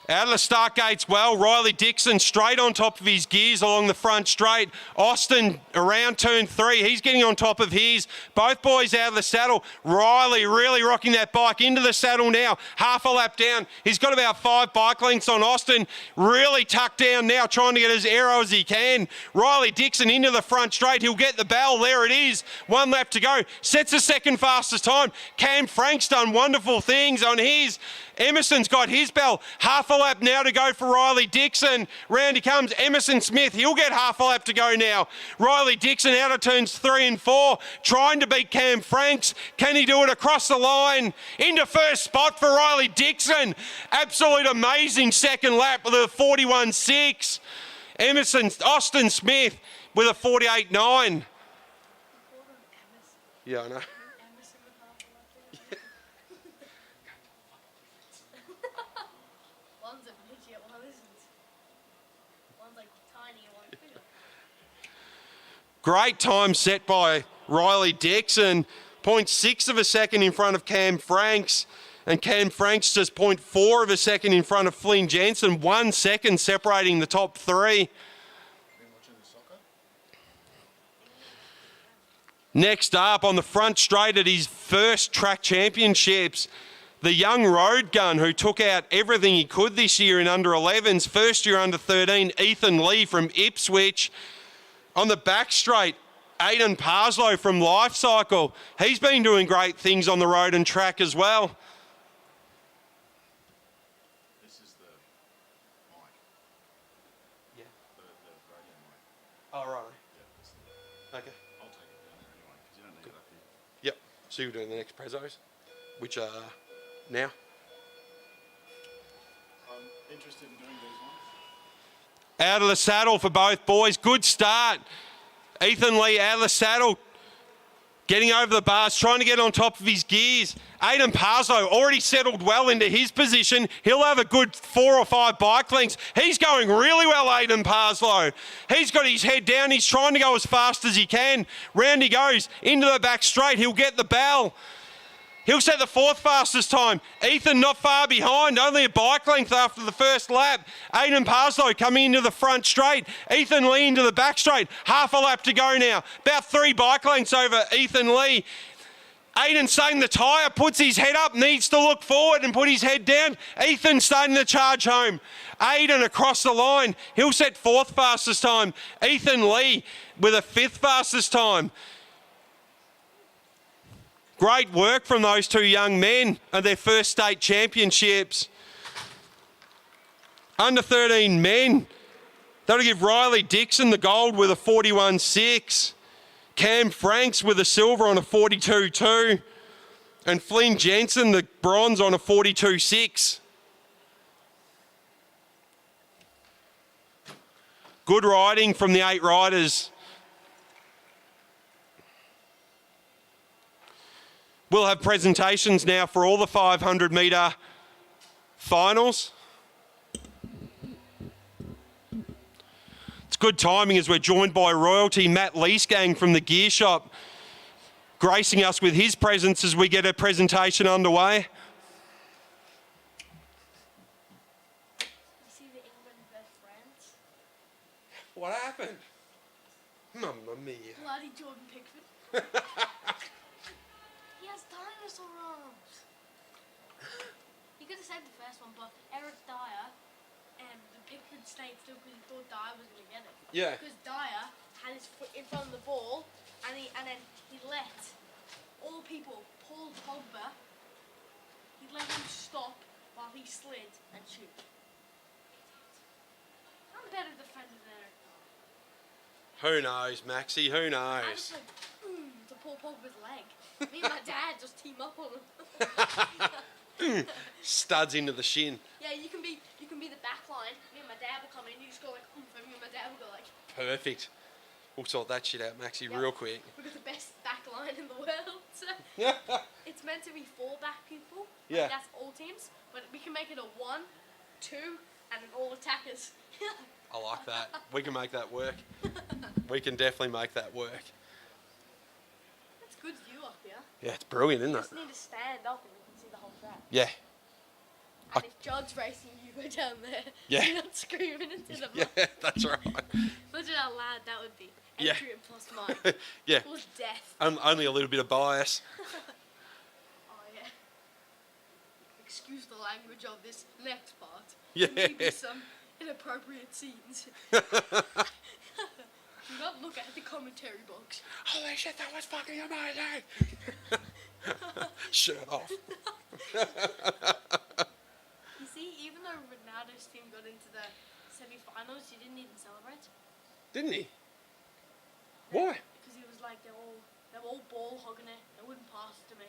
Speaker 4: Out of the start gates well, Riley Dixon straight on top of his gears along the front straight. Austin around turn 3, he's getting on top of his. Both boys out of the saddle. Riley really rocking that bike into the saddle now. Half a lap down. He's got about 5 bike lengths on Austin. Really tucked down now, trying to get as aero as he can. Riley Dixon into the front straight. He'll get the bell. There it is. 1 lap to go. Sets the second fastest time. Cam Frank's done wonderful things on his. Emerson's got his bell. Half a lap now to go for Riley Dixon. Round he comes, Emerson Smith. He'll get half a lap to go now. Riley Dixon out of turns 3 and 4, trying to beat Cam Franks. Can he do it across the line? Into first spot for Riley Dixon. Absolute amazing second lap with a 41.6. Austin Smith with a 48.9. Yeah, I know. Great time set by Riley Dixon, 0.6 of a second in front of Cam Franks. And Cam Franks just 0.4 of a second in front of Flynn Jensen. 1 second separating the top three. Next up on the front straight at his first track championships, the young road gun who took out everything he could this year in under 11s. First year under 13, Ethan Lee from Ipswich. On the back straight, Aidan Parslow from AusCycling. He's been doing great things on the road and track as well.
Speaker 1: This is the mic.
Speaker 4: Yeah.
Speaker 1: The radio mic.
Speaker 4: Oh, right.
Speaker 1: Yeah,
Speaker 4: Okay.
Speaker 1: I'll take it down there anyway, because you don't need it up here.
Speaker 4: Yep. So you're doing the next prezos, which are now.
Speaker 1: I'm interested in doing these ones.
Speaker 4: Out of the saddle for both boys. Good start. Ethan Lee out of the saddle. Getting over the bars, trying to get on top of his gears. Aidan Parslow already settled well into his position. He'll have a good 4 or 5 bike lengths. He's going really well, Aidan Parslow. He's got his head down. He's trying to go as fast as he can. Round he goes, into the back straight. He'll get the bell. He'll set the 4th fastest time. Ethan not far behind, only a bike length after the first lap. Aidan Parslow coming into the front straight. Ethan Lee into the back straight. Half a lap to go now. About 3 bike lengths over Ethan Lee. Aidan starting the tyre, puts his head up, needs to look forward and put his head down. Ethan starting to charge home. Aidan across the line. He'll set 4th fastest time. Ethan Lee with a 5th fastest time. Great work from those 2 young men and their first state championships. Under 13 men, that'll give Riley Dixon the gold with a 41.6. Cam Franks with a silver on a 42.2. And Flynn Jensen the bronze on a 42.6. Good riding from the 8 riders. We'll have presentations now for all the 500 metre finals. It's good timing as we're joined by royalty Matt Leesgang from the Gear Shop, gracing us with his presence as we get a presentation underway.
Speaker 6: You see the England versus France?
Speaker 4: What happened? Mamma mia.
Speaker 6: Bloody Jordan Pickford. He has dinosaur arms. He could have saved the first one, but Eric Dyer and the Pickford stayed still because he thought Dyer was going to get it.
Speaker 4: Yeah.
Speaker 6: Because Dyer had his foot in front of the ball, and then he let all people, Paul Pogba, he let him stop while he slid and shoot. I'm a better defender than Eric Dyer.
Speaker 4: Who knows, Maxie? Who
Speaker 6: I
Speaker 4: knows?
Speaker 6: just like, to Paul Pogba's leg. Me and my dad just team up on him.
Speaker 4: Studs into the shin.
Speaker 6: Yeah, you can be the back line. Me and my dad will come in. You just go like, and me and my dad will go like.
Speaker 4: Perfect. We'll sort that shit out, Maxie,
Speaker 6: Yeah.
Speaker 4: real quick.
Speaker 6: We've got the best back line in the world. It's meant to be 4 back people.
Speaker 4: Yeah.
Speaker 6: Like, that's all teams, but we can make it a 1, 2, and then all attackers.
Speaker 4: I like that. We can make that work. We can definitely make that work.
Speaker 6: That's good view up here.
Speaker 4: Yeah, it's brilliant,
Speaker 6: You
Speaker 4: isn't
Speaker 6: just
Speaker 4: it?
Speaker 6: need to stand up and you can see the whole track.
Speaker 4: Yeah.
Speaker 6: And if Judd's racing, you go down there.
Speaker 4: Yeah.
Speaker 6: You're not screaming into the
Speaker 4: Yeah,
Speaker 6: mic.
Speaker 4: that's right.
Speaker 6: Imagine how loud that would be.
Speaker 4: Yeah.
Speaker 6: Adrian plus mic.
Speaker 4: Yeah.
Speaker 6: Plus death.
Speaker 4: Only a little bit of bias.
Speaker 6: Oh yeah. Excuse the language of this next part.
Speaker 4: Yeah.
Speaker 6: There may be some inappropriate scenes. Do not look at the commentary box.
Speaker 4: Holy shit, that was fucking amazing! Shirt off.
Speaker 6: You see, even though Ronaldo's team got into the semi-finals, he didn't even celebrate.
Speaker 4: Didn't he? Why?
Speaker 6: Because he was like, they were all ball hogging it. They wouldn't pass it to me.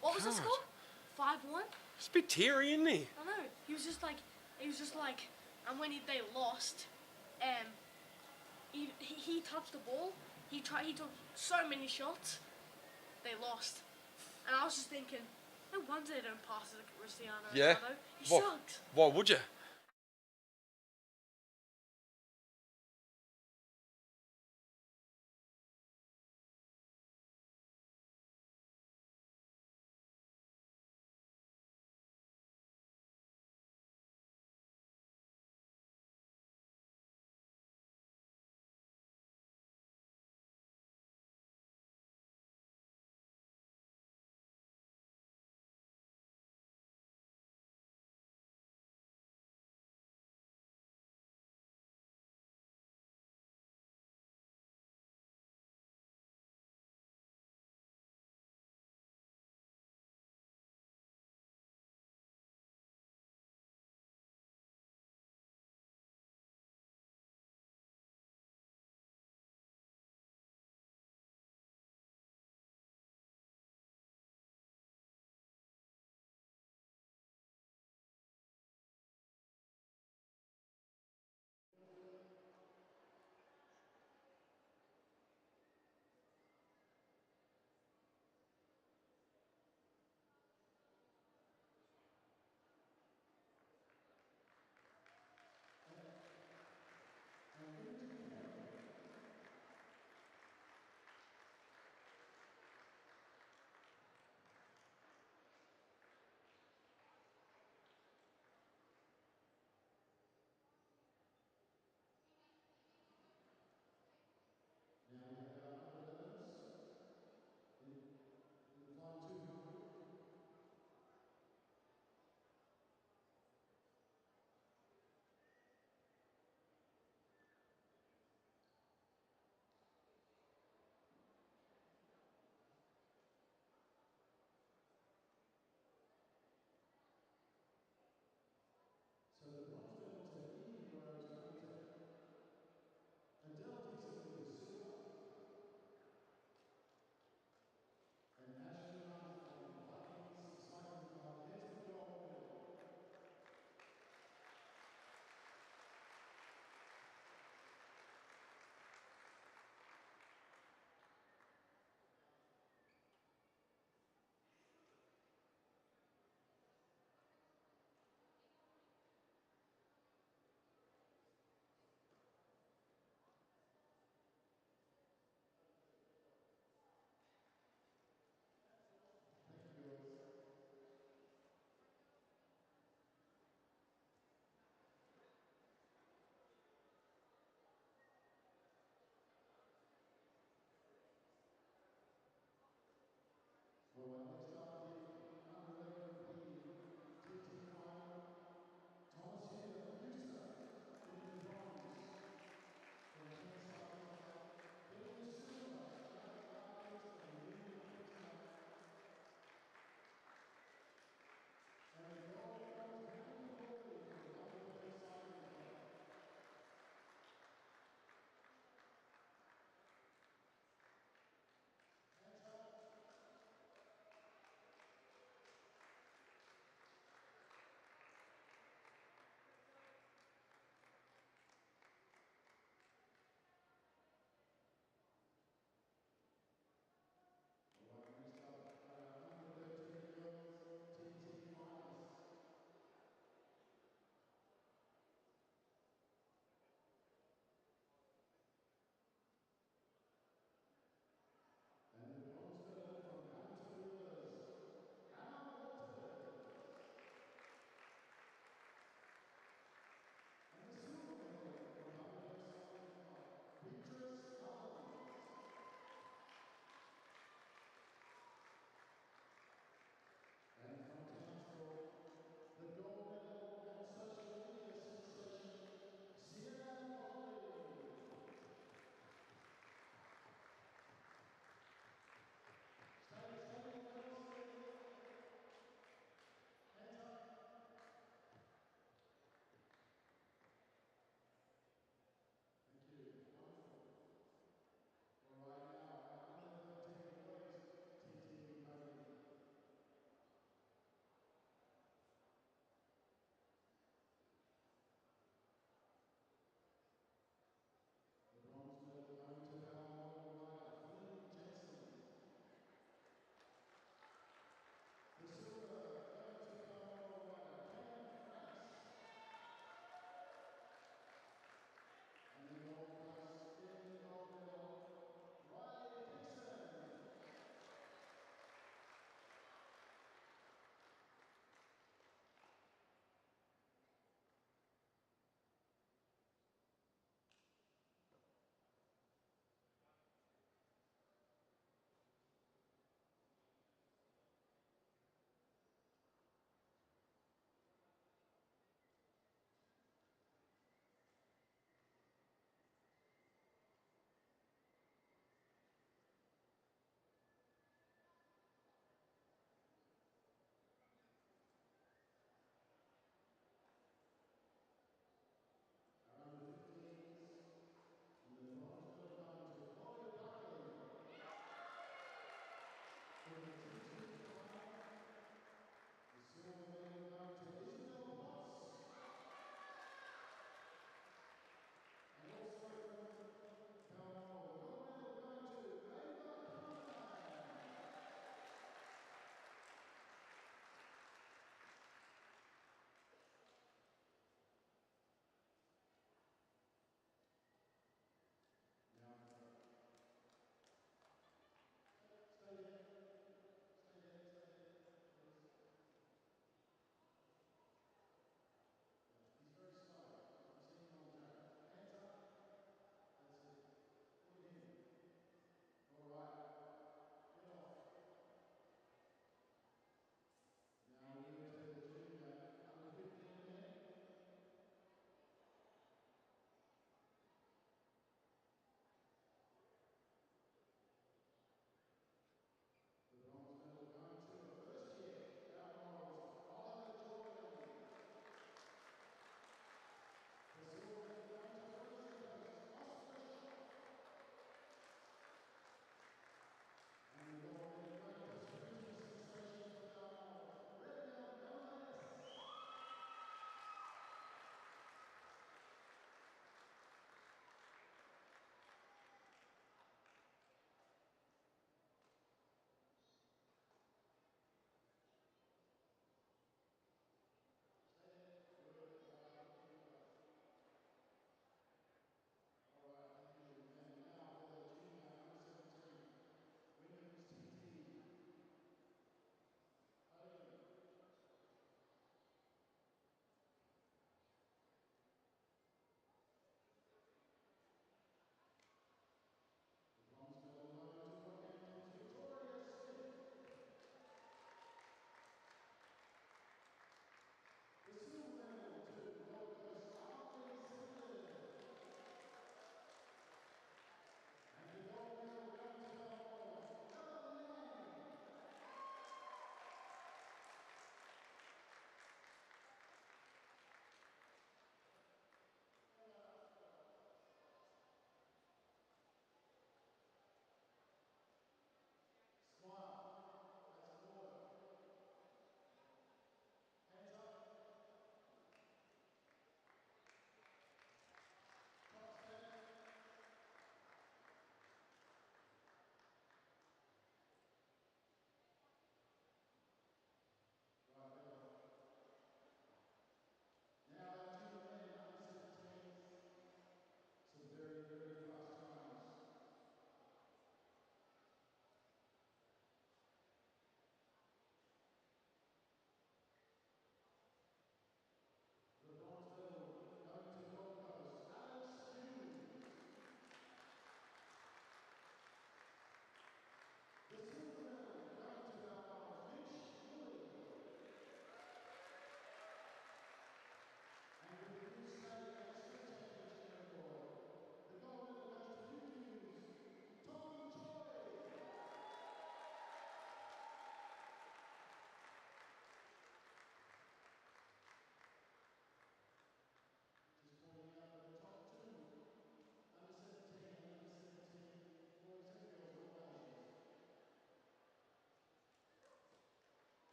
Speaker 6: What was the
Speaker 4: God.
Speaker 6: score? 5-1?
Speaker 4: It's a bit teary, isn't he?
Speaker 6: I know. He was just like, and when they lost, he touched the ball. He took so many shots. They lost, and I was just thinking, no wonder they don't pass it to Cristiano
Speaker 4: Yeah.
Speaker 6: Ronaldo. He
Speaker 4: What?
Speaker 6: sucks.
Speaker 4: Why would you?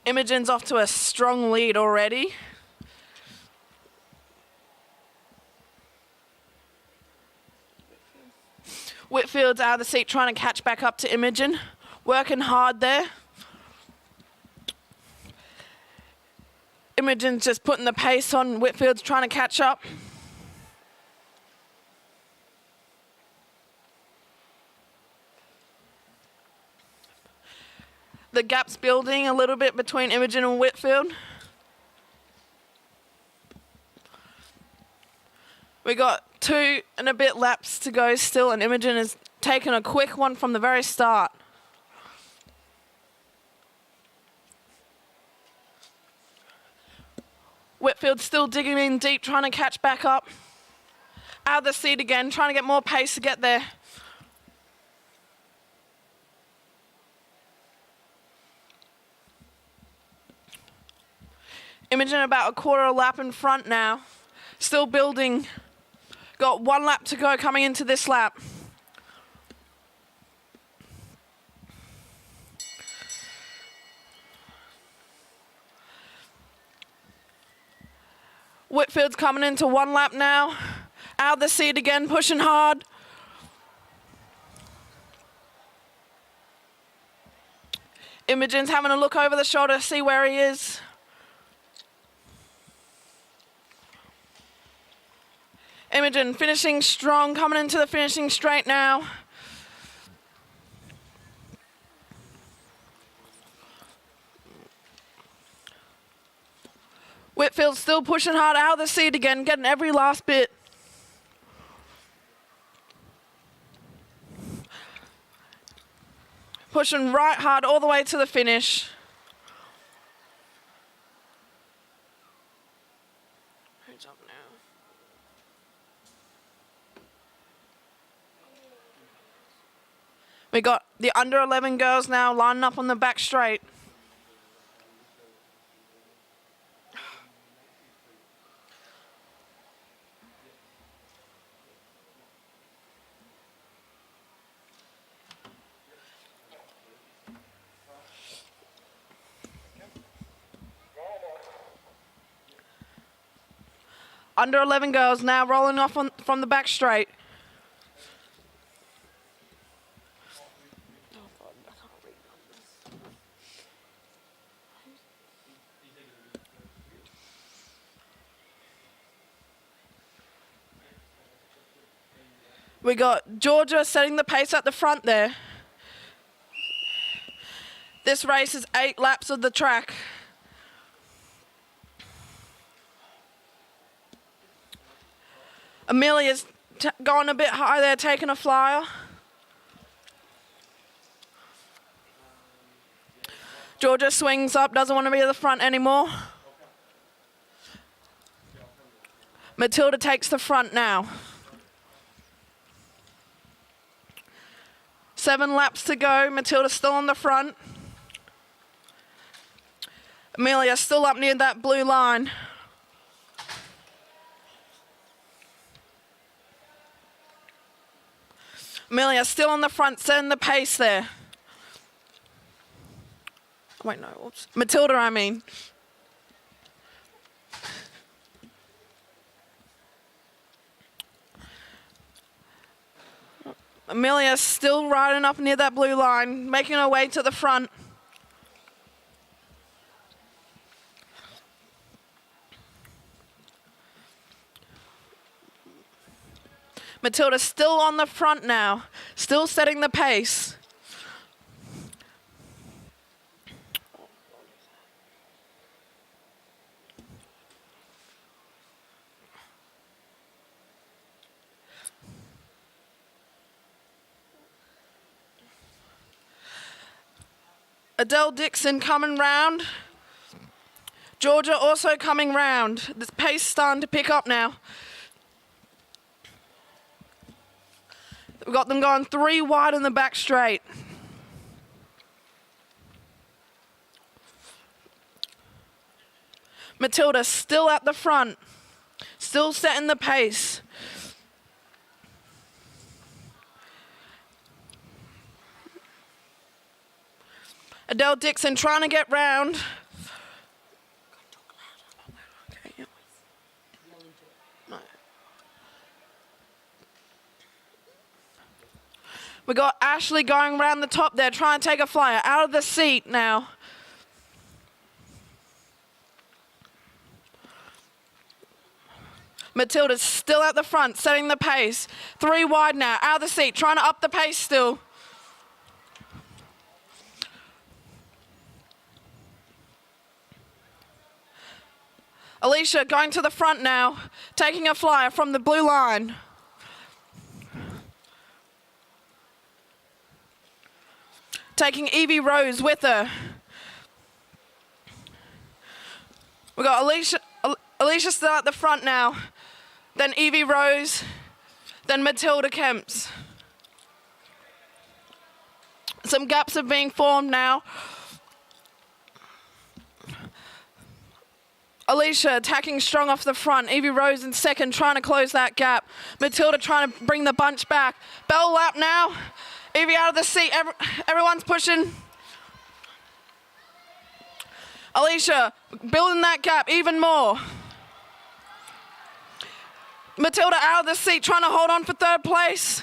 Speaker 3: Imogen's off to a strong lead already. Whitfield's out of the seat trying to catch back up to Imogen. Working hard there. Imogen's just putting the pace on. Whitfield's trying to catch up. The gap's building a little bit between Imogen and Whitfield. We got 2 and a bit laps to go still, and Imogen has taken a quick one from the very start. Whitfield still digging in deep, trying to catch back up. Out of the seat again, trying to get more pace to get there. Imogen about a quarter of a lap in front now. Still building. Got 1 lap to go coming into this lap. Whitfield's coming into 1 lap now. Out of the seat again, pushing hard. Imogen's having a look over the shoulder to see where he is. Imogen finishing strong, coming into the finishing straight now. Whitfield still pushing hard out of the seat again, getting every last bit. Pushing right hard all the way to the finish. Who's up now? We got the under 11 girls now lining up on the back straight. Under 11 girls now rolling off from the back straight. We got Georgia setting the pace at the front there. This race is 8 laps of the track. Amelia's going a bit high there, taking a flyer. Georgia swings up, doesn't want to be at the front anymore. Matilda takes the front now. 7 laps to go, Matilda's still on the front. Amelia still up near that blue line. Amelia still on the front, setting the pace there. Wait, no, oops. Matilda, I mean. Amelia still riding up near that blue line, making her way to the front. Matilda still on the front now, still setting the pace. Adele Dixon coming round. Georgia also coming round. The pace starting to pick up now. We've got them going 3 wide in the back straight. Matilda still at the front, still setting the pace. Adele Dixon trying to get round. We got Ashley going around the top there, trying to take a flyer out of the seat now. Matilda's still at the front, setting the pace. 3 wide now, out of the seat, trying to up the pace still. Alicia going to the front now, taking a flyer from the blue line. Taking Evie Rose with her. We got Alicia still at the front now. Then Evie Rose, then Matilda Kemps. Some gaps are being formed now. Alicia attacking strong off the front. Evie Rose in second, trying to close that gap. Matilda trying to bring the bunch back. Bell lap now. Evie out of the seat. Everyone's pushing. Alicia building that gap even more. Matilda out of the seat, trying to hold on for 3rd place.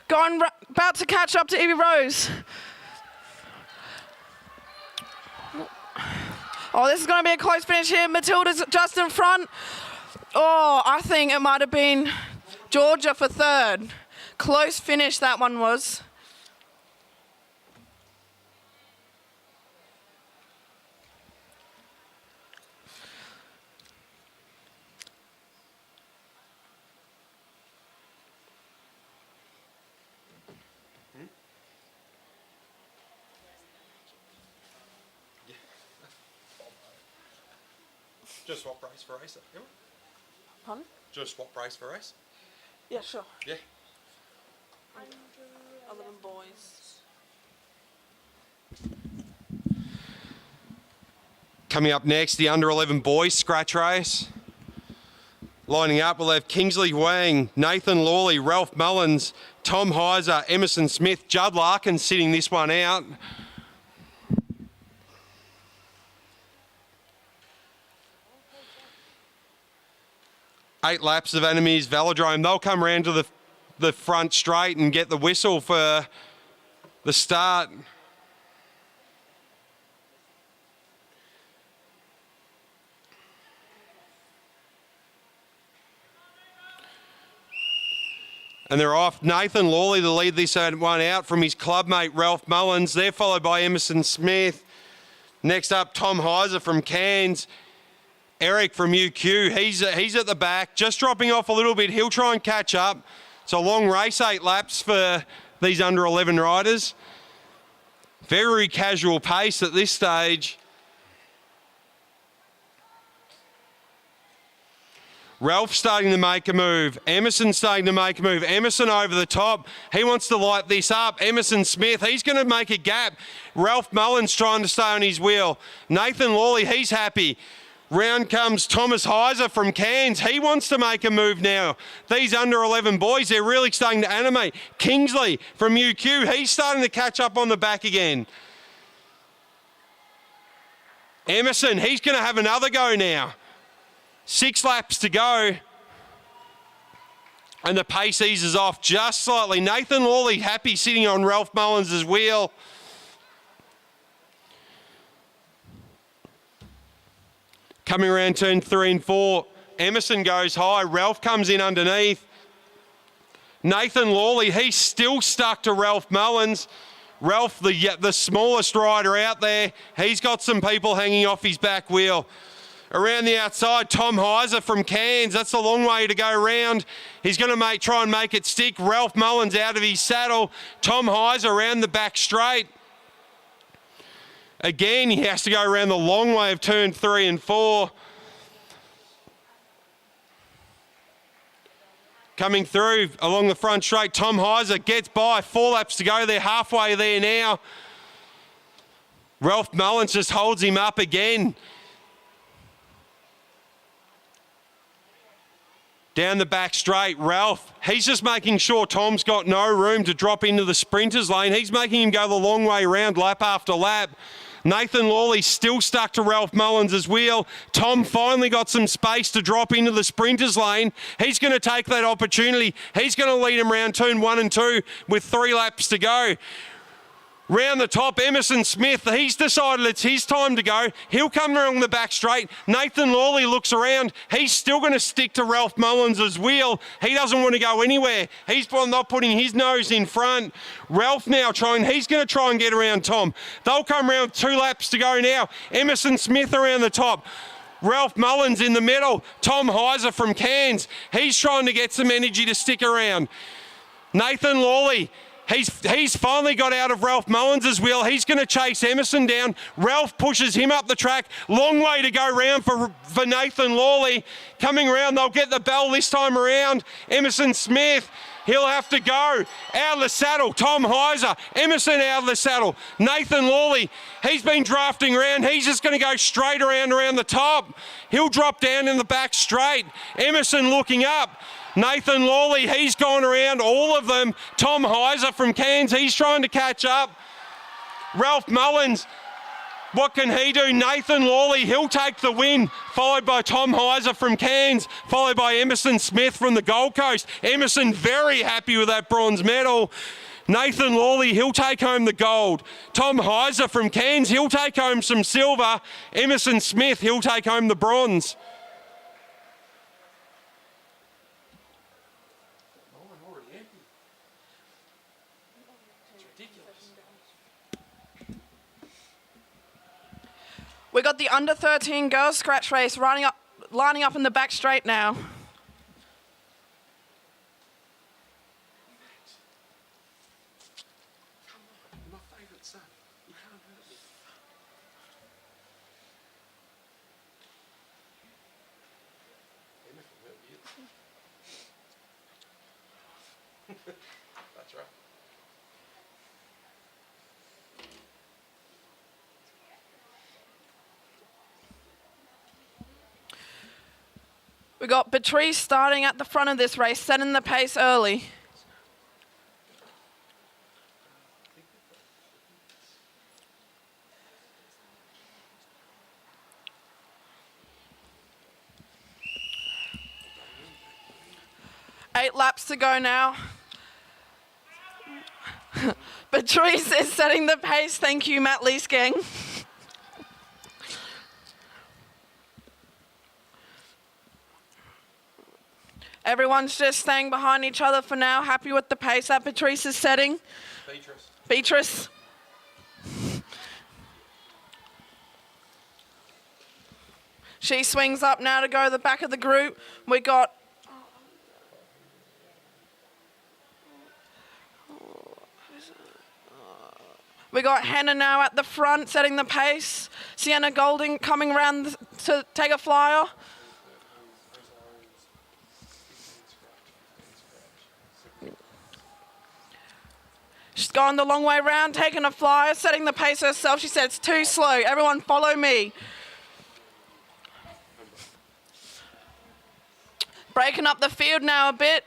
Speaker 3: About to catch up to Evie Rose. Oh, this is going to be a close finish here. Matilda's just in front. Oh, I think it might have been Georgia for 3rd. Close finish that one was.
Speaker 4: Just swap race for race.
Speaker 3: Pardon?
Speaker 4: Just swap race for race.
Speaker 3: Yeah, sure.
Speaker 4: Yeah.
Speaker 3: 11 boys.
Speaker 4: Coming up next, the under 11 boys scratch race. Lining up, we'll have Kingsley Wang, Nathan Lawley, Ralph Mullins, Tom Heiser, Emerson Smith, Judd Larkin sitting this one out. Eight laps of Enemies Velodrome. They'll come round to the front straight and get the whistle for the start. And they're off. Nathan Lawley to lead this one out from his clubmate Ralph Mullins. They're followed by Emerson Smith. Next up, Tom Heiser from Cairns. Eric from UQ, he's at the back, just dropping off a little bit. He'll try and catch up. It's a long race, 8 laps for these under 11 riders. Very casual pace at this stage. Ralph starting to make a move. Emerson starting to make a move. Emerson over the top. He wants to light this up. Emerson Smith, he's going to make a gap. Ralph Mullins trying to stay on his wheel. Nathan Lawley, he's happy. Round comes Thomas Heiser from Cairns. He wants to make a move now. These under 11 boys, they're really starting to animate. Kingsley from UQ, he's starting to catch up on the back again. Emerson, he's going to have another go now. 6 laps to go. And the pace eases off just slightly. Nathan Lawley happy sitting on Ralph Mullins' wheel. Coming around turn 3 and 4, Emerson goes high. Ralph comes in underneath. Nathan Lawley, he's still stuck to Ralph Mullins. Ralph, the smallest rider out there, he's got some people hanging off his back wheel. Around the outside, Tom Heiser from Cairns. That's a long way to go round. He's going to try and make it stick. Ralph Mullins out of his saddle. Tom Heiser around the back straight. Again, he has to go around the long way of turn 3 and 4. Coming through along the front straight, Tom Heiser gets by. 4 laps to go. They're halfway there now. Ralph Mullins just holds him up again. Down the back straight, Ralph, he's just making sure Tom's got no room to drop into the sprinters lane. He's making him go the long way round lap after lap. Nathan Lawley still stuck to Ralph Mullins' wheel. Tom finally got some space to drop into the sprinters lane. He's going to take that opportunity. He's going to lead him round turn 1 and 2 with 3 laps to go. Round the top, Emerson Smith, he's decided it's his time to go. He'll come along the back straight. Nathan Lawley looks around. He's still going to stick to Ralph Mullins' wheel. He doesn't want to go anywhere. He's not putting his nose in front. Ralph now he's going to try and get around Tom. They'll come around 2 laps to go now. Emerson Smith around the top. Ralph Mullins in the middle. Tom Heiser from Cairns. He's trying to get some energy to stick around. Nathan Lawley, He's finally got out of Ralph Mullins' wheel. He's going to chase Emerson down. Ralph pushes him up the track. Long way to go round for Nathan Lawley. Coming around, they'll get the bell this time around. Emerson Smith, he'll have to go. Out of the saddle, Tom Heiser. Emerson out of the saddle. Nathan Lawley, he's been drafting around. He's just going to go straight around the top. He'll drop down in the back straight. Emerson looking up. Nathan Lawley, he's gone around all of them. Tom Heiser from Cairns, he's trying to catch up. Ralph Mullins, what can he do? Nathan Lawley, he'll take the win, followed by Tom Heiser from Cairns, followed by Emerson Smith from the Gold Coast. Emerson very happy with that bronze medal. Nathan Lawley, he'll take home the gold. Tom Heiser from Cairns, he'll take home some silver. Emerson Smith, he'll take home the bronze.
Speaker 3: We got the under 13 girls scratch race lining up in the back straight now.
Speaker 4: That's right.
Speaker 3: We got Patrice starting at the front of this race, setting the pace early. Eight laps to go now. Patrice is setting the pace. Thank you, Matt Leesgang. Everyone's just staying behind each other for now, happy with the pace that Patrice is setting. Beatrice. She swings up now to go to the back of the group. We got Hannah now at the front, setting the pace. Sienna Golding coming around to take a flyer. She's gone the long way round, taking a flyer, setting the pace herself. She said, it's too slow. Everyone follow me. Breaking up the field now a bit.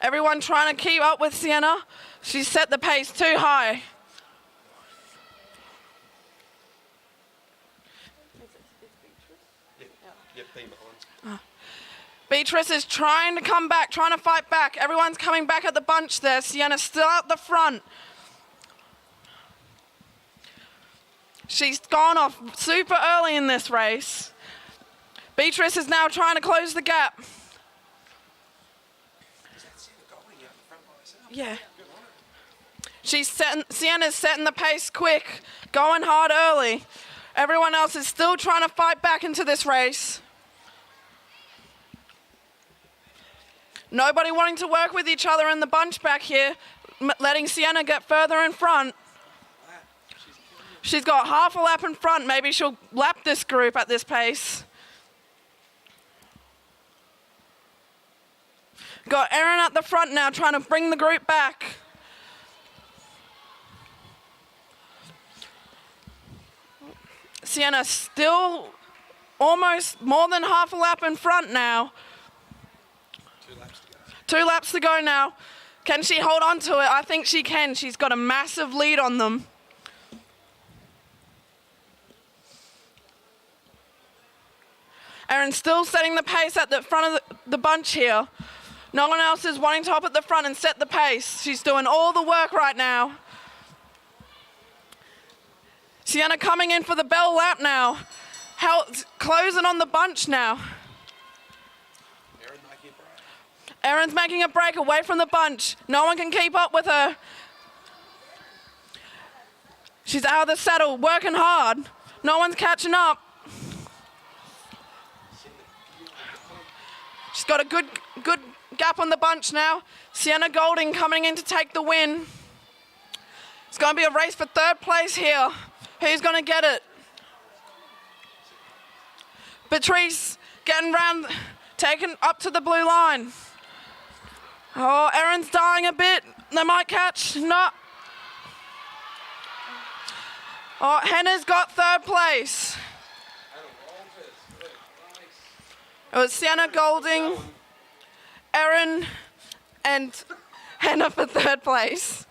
Speaker 3: Everyone trying to keep up with Sienna. She's set the pace too high. Beatrice is trying to come back, trying to fight back. Everyone's coming back at the bunch there. Sienna's still at the front. She's gone off super early in this race. Beatrice is now trying to close the gap. Yeah. Sienna's setting the pace quick, going hard early. Everyone else is still trying to fight back into this race. Nobody wanting to work with each other in the bunch back here, letting Sienna get further in front. She's got half a lap in front. Maybe she'll lap this group at this pace. Got Erin at the front now, trying to bring the group back. Sienna still almost more than half a lap in front now. 2 laps to go now. Can she hold on to it? I think she can. She's got a massive lead on them. Erin's still setting the pace at the front of the bunch here. No one else is wanting to hop at the front and set the pace. She's doing all the work right now. Sienna coming in for the bell lap now. Closing on the bunch now. Erin's making a break away from the bunch. No one can keep up with her. She's out of the saddle, working hard. No one's catching up. She's got a good gap on the bunch now. Sienna Golding coming in to take the win. It's going to be a race for third place here. Who's going to get it? Patrice getting round, taken up to the blue line. Oh, Erin's dying a bit. They might catch. No. Oh, Hannah's got third place. It was Sienna Golding, Erin, and Hannah for third place.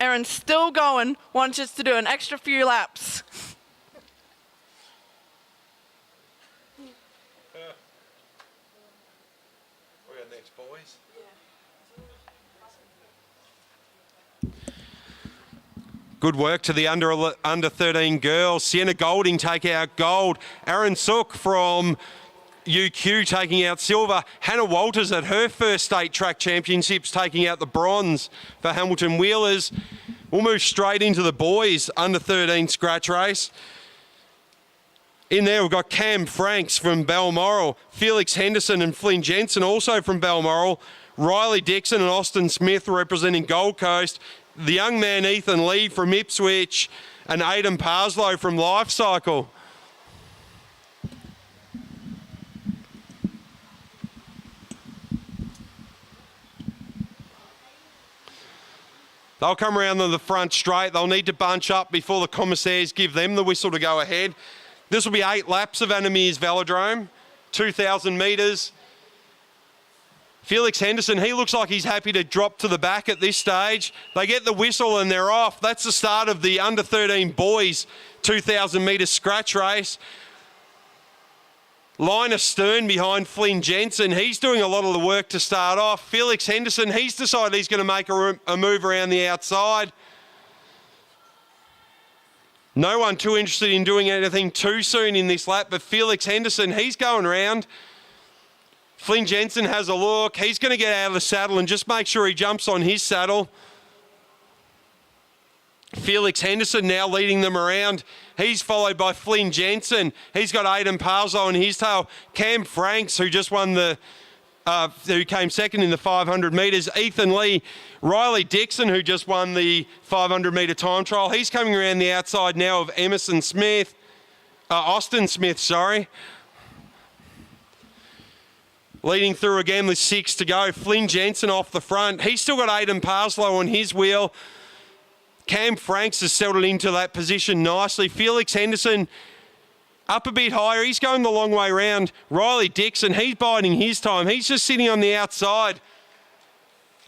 Speaker 3: Erin's still going, wants us to do an extra few laps.
Speaker 4: We're next, boys. Good work to the under 13 girls. Sienna Golding taking out gold. Aaron Sook from UQ taking out silver. Hannah Walters at her first state track championships taking out the bronze for Hamilton Wheelers. We'll move straight into the boys under 13 scratch race. In there we've got Cam Franks from Balmoral, Felix Henderson and Flynn Jensen also from Balmoral, Riley Dixon and Austin Smith representing Gold Coast, the young man Ethan Lee from Ipswich and Aidan Parslow from AusCycling. They'll come around to the front straight. They'll need to bunch up before the commissaires give them the whistle to go ahead. This will be 8 laps of Anamirs Velodrome, 2,000 metres. Felix Henderson, he looks like he's happy to drop to the back at this stage. They get the whistle and they're off. That's the start of the under 13 boys 2,000 metre scratch race. Line astern behind Flynn Jensen. He's doing a lot of the work to start off. Felix Henderson, he's decided he's going to make a move around the outside. No one too interested in doing anything too soon in this lap, but Felix Henderson, he's going around. Flynn Jensen has a look. He's going to get out of the saddle and just make sure he jumps on his saddle. Felix Henderson now leading them around. He's followed by Flynn Jensen. He's got Aidan Parslow on his tail. Cam Franks, who just won who came second in the 500 metres. Ethan Lee. Riley Dixon, who just won the 500 metre time trial. He's coming around the outside now of Austin Smith, sorry. Leading through again with 6 to go. Flynn Jensen off the front. He's still got Aidan Parslow on his wheel. Cam Franks has settled into that position nicely. Felix Henderson up a bit higher. He's going the long way round. Riley Dixon, he's biding his time. He's just sitting on the outside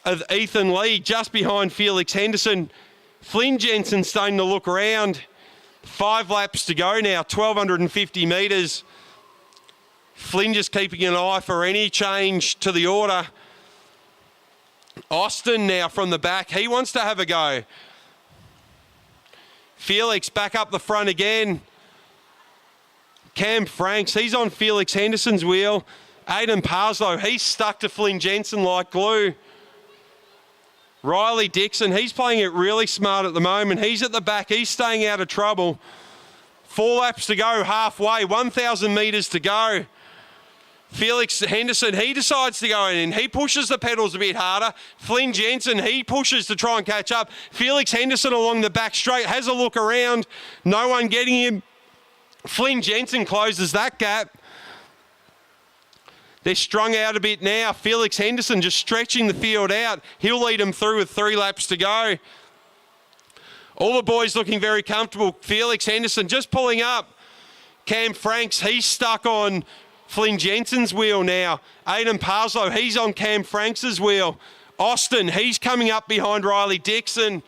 Speaker 4: of Ethan Lee, just behind Felix Henderson. Flynn Jensen starting to look around. 5 laps to go now, 1,250 metres. Flynn just keeping an eye for any change to the order. Austin now from the back. He wants to have a go. Felix back up the front again. Cam Franks, he's on Felix Henderson's wheel. Aidan Parslow, he's stuck to Flynn Jensen like glue. Riley Dixon, he's playing it really smart at the moment. He's at the back, he's staying out of trouble. 4 laps to go, halfway, 1,000 metres to go. Felix Henderson, he decides to go in. He pushes the pedals a bit harder. Flynn Jensen, he pushes to try and catch up. Felix Henderson along the back straight, has a look around. No one getting him. Flynn Jensen closes that gap. They're strung out a bit now. Felix Henderson just stretching the field out. He'll lead them through with 3 laps to go. All the boys looking very comfortable. Felix Henderson just pulling up. Cam Franks, he's stuck on Flynn Jensen's wheel now. Aidan Parslow, he's on Cam Franks' wheel. Austin, he's coming up behind Riley Dixon.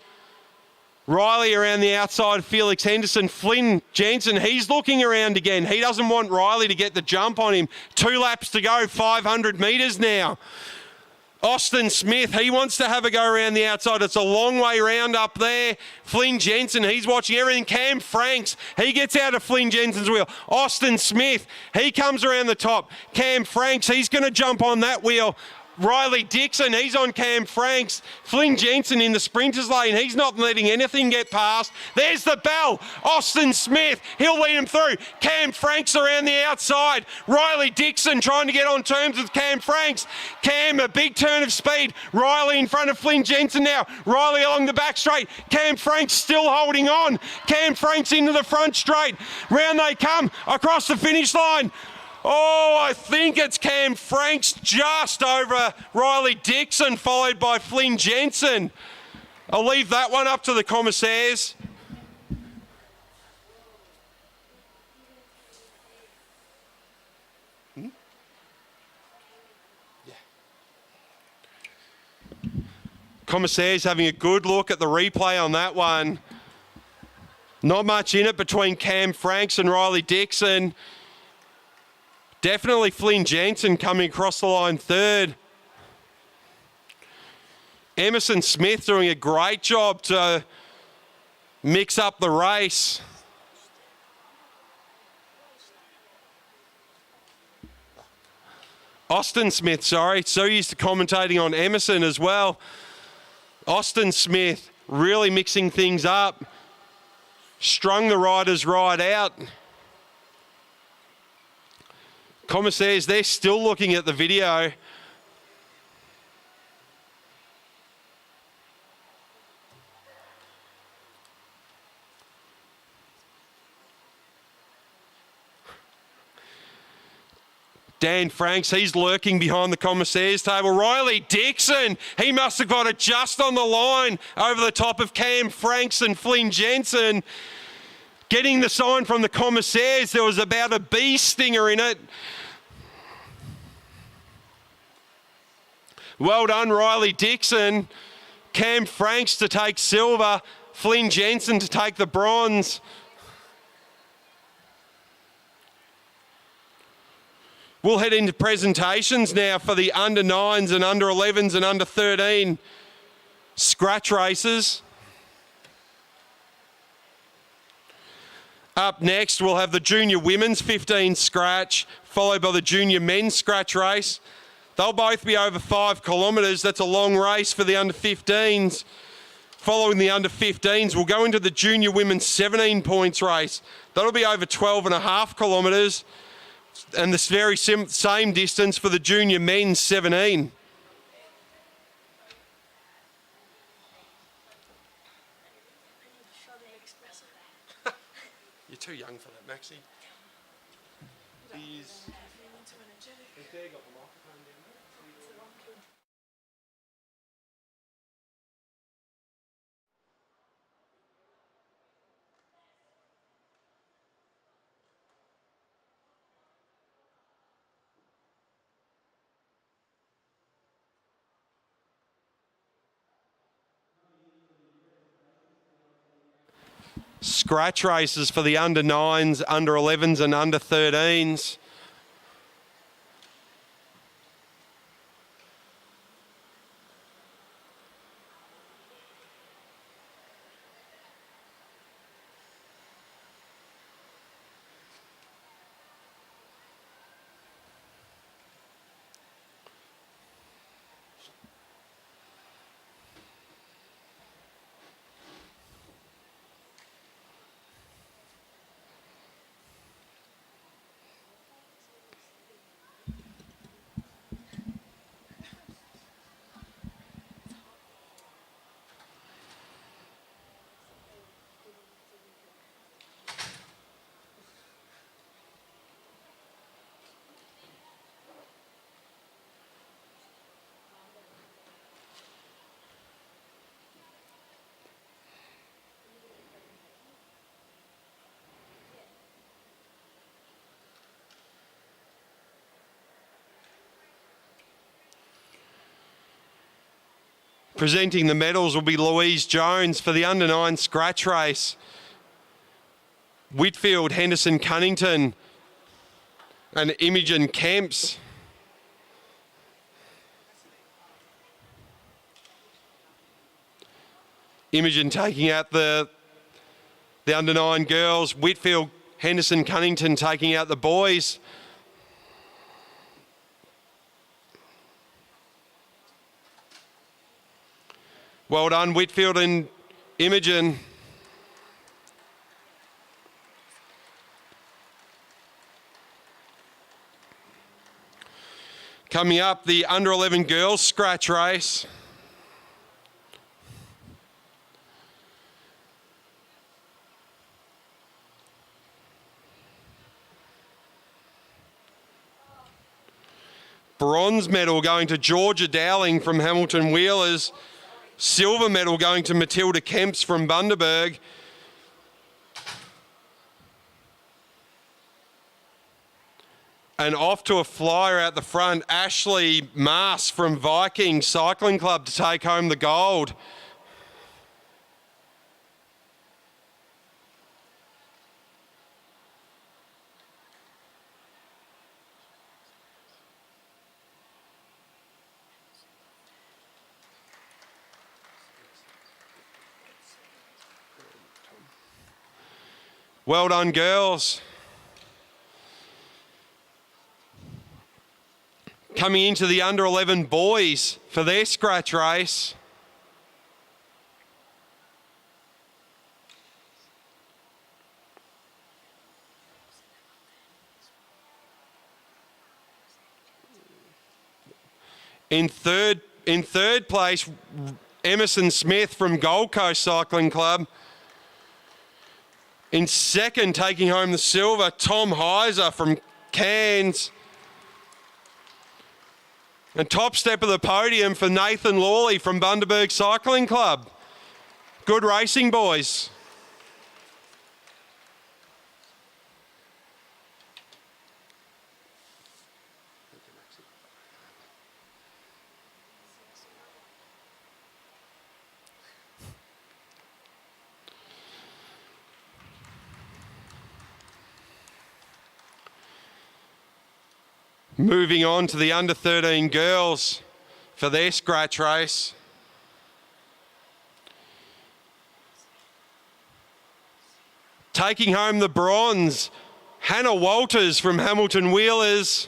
Speaker 4: Riley around the outside, Felix Henderson. Flynn Jensen, he's looking around again. He doesn't want Riley to get the jump on him. 2 laps to go, 500 metres now. Austin Smith, he wants to have a go around the outside. It's a long way round up there. Flynn Jensen, he's watching everything. Cam Franks, he gets out of Flynn Jensen's wheel. Austin Smith, he comes around the top. Cam Franks, he's going to jump on that wheel. Riley Dixon, he's on Cam Franks. Flynn Jensen in the sprinters lane. He's not letting anything get past. There's the bell. Austin Smith, he'll lead him through. Cam Franks around the outside. Riley Dixon trying to get on terms with Cam Franks. Cam, a big turn of speed. Riley in front of Flynn Jensen now. Riley along the back straight. Cam Franks still holding on. Cam Franks into the front straight. Round they come across the finish line. Oh, I think it's Cam Franks just over Riley Dixon, followed by Flynn Jensen. I'll leave that one up to the commissaires. Commissaires having a good look at the replay on that one. Not much in it between Cam Franks and Riley Dixon. Definitely Flynn Jensen coming across the line third. Emerson Smith doing a great job to mix up the race. Austin Smith, sorry, so used to commentating on Emerson as well. Austin Smith really mixing things up. Strung the riders right out. Commissaires, they're still looking at the video. Dan Franks, he's lurking behind the commissaires table. Riley Dixon, he must have got it just on the line over the top of Cam Franks and Flynn Jensen. Getting the sign from the commissaires, there was about a bee stinger in it. Well done, Riley Dixon. Cam Franks to take silver. Flynn Jensen to take the bronze. We'll head into presentations now for the under 9s and under 11s and under 13 scratch races. Up next, we'll have the junior women's 15 scratch, followed by the junior men's scratch race. They'll both be over 5 kilometres. That's a long race for the under 15s. Following the under 15s, we'll go into the junior women's 17 points race. That'll be over 12.5 kilometres. And this very same distance for the junior men's 17. You're too young for that, Maxie. Scratch races for the under 9s, under 11s and under 13s. Presenting the medals will be Louise Jones for the under-9 scratch race. Whitfield, Henderson, Cunnington and Imogen Kemps. Imogen taking out the under-9 girls. Whitfield, Henderson, Cunnington taking out the boys. Well done, Whitfield and Imogen. Coming up, the under-11 girls scratch race. Bronze medal going to Georgia Dowling from Hamilton Wheelers. Silver medal going to Matilda Kemps from Bundaberg. And off to a flyer out the front, Ashley Maas from Viking Cycling Club to take home the gold. Well done, girls. Coming into the under-11 boys for their scratch race. In third place, Emerson Smith from Gold Coast Cycling Club. In second, taking home the silver, Tom Heiser from Cairns. And top step of the podium for Nathan Lawley from Bundaberg Cycling Club. Good racing, boys. Moving on to the under-13 girls for their scratch race. Taking home the bronze, Hannah Walters from Hamilton Wheelers.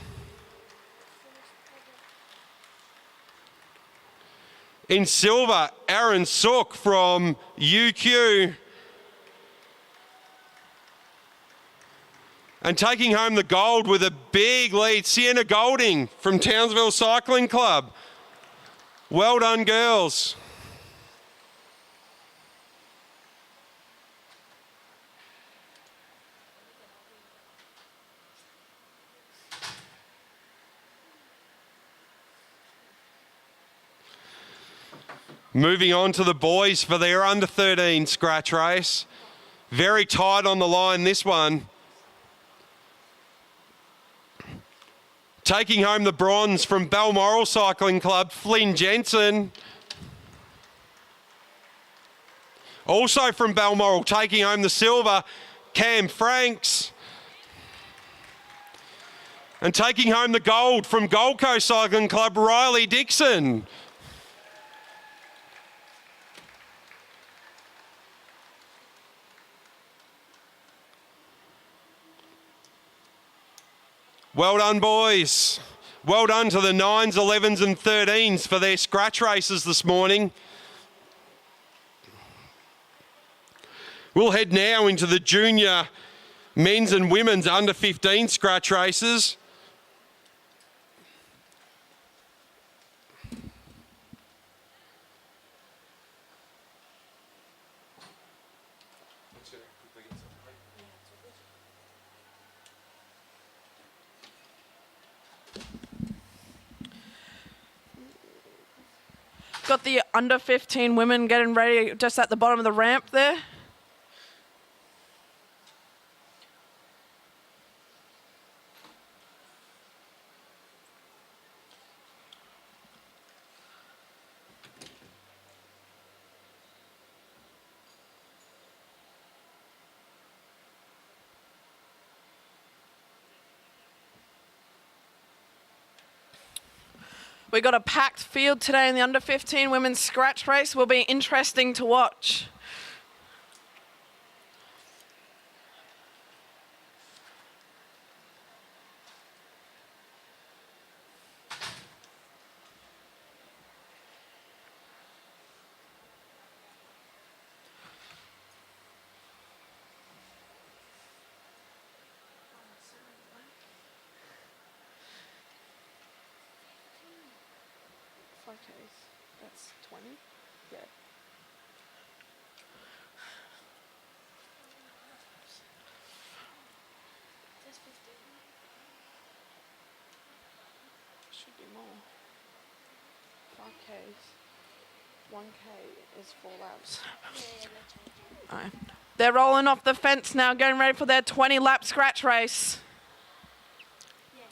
Speaker 4: In silver, Aaron Sook from UQ. And taking home the gold with a big lead, Sienna Golding from Townsville Cycling Club. Well done, girls. Moving on to the boys for their under-13 scratch race. Very tight on the line, this one. Taking home the bronze from Balmoral Cycling Club, Flynn Jensen. Also from Balmoral, taking home the silver, Cam Franks. And taking home the gold from Gold Coast Cycling Club, Riley Dixon. Well done, boys. Well done to the 9s, 11s and 13s for their scratch races this morning. We'll head now into the junior men's and women's under 15 scratch races.
Speaker 3: Got the under 15 women getting ready just at the bottom of the ramp there. We got a packed field today in the under 15 women's scratch race. Will be interesting to watch. Okay, that's 20. Yeah.
Speaker 6: There's 15.
Speaker 3: Should be more. 5Ks. 1K is 4 laps. Alright. They're rolling off the fence now, getting ready for their 20-lap scratch race.
Speaker 6: Yeah,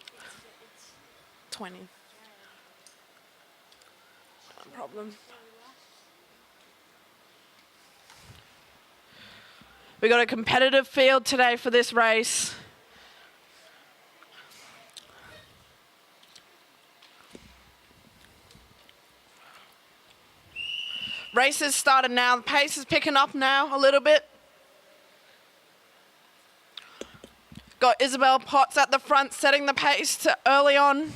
Speaker 6: it's
Speaker 3: 20. No problem. We got a competitive field today for this race. Race has started now. The pace is picking up now a little bit. Got Isabel Potts at the front setting the pace to early on.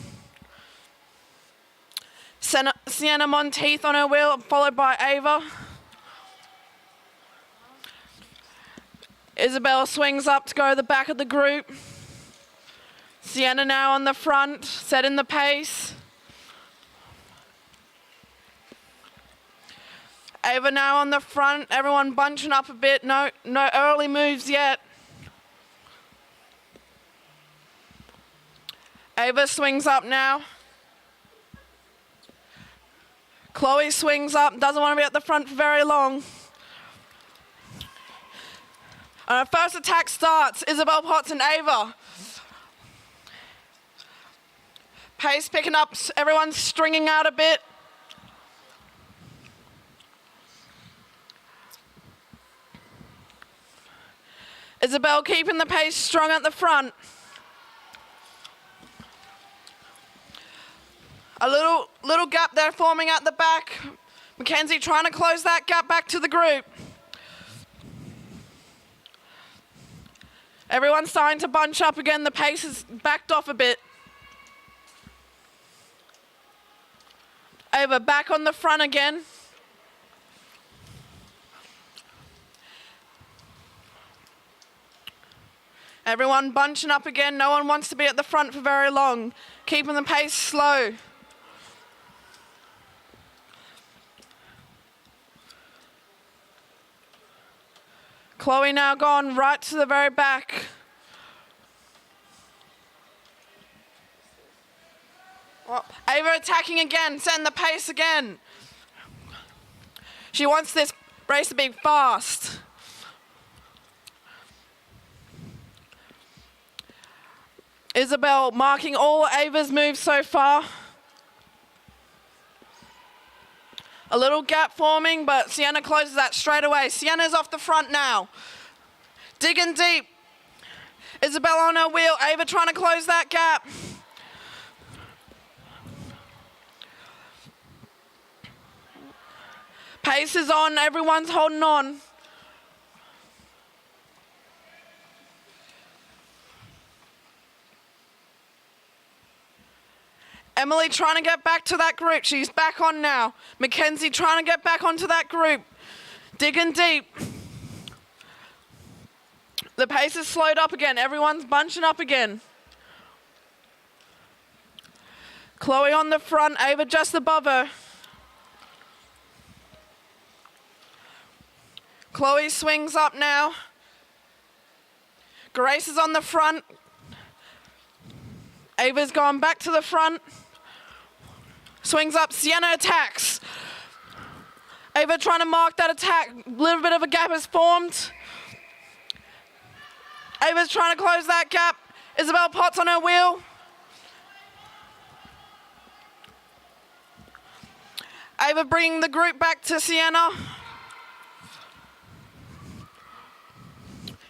Speaker 3: Sienna Monteith on her wheel, followed by Ava. Isabel swings up to go to the back of the group. Sienna now on the front, setting the pace. Ava now on the front, everyone bunching up a bit, no early moves yet. Ava swings up now. Chloe swings up, doesn't want to be at the front for very long. And our first attack starts, Isabel Potts and Ava. Pace picking up, everyone's stringing out a bit. Isabel keeping the pace strong at the front. A little gap there forming at the back. Mackenzie trying to close that gap back to the group. Everyone's starting to bunch up again. The pace has backed off a bit. Ava back on the front again. Everyone bunching up again. No one wants to be at the front for very long. Keeping the pace slow. Chloe now gone right to the very back. Oh, Ava attacking again, setting the pace again. She wants this race to be fast. Isabel marking all Ava's moves so far. A little gap forming, but Sienna closes that straight away. Sienna's off the front now. Digging deep. Isabel on her wheel. Ava trying to close that gap. Pace is on. Everyone's holding on. Emily trying to get back to that group. She's back on now. Mackenzie trying to get back onto that group. Digging deep. The pace is slowed up again. Everyone's bunching up again. Chloe on the front. Ava just above her. Chloe swings up now. Grace is on the front. Ava's gone back to the front. Swings up, Sienna attacks. Ava trying to mark that attack. A little bit of a gap has formed. Ava's trying to close that gap. Isabel Potts on her wheel. Ava bringing the group back to Sienna.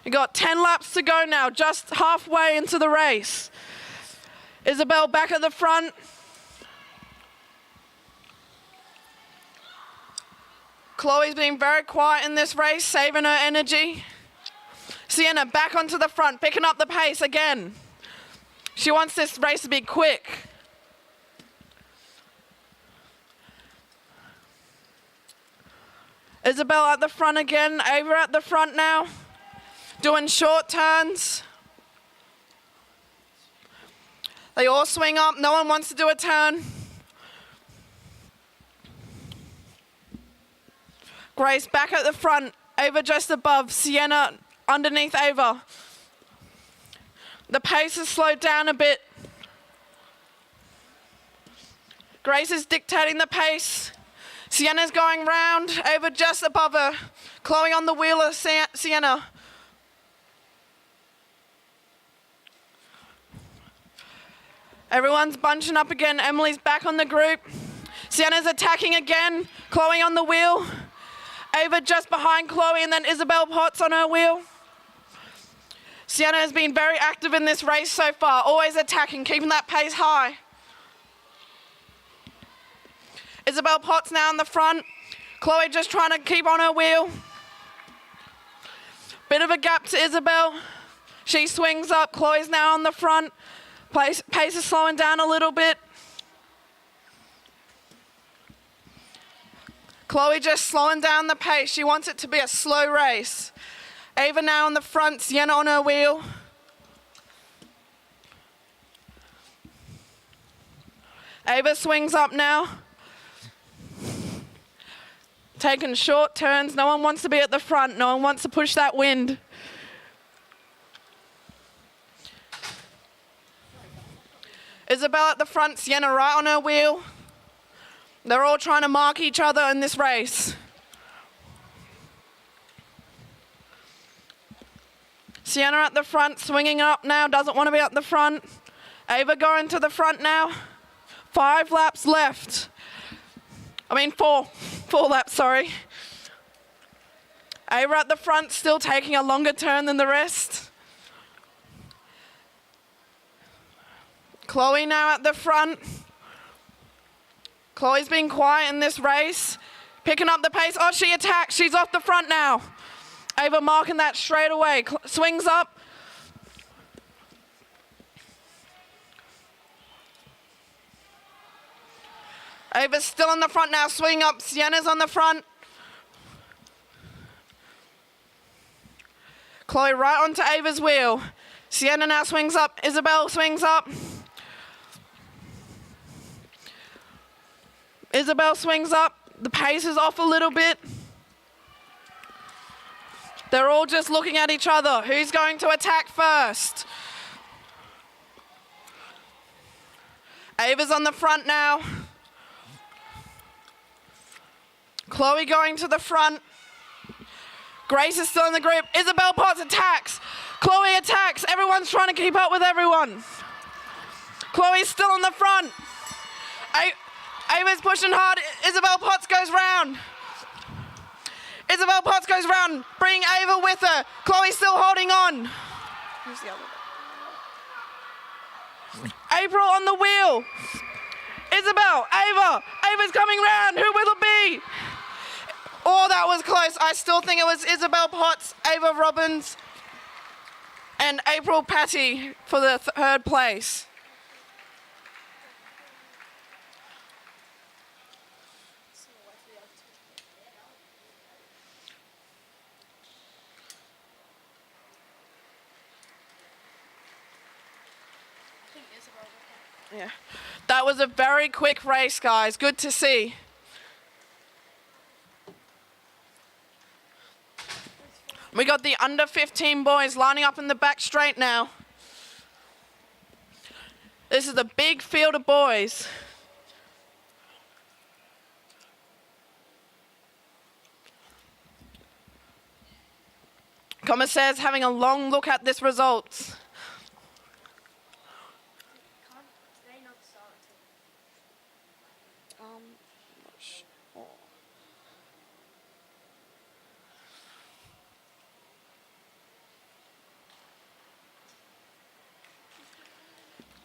Speaker 3: You got 10 laps to go now, just halfway into the race. Isabel back at the front. Chloe's being very quiet in this race, saving her energy. Sienna back onto the front, picking up the pace again. She wants this race to be quick. Isabel at the front again, Ava at the front now, doing short turns. They all swing up, no one wants to do a turn. Grace back at the front, Ava just above, Sienna underneath Ava. The pace has slowed down a bit. Grace is dictating the pace. Sienna's going round, Ava just above her. Chloe on the wheel of Sienna. Everyone's bunching up again. Emily's back on the group. Sienna's attacking again. Chloe on the wheel. Ava just behind Chloe, and then Isabel Potts on her wheel. Sienna has been very active in this race so far, always attacking, keeping that pace high. Isabel Potts now in the front. Chloe just trying to keep on her wheel. Bit of a gap to Isabel. She swings up. Chloe's now on the front. Pace is slowing down a little bit. Chloe just slowing down the pace. She wants it to be a slow race. Ava now on the front, Sienna on her wheel. Ava swings up now. Taking short turns. No one wants to be at the front. No one wants to push that wind. Isabel at the front, Sienna right on her wheel. They're all trying to mark each other in this race. Sienna at the front, swinging up now, doesn't want to be at the front. Ava going to the front now. 5 laps left. Four laps, sorry. Ava at the front, still taking a longer turn than the rest. Chloe now at the front. Chloe's been quiet in this race, picking up the pace. Oh, she attacks. She's off the front now. Ava marking that straight away. Swings up. Ava's still on the front now, swinging up. Sienna's on the front. Chloe right onto Ava's wheel. Sienna now swings up. Isabel swings up. Isabel swings up. The pace is off a little bit. They're all just looking at each other. Who's going to attack first? Ava's on the front now. Chloe going to the front. Grace is still in the group. Isabel Potts attacks. Chloe attacks. Everyone's trying to keep up with everyone. Chloe's still on the front. Ava's pushing hard. Isabel Potts goes round. Isabel Potts goes round. Bring Ava with her. Chloe's still holding on. Who's the other? April on the wheel. Isabel, Ava. Ava's coming round. Who will it be? Oh, that was close. I still think it was Isabel Potts, Ava Robbins, and April Patty for the third place. Yeah, that was a very quick race, guys. Good to see. We got the under 15 boys lining up in the back straight now. This is a big field of boys. Commissaires having a long look at this results.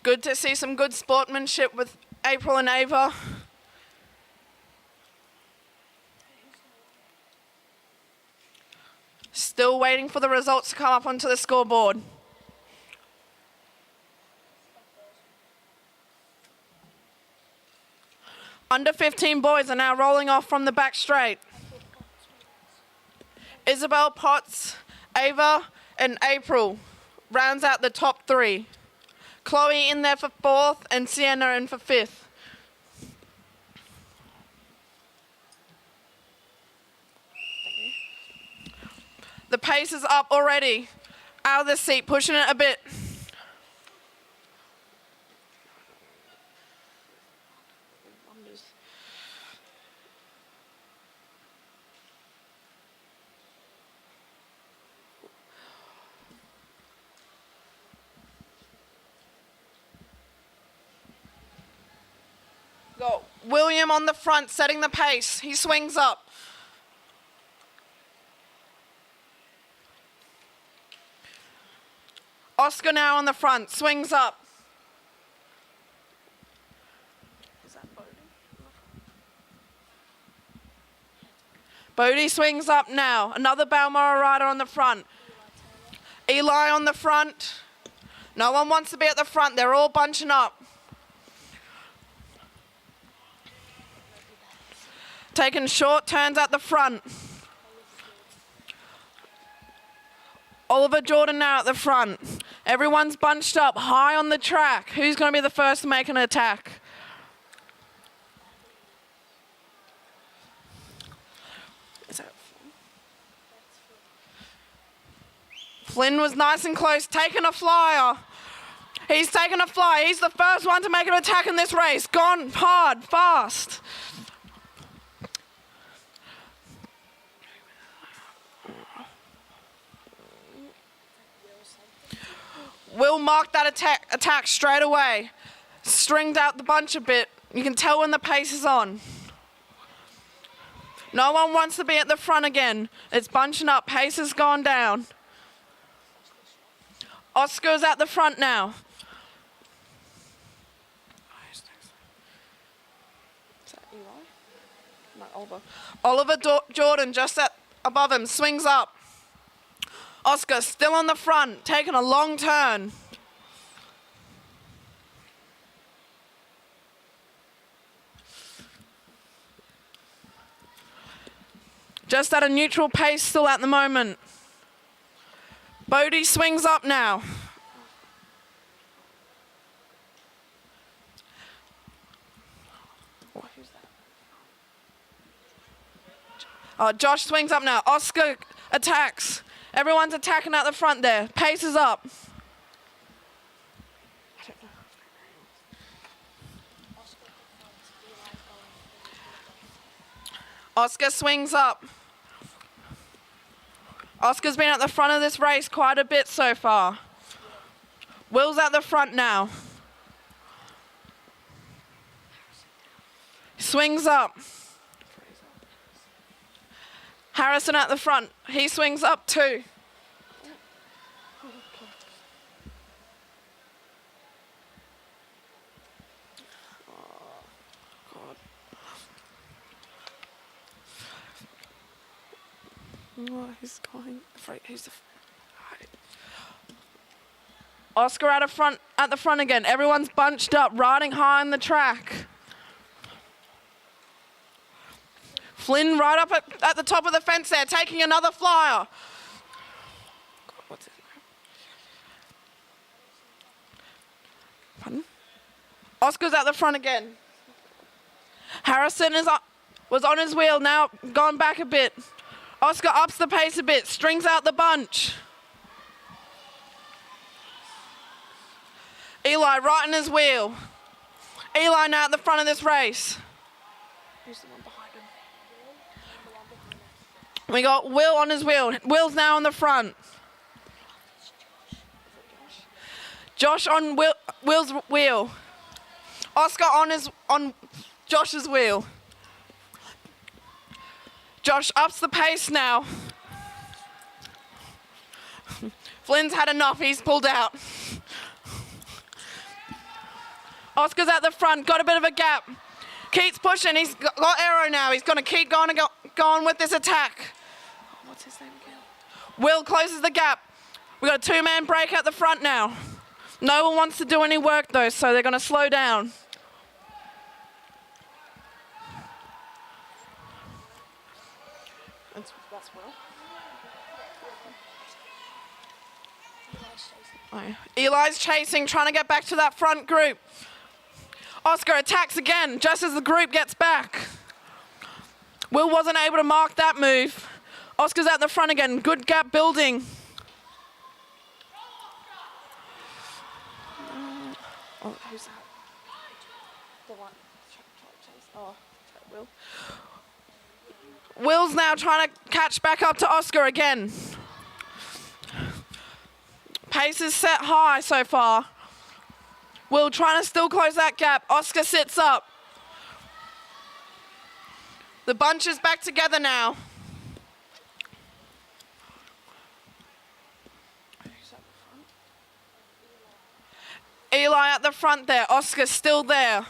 Speaker 3: Good to see some good sportsmanship with April and Ava. Still waiting for the results to come up onto the scoreboard. Under 15 boys are now rolling off from the back straight. Isabel, Potts, Ava, and April rounds out the top 3. Chloe in there for 4th and Sienna in for 5th. The pace is up already. Out of the seat, pushing it a bit. Go. William on the front, setting the pace. He swings up. Oscar now on the front, swings up. Is that Bodie? Bodie swings up now. Another Balmoral rider on the front. Eli on the front. No one wants to be at the front. They're all bunching up. Taking short turns at the front. Oliver Jordan now at the front. Everyone's bunched up high on the track. Who's going to be the first to make an attack? Is that Flynn was nice and close, taking a flyer. He's taken a fly. He's the first one to make an attack in this race. Gone hard, fast. Will marked that attack straight away. Stringed out the bunch a bit. You can tell when the pace is on. No one wants to be at the front again. It's bunching up. Pace has gone down. Oscar's at the front now. Is that Eli? No, Oliver. Oliver Jordan just above him. Swings up. Oscar still on the front, taking a long turn. Just at a neutral pace still at the moment. Bodie swings up now. Josh swings up now. Oscar attacks. Everyone's attacking at the front there. Pace is up. Oscar swings up. Oscar's been at the front of this race quite a bit so far. Will's at the front now. Swings up. Harrison at the front. He swings up too. Oh, he's going. Oscar at the front again. Everyone's bunched up, riding high on the track. Flynn right up at the top of the fence there, taking another flyer. What's his name? Pardon? Oscar's at the front again. Harrison was on his wheel, now gone back a bit. Oscar ups the pace a bit, strings out the bunch. Eli right on his wheel. Eli now at the front of this race. Who's the one behind him? We got Will on his wheel. Will's now on the front. Josh on Will's wheel. Oscar on Josh's wheel. Josh ups the pace now. Flynn's had enough, he's pulled out. Oscar's at the front, got a bit of a gap. Keats pushing, he's got arrow now. He's going to keep going with this attack. What's his name again? Will closes the gap. We got a two-man break at the front now. No one wants to do any work though, so they're going to slow down. That's Will. Oh. Eli's chasing, trying to get back to that front group. Oscar attacks again, just as the group gets back. Will wasn't able to mark that move. Oscar's at the front again, good gap building. Oh, who's that? The one. Oh, Will. Will's now trying to catch back up to Oscar again. Pace is set high so far. Will trying to still close that gap. Oscar sits up. The bunch is back together now. Eli at the front there. Oscar still there.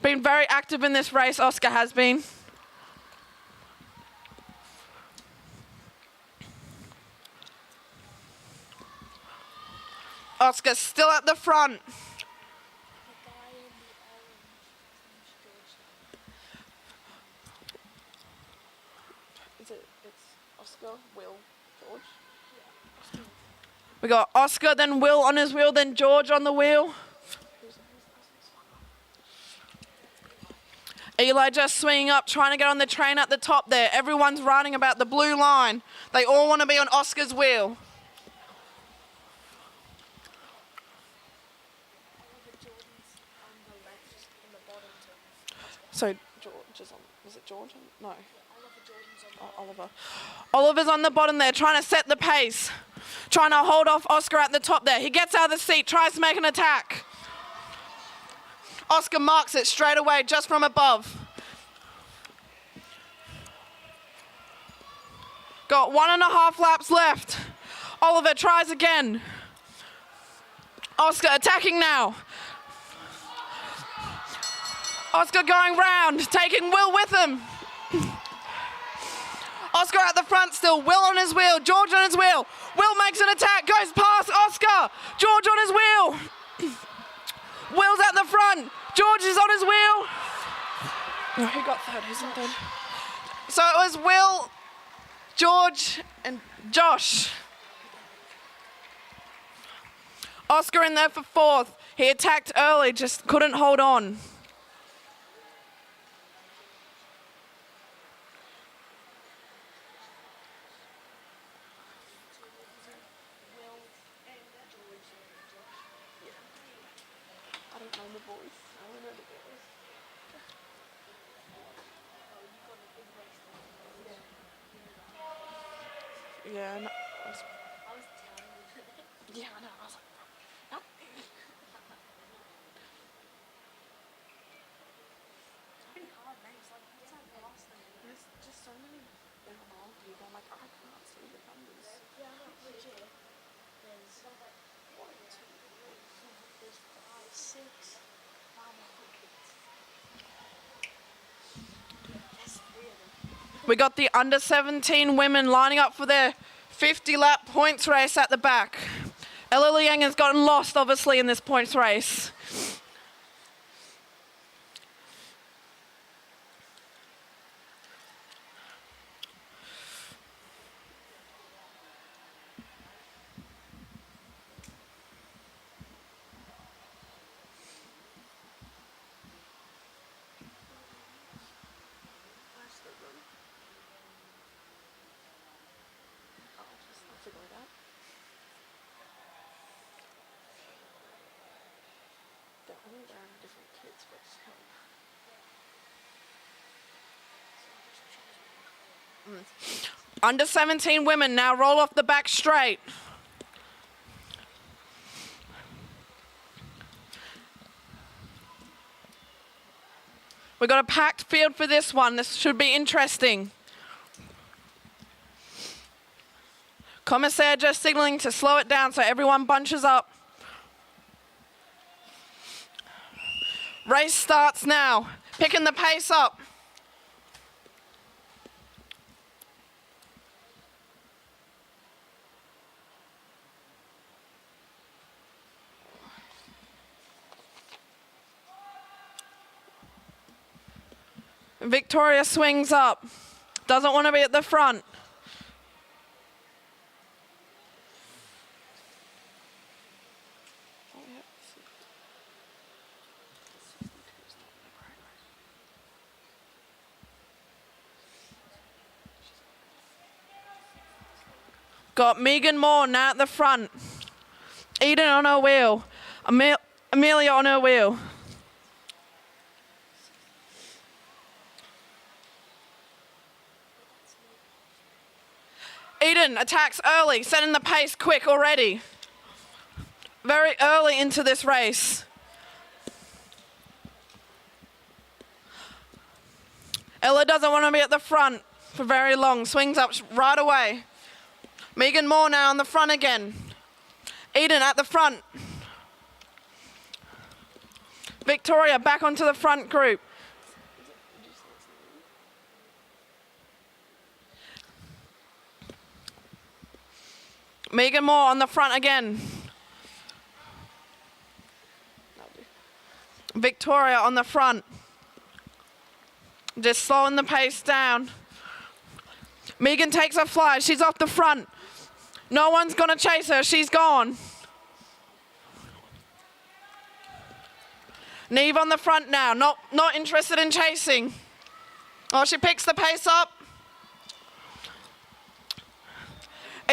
Speaker 3: Been very active in this race, Oscar has been. Oscar still at the front. It's Oscar, Will, George. We got Oscar, then Will on his wheel, then George on the wheel. Eli just swinging up, trying to get on the train at the top there. Everyone's running about the blue line. They all want to be on Oscar's wheel. So George is on, was it George? No. Oliver. Oliver's on the bottom there, trying to set the pace. Trying to hold off Oscar at the top there. He gets out of the seat, tries to make an attack. Oscar marks it straight away, just from above. Got 1.5 laps left. Oliver tries again. Oscar attacking now. Oscar going round, taking Will with him. Oscar at the front still, Will on his wheel, George on his wheel. Will makes an attack, goes past Oscar. George on his wheel. Will's at the front, George is on his wheel. Oh, who got third? Who's in third? So it was Will, George, and Josh. Oscar in there for fourth. He attacked early, just couldn't hold on. Yeah, no, yeah, I know. I was like, no. There's just so many involved people. I'm like, I can't see the numbers.
Speaker 6: Yeah, no, legit. There's 1, 2, 3, 4, there's 5, 6, 5 There's 3 of them.
Speaker 3: We got the under 17 women lining up for their 50-lap points race at the back. Ella Liang has gotten lost, obviously, in this points race. Under 17 women now roll off the back straight. We've got a packed field for this one. This should be interesting. Commissaire just signaling to slow it down so everyone bunches up. Race starts now. Picking the pace up. Victoria swings up. Doesn't want to be at the front. Got Megan Moore now at the front. Eden on her wheel. Amelia on her wheel. Eden attacks early, setting the pace quick already. Very early into this race. Ella doesn't want to be at the front for very long. Swings up right away. Megan Moore now on the front again. Eden at the front. Victoria back onto the front group. Megan Moore on the front again. Victoria on the front. Just slowing the pace down. Megan takes a fly. She's off the front. No one's going to chase her. She's gone. Neve on the front now. Not interested in chasing. Oh, she picks the pace up.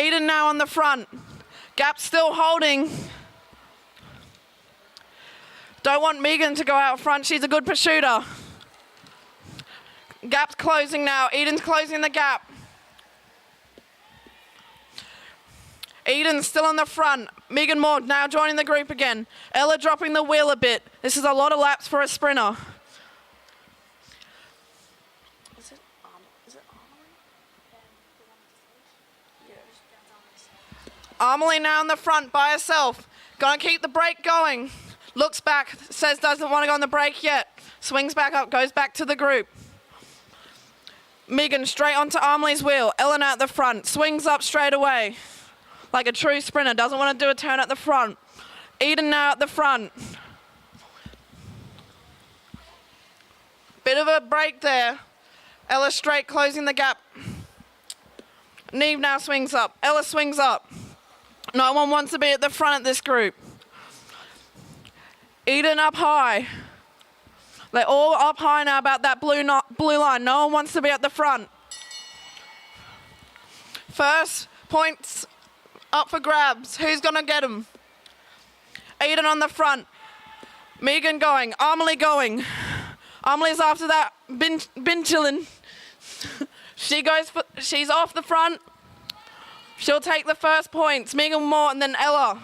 Speaker 3: Eden now on the front. Gap still holding. Don't want Megan to go out front. She's a good pursuiter. Gap's closing now. Eden's closing the gap. Eden's still on the front. Megan Moore now joining the group again. Ella dropping the wheel a bit. This is a lot of laps for a sprinter. Is it Amelie now in the front by herself. Gonna keep the brake going. Looks back, says doesn't want to go on the brake yet. Swings back up, goes back to the group. Megan straight onto Amelie's wheel. Ellen at the front, swings up straight away. Like a true sprinter, doesn't want to do a turn at the front. Eden now at the front. Bit of a break there. Ella straight closing the gap. Neve now swings up. Ella swings up. No one wants to be at the front of this group. Eden up high. They're all up high now about that blue line. No one wants to be at the front. First points up for grabs. Who's going to get them? Eden on the front. Megan going. Amelie going. Amelie's after that. Bin chilling. She's off the front. She'll take the first points. Megan Moore and then Ella.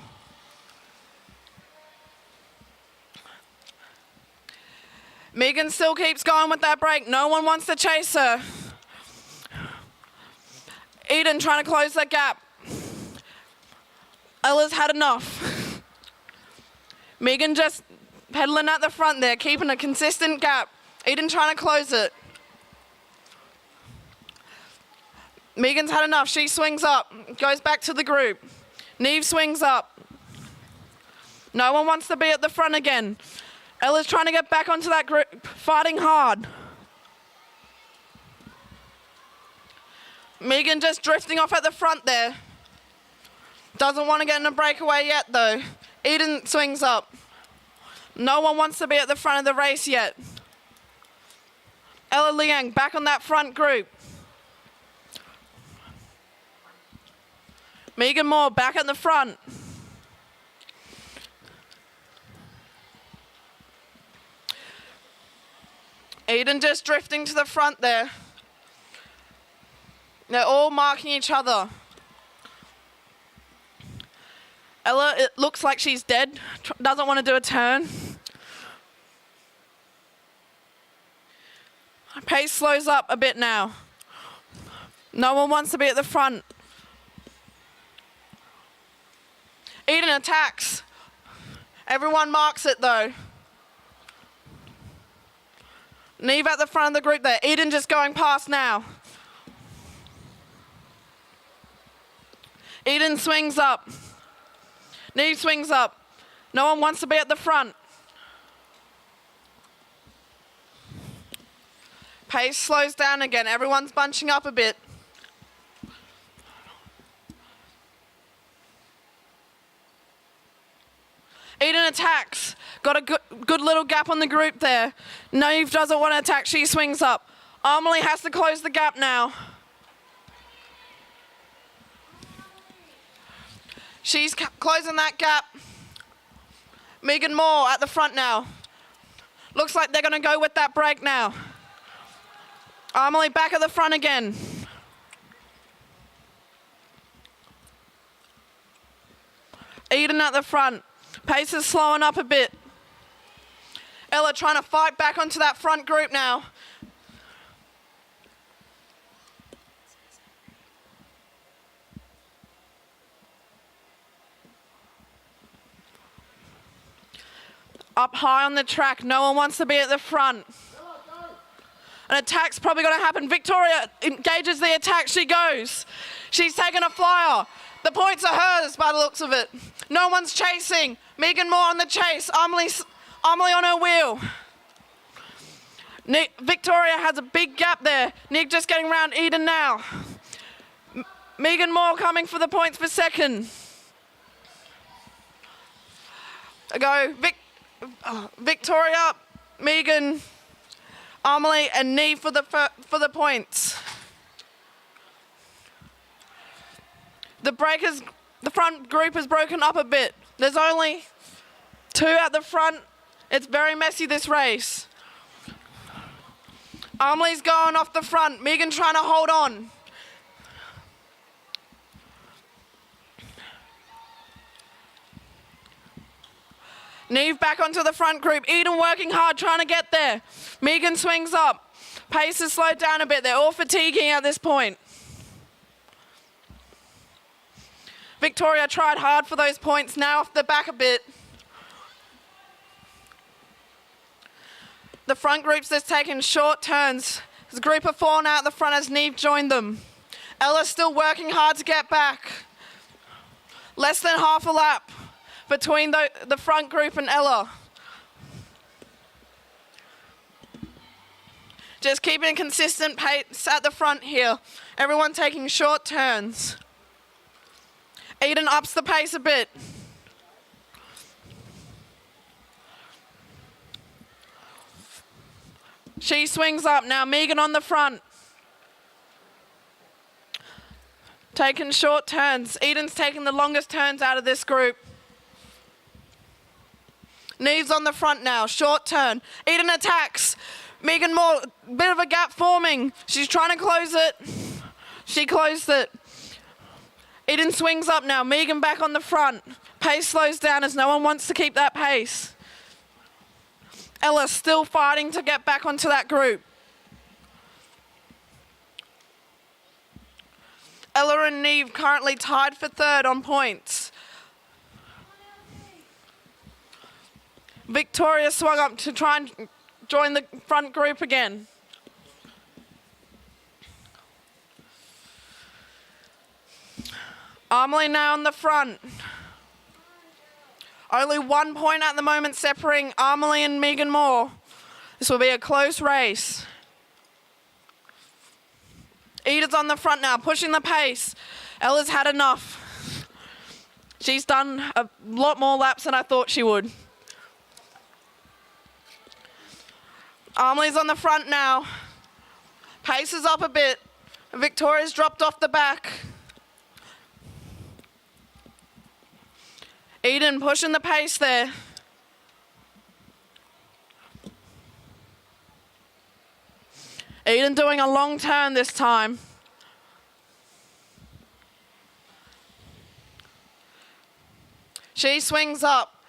Speaker 3: Megan still keeps going with that break. No one wants to chase her. Eden trying to close that gap. Ella's had enough. Megan just pedaling at the front there, keeping a consistent gap. Eden trying to close it. Megan's had enough. She swings up, goes back to the group. Neve swings up. No one wants to be at the front again. Ella's trying to get back onto that group, fighting hard. Megan just drifting off at the front there. Doesn't want to get in a breakaway yet though. Eden swings up. No one wants to be at the front of the race yet. Ella Liang back on that front group. Megan Moore back at the front. Eden just drifting to the front there. They're all marking each other. Ella, it looks like she's dead. Doesn't want to do a turn. Pace slows up a bit now. No one wants to be at the front. Eden attacks. Everyone marks it though. Neve at the front of the group there. Eden just going past now. Eden swings up. Neve swings up. No one wants to be at the front. Pace slows down again. Everyone's bunching up a bit. Eden attacks. Got a good little gap on the group there. Neve doesn't want to attack. She swings up. Amelie has to close the gap now. She's closing that gap. Megan Moore at the front now. Looks like they're going to go with that break now. Amelie back at the front again. Eden at the front. Pace is slowing up a bit. Ella trying to fight back onto that front group now. Up high on the track, no one wants to be at the front. An attack's probably going to happen. Victoria engages the attack, she goes. She's taken a flyer. The points are hers by the looks of it. No one's chasing. Megan Moore on the chase. Amelie on her wheel. Victoria has a big gap there. Nick just getting around Eden now. Megan Moore coming for the points for second. Victoria, Megan, Amelie, and Neve for the points. The front group is broken up a bit. There's only 2 at the front. It's very messy, this race. Amelie's going off the front. Megan trying to hold on. Neve back onto the front group. Eden working hard, trying to get there. Megan swings up. Pace has slowed down a bit. They're all fatiguing at this point. Victoria tried hard for those points, now off the back a bit. The front group's just taking short turns. There's a group of 4 now at the front as Neve joined them. Ella's still working hard to get back. Less than half a lap between the front group and Ella. Just keeping a consistent pace at the front here. Everyone taking short turns. Eden ups the pace a bit. She swings up now. Megan on the front. Taking short turns. Eden's taking the longest turns out of this group. Neve's on the front now. Short turn. Eden attacks. Megan Moore, bit of a gap forming. She's trying to close it. She closed it. Eden swings up now. Megan back on the front. Pace slows down as no one wants to keep that pace. Ella still fighting to get back onto that group. Ella and Neve currently tied for third on points. Victoria swung up to try and join the front group again. Amelie now in the front. Only 1 point at the moment separating Amelie and Megan Moore. This will be a close race. Eda's on the front now, pushing the pace. Ella's had enough. She's done a lot more laps than I thought she would. Amelie's on the front now. Pace is up a bit. Victoria's dropped off the back. Eden pushing the pace there. Eden doing a long turn this time. She swings up.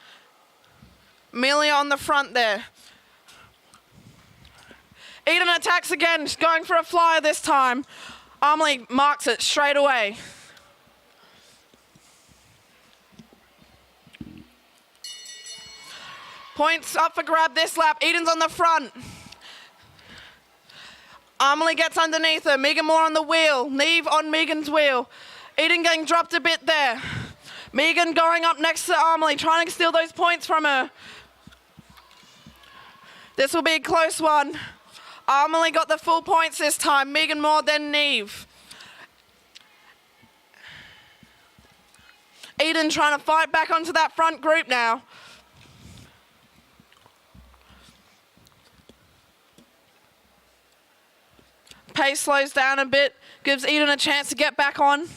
Speaker 3: Amelia on the front there. Eden attacks again, she's going for a flyer this time. Amelie marks it straight away. Points up for grab this lap. Eden's on the front. Amelie gets underneath her. Megan Moore on the wheel. Neve on Megan's wheel. Eden getting dropped a bit there. Megan going up next to Amelie, trying to steal those points from her. This will be a close one. Amelie got the full points this time. Megan more than Neve. Eden trying to fight back onto that front group now. Pace slows down a bit, gives Eden a chance to get back on.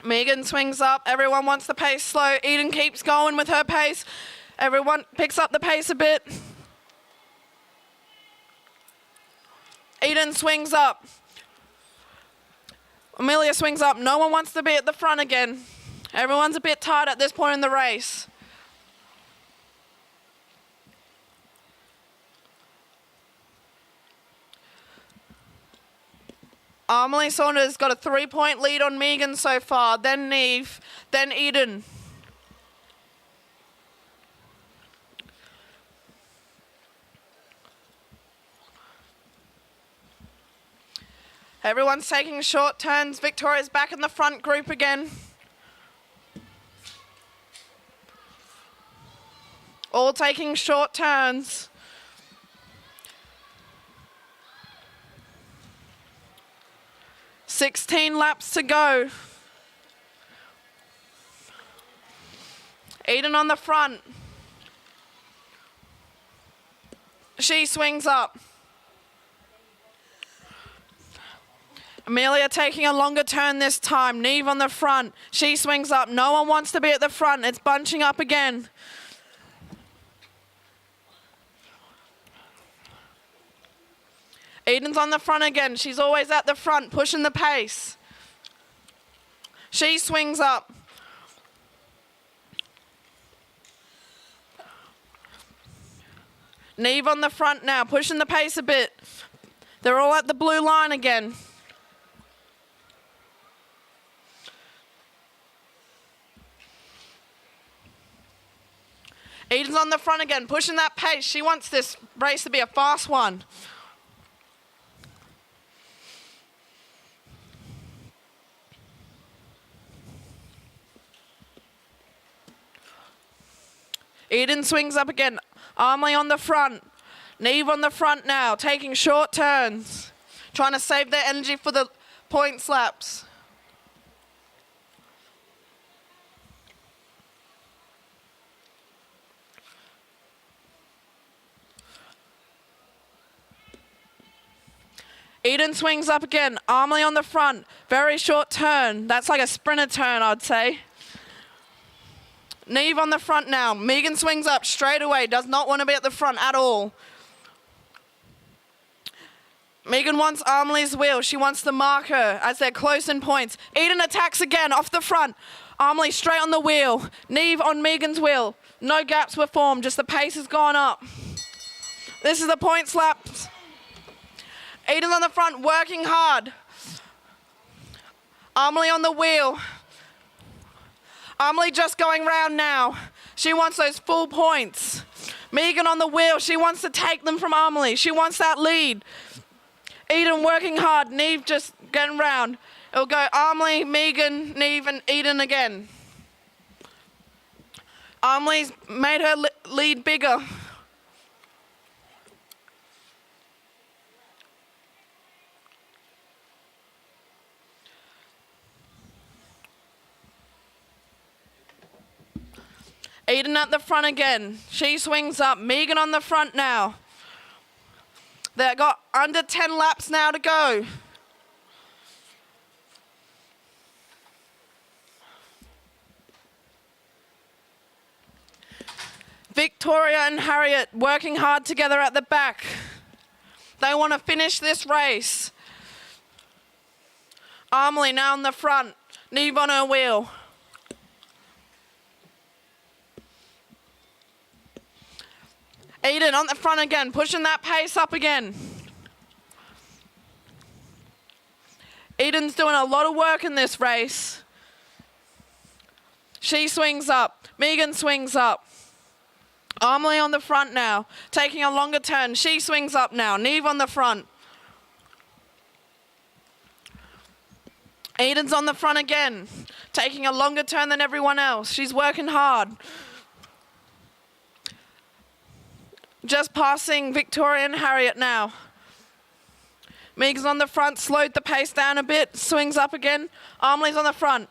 Speaker 3: Megan swings up. Everyone wants the pace slow. Eden keeps going with her pace. Everyone picks up the pace a bit. Eden swings up. Amelia swings up. No one wants to be at the front again. Everyone's a bit tired at this point in the race. Amelie Saunders got a 3-point lead on Megan so far, then Neve, then Eden. Everyone's taking short turns. Victoria's back in the front group again. All taking short turns. "16 laps to go. Eden on the front. She swings up. Amelia taking a longer turn this time. Neve on the front. She swings up. No one wants to be at the front. It's bunching up again. Eden's on the front again. She's always at the front, pushing the pace. She swings up. Neve on the front now, pushing the pace a bit. They're all at the blue line again. Eden's on the front again, pushing that pace. She wants this race to be a fast one. Eden swings up again. Amelie on the front. Neve on the front now, taking short turns. Trying to save their energy for the point slaps. Eden swings up again. Amelie on the front. Very short turn. That's like a sprinter turn, I'd say. Neve on the front now. Megan swings up straight away. Does not want to be at the front at all. Megan wants Amelie's wheel. She wants to mark her as they're close in points. Eden attacks again off the front. Amelie straight on the wheel. Neve on Megan's wheel. No gaps were formed. Just the pace has gone up. This is the point slaps. Eden on the front, working hard. Amelie on the wheel. Amelie just going round now. She wants those full points. Megan on the wheel. She wants to take them from Amelie. She wants that lead. Eden working hard. Neve just getting round. It'll go Amelie, Megan, Neve, and Eden again. Amelie's made her lead bigger. Eden at the front again. She swings up. Megan on the front now. They've got under 10 laps now to go. Victoria and Harriet working hard together at the back. They want to finish this race. Amelie now on the front. Neve on her wheel. Eden on the front again, pushing that pace up again. Eden's doing a lot of work in this race. She swings up. Megan swings up. Amelie on the front now, taking a longer turn. She swings up now. Neve on the front. Eden's on the front again, taking a longer turn than everyone else. She's working hard. Just passing Victoria and Harriet now. Megan's on the front, slowed the pace down a bit, swings up again. Armley's on the front.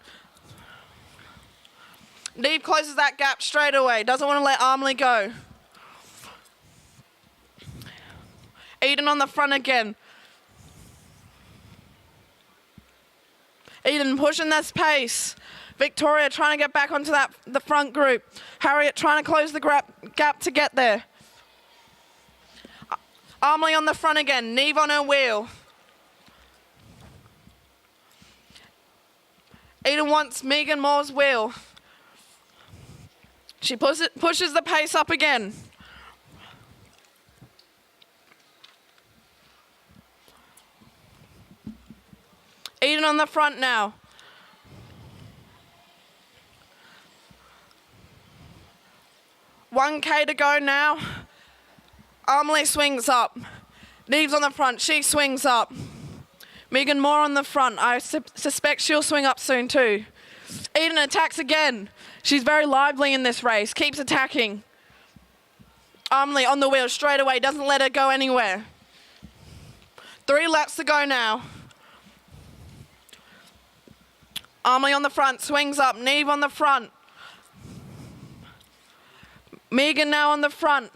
Speaker 3: Neve closes that gap straight away, doesn't want to let Armley go. Eden on the front again. Eden pushing this pace. Victoria trying to get back onto the front group. Harriet trying to close the gap to get there. Armley on the front again, Neve on her wheel. Eden wants Megan Moore's wheel. She pushes the pace up again. Eden on the front now. $1K to go now. Armley swings up. Neve's on the front. She swings up. Megan Moore on the front. I suspect she'll swing up soon too. Eden attacks again. She's very lively in this race. Keeps attacking. Armley on the wheel straight away. Doesn't let her go anywhere. 3 laps to go now. Armley on the front. Swings up. Neve on the front. Megan now on the front.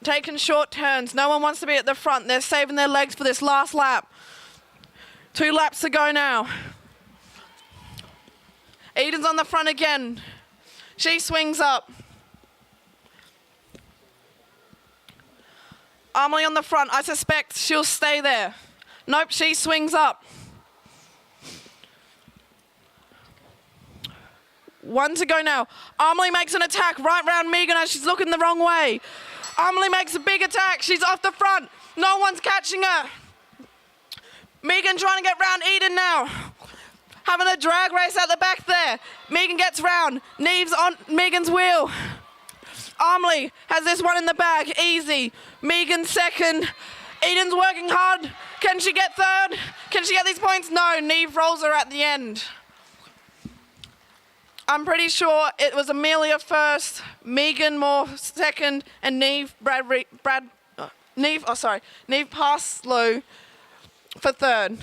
Speaker 3: Taking short turns. No one wants to be at the front. They're saving their legs for this last lap. 2 laps to go now. Eden's on the front again. She swings up. Armley on the front. I suspect she'll stay there. Nope, she swings up. 1 to go now. Armley makes an attack right round Megan as she's looking the wrong way. Armley makes a big attack. She's off the front. No one's catching her. Megan trying to get round Eden now. Having a drag race at the back there. Megan gets round. Neve's on Megan's wheel. Armley has this one in the bag. Easy. Megan second. Eden's working hard. Can she get third? Can she get these points? No. Neve rolls her at the end. I'm pretty sure it was Amelia first, Megan Moore second, and Neve passed Lou for third.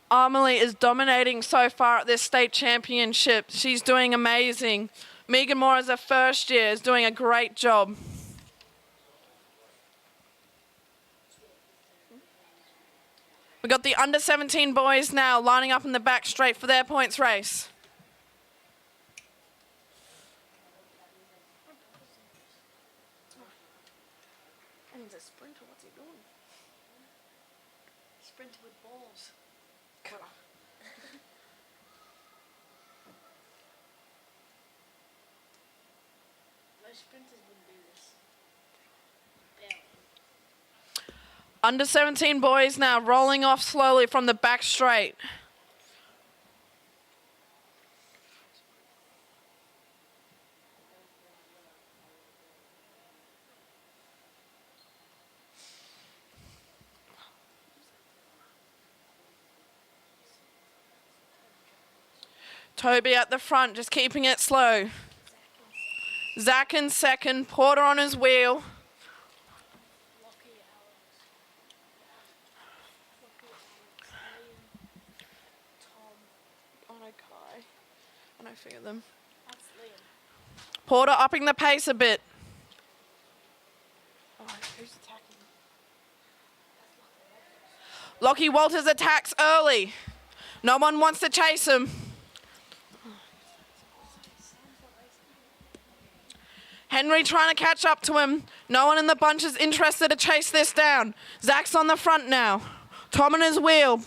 Speaker 3: Amelie is dominating so far at this state championship. She's doing amazing. Megan Moore, as her first year, is doing a great job. We've got the under 17 boys now lining up in the back straight for their points race. And he's a sprinter, what's he doing?
Speaker 6: Sprinter with balls. Most sprinters wouldn't do this. Barely.
Speaker 3: Under 17 boys now rolling off slowly from the back straight. Toby at the front, just keeping it slow. Zach in second, Porter on his wheel. I figure them. Porter upping the pace a bit. Oh, who's attacking? Lockie Walters attacks early. No one wants to chase him. Henry trying to catch up to him. No one in the bunch is interested to chase this down. Zach's on the front now. Tom on his wheel.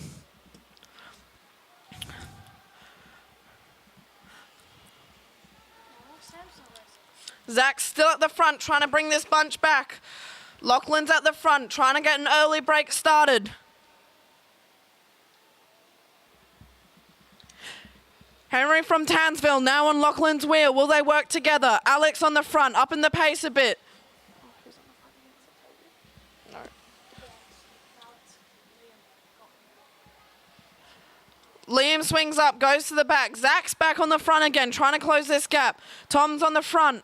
Speaker 3: Zach's still at the front, trying to bring this bunch back. Lachlan's at the front, trying to get an early break started. Henry from Townsville now on Lachlan's wheel. Will they work together? Alex on the front, up in the pace a bit. Liam swings up, goes to the back. Zach's back on the front again, trying to close this gap. Tom's on the front.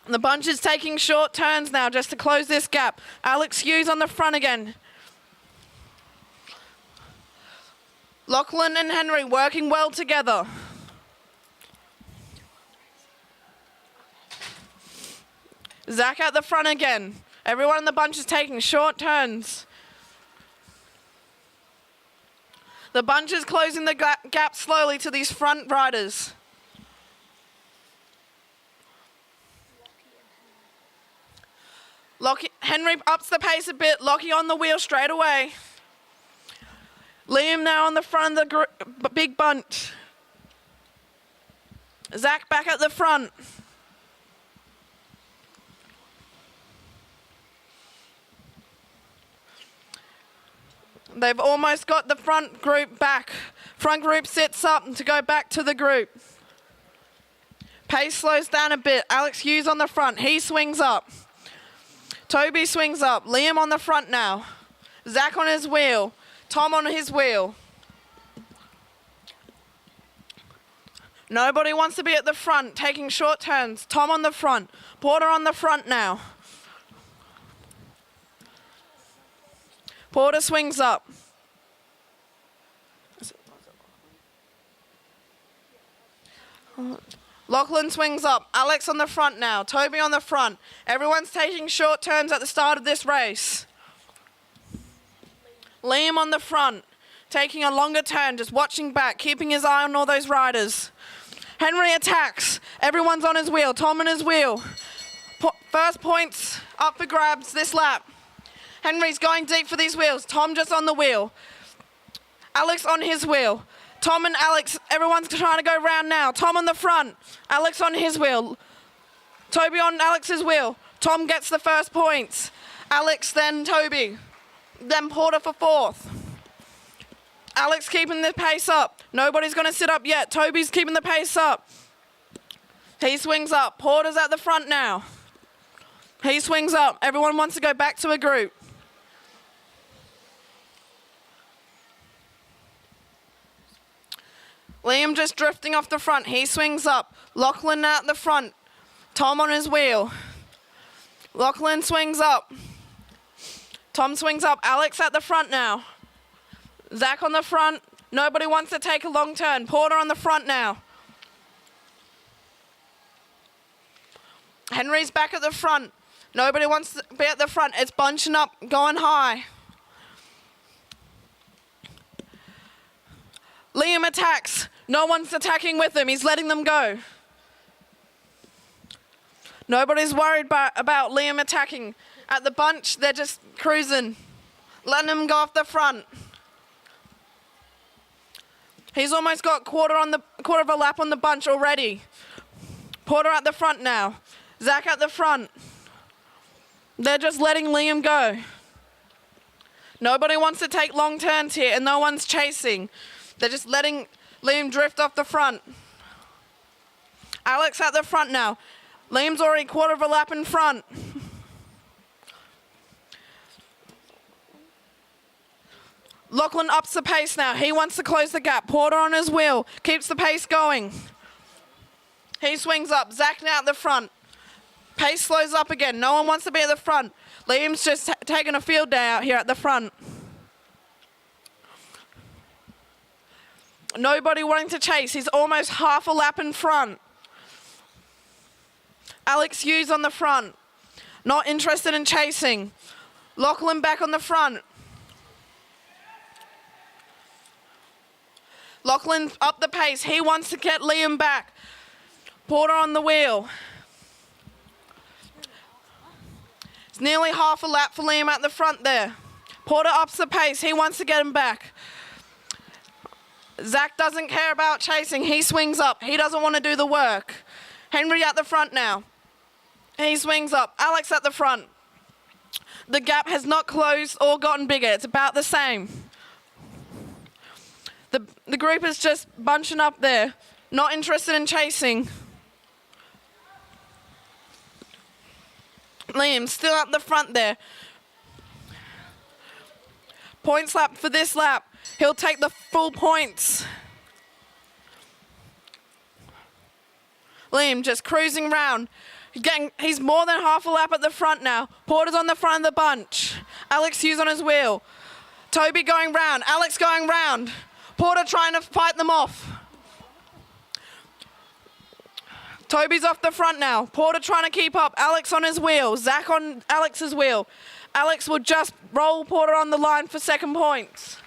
Speaker 3: The bunch is taking short turns now just to close this gap. Alex Hughes on the front again. Lachlan and Henry working well together. Zach at the front again. Everyone in the bunch is taking short turns. The bunch is closing the gap slowly to these front riders. Henry ups the pace a bit. Lockie on the wheel straight away. Liam now on the front of the big bunch. Zach back at the front. They've almost got the front group back. Front group sits up to go back to the group. Pace slows down a bit. Alex Hughes on the front. He swings up. Toby swings up. Liam on the front now. Zach on his wheel. Tom on his wheel. Nobody wants to be at the front, taking short turns. Tom on the front. Porter on the front now. Porter swings up. Lachlan swings up. Alex on the front now. Toby on the front. Everyone's taking short turns at the start of this race. Liam on the front, taking a longer turn, just watching back, keeping his eye on all those riders. Henry attacks. Everyone's on his wheel. Tom on his wheel. First points up for grabs this lap. Henry's going deep for these wheels. Tom just on the wheel. Alex on his wheel. Tom and Alex, everyone's trying to go round now. Tom on the front. Alex on his wheel. Toby on Alex's wheel. Tom gets the first points. Alex, then Toby. Then Porter for fourth. Alex keeping the pace up. Nobody's going to sit up yet. Toby's keeping the pace up. He swings up. Porter's at the front now. He swings up. Everyone wants to go back to a group. Liam just drifting off the front. He swings up. Lachlan at the front. Tom on his wheel. Lachlan swings up. Tom swings up. Alex at the front now. Zach on the front. Nobody wants to take a long turn. Porter on the front now. Henry's back at the front. Nobody wants to be at the front. It's bunching up, going high. Liam attacks. No one's attacking with him. He's letting them go. Nobody's worried about Liam attacking. At the bunch, they're just cruising. Letting him go off the front. He's almost got quarter of a lap on the bunch already. Porter at the front now. Zach at the front. They're just letting Liam go. Nobody wants to take long turns here and no one's chasing. They're just letting Liam drift off the front. Alex at the front now. Liam's already quarter of a lap in front. Lachlan ups the pace now. He wants to close the gap. Porter on his wheel. Keeps the pace going. He swings up. Zach now at the front. Pace slows up again. No one wants to be at the front. Liam's just taking a field day out here at the front. Nobody wanting to chase. He's almost half a lap in front. Alex Hughes on the front. Not interested in chasing. Lachlan back on the front. Lachlan up the pace. He wants to get Liam back. Porter on the wheel. It's nearly half a lap for Liam at the front there. Porter ups the pace. He wants to get him back. Zach doesn't care about chasing. He swings up. He doesn't want to do the work. Henry at the front now. He swings up. Alex at the front. The gap has not closed or gotten bigger. It's about the same. The group is just bunching up there, not interested in chasing. Liam still at the front there. Points lap for this lap. He'll take the full points. Liam just cruising round. He's more than half a lap at the front now. Porter's on the front of the bunch. Alex Hughes on his wheel. Toby going round. Alex going round. Porter trying to fight them off. Toby's off the front now. Porter trying to keep up. Alex on his wheel. Zach on Alex's wheel. Alex will just roll Porter on the line for second points.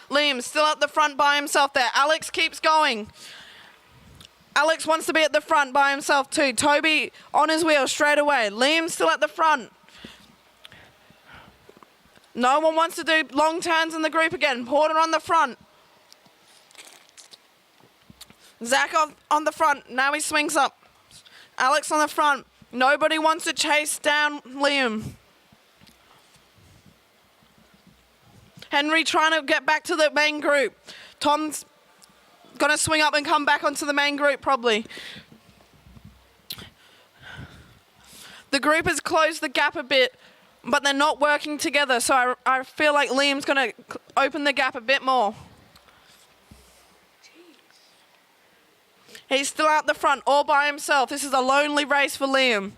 Speaker 3: Liam still at the front by himself there. Alex keeps going. Alex wants to be at the front by himself too. Toby on his wheel straight away. Liam still at the front. No one wants to do long turns in the group again. Porter on the front. Zach on the front. Now he swings up. Alex on the front. Nobody wants to chase down Liam. Henry trying to get back to the main group. Tom's going to swing up and come back onto the main group probably. The group has closed the gap a bit, but they're not working together, so I feel like Liam's going to open the gap a bit more. He's still out the front, all by himself. This is a lonely race for Liam.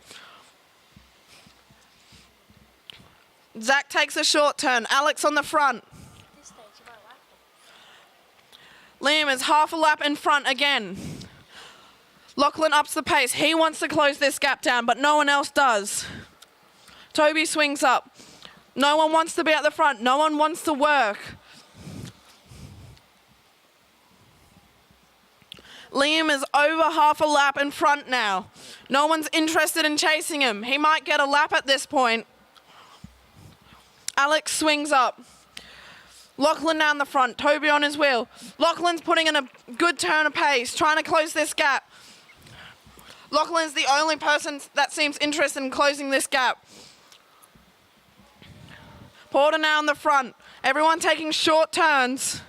Speaker 3: Zach takes a short turn. Alex on the front. Liam is half a lap in front again. Lachlan ups the pace. He wants to close this gap down, but no one else does. Toby swings up. No one wants to be at the front. No one wants to work. Liam is over half a lap in front now. No one's interested in chasing him. He might get a lap at this point. Alex swings up. Lachlan down the front. Toby on his wheel. Lachlan's putting in a good turn of pace, trying to close this gap. Lachlan's the only person that seems interested in closing this gap. Porter now in the front. Everyone taking short turns.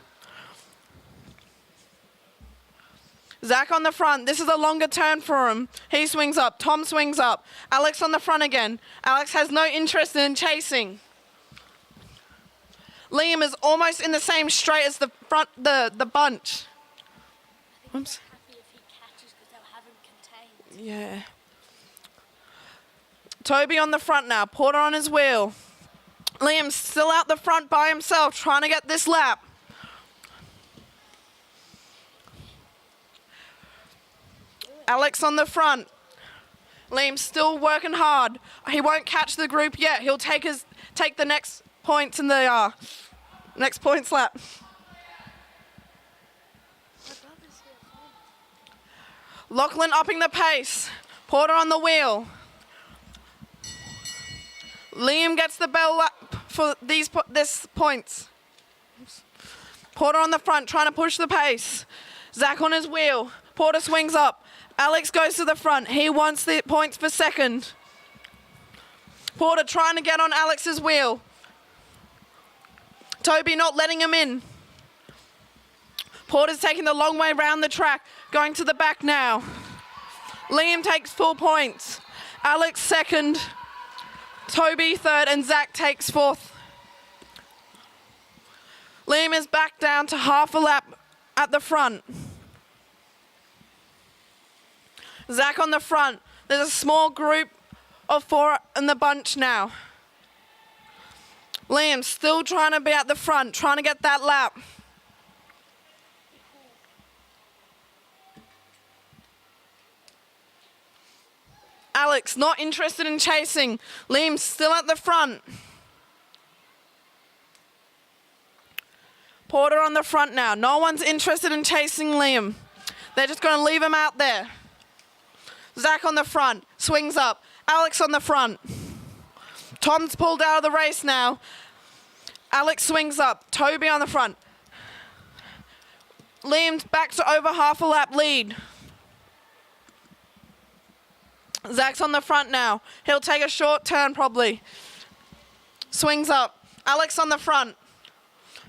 Speaker 3: Zach on the front. This is a longer turn for him. He swings up. Tom swings up. Alex on the front again. Alex has no interest in chasing. Liam is almost in the same straight as the front, the bunch. Oops.
Speaker 6: Happy if he catches because they'll have him contained.
Speaker 3: Yeah. Toby on the front now. Porter on his wheel. Liam's still out the front by himself, trying to get this lap. Alex on the front. Liam's still working hard. He won't catch the group yet. He'll take the next points in the next points lap. Lachlan upping the pace. Porter on the wheel. Liam gets the bell lap for this points. Porter on the front, trying to push the pace. Zach on his wheel. Porter swings up. Alex goes to the front. He wants the points for second. Porter trying to get on Alex's wheel. Toby not letting him in. Porter's taking the long way round the track, going to the back now. Liam takes 4 points. Alex second. Toby third, and Zach takes fourth. Liam is back down to half a lap at the front. Zach on the front. There's a small group of 4 in the bunch now. Liam still trying to be at the front, trying to get that lap. Alex not interested in chasing. Liam's still at the front. Porter on the front now. No one's interested in chasing Liam. They're just going to leave him out there. Zach on the front. Swings up. Alex on the front. Tom's pulled out of the race now. Alex swings up. Toby on the front. Liam's back to over half a lap lead. Zach's on the front now. He'll take a short turn probably. Swings up. Alex on the front.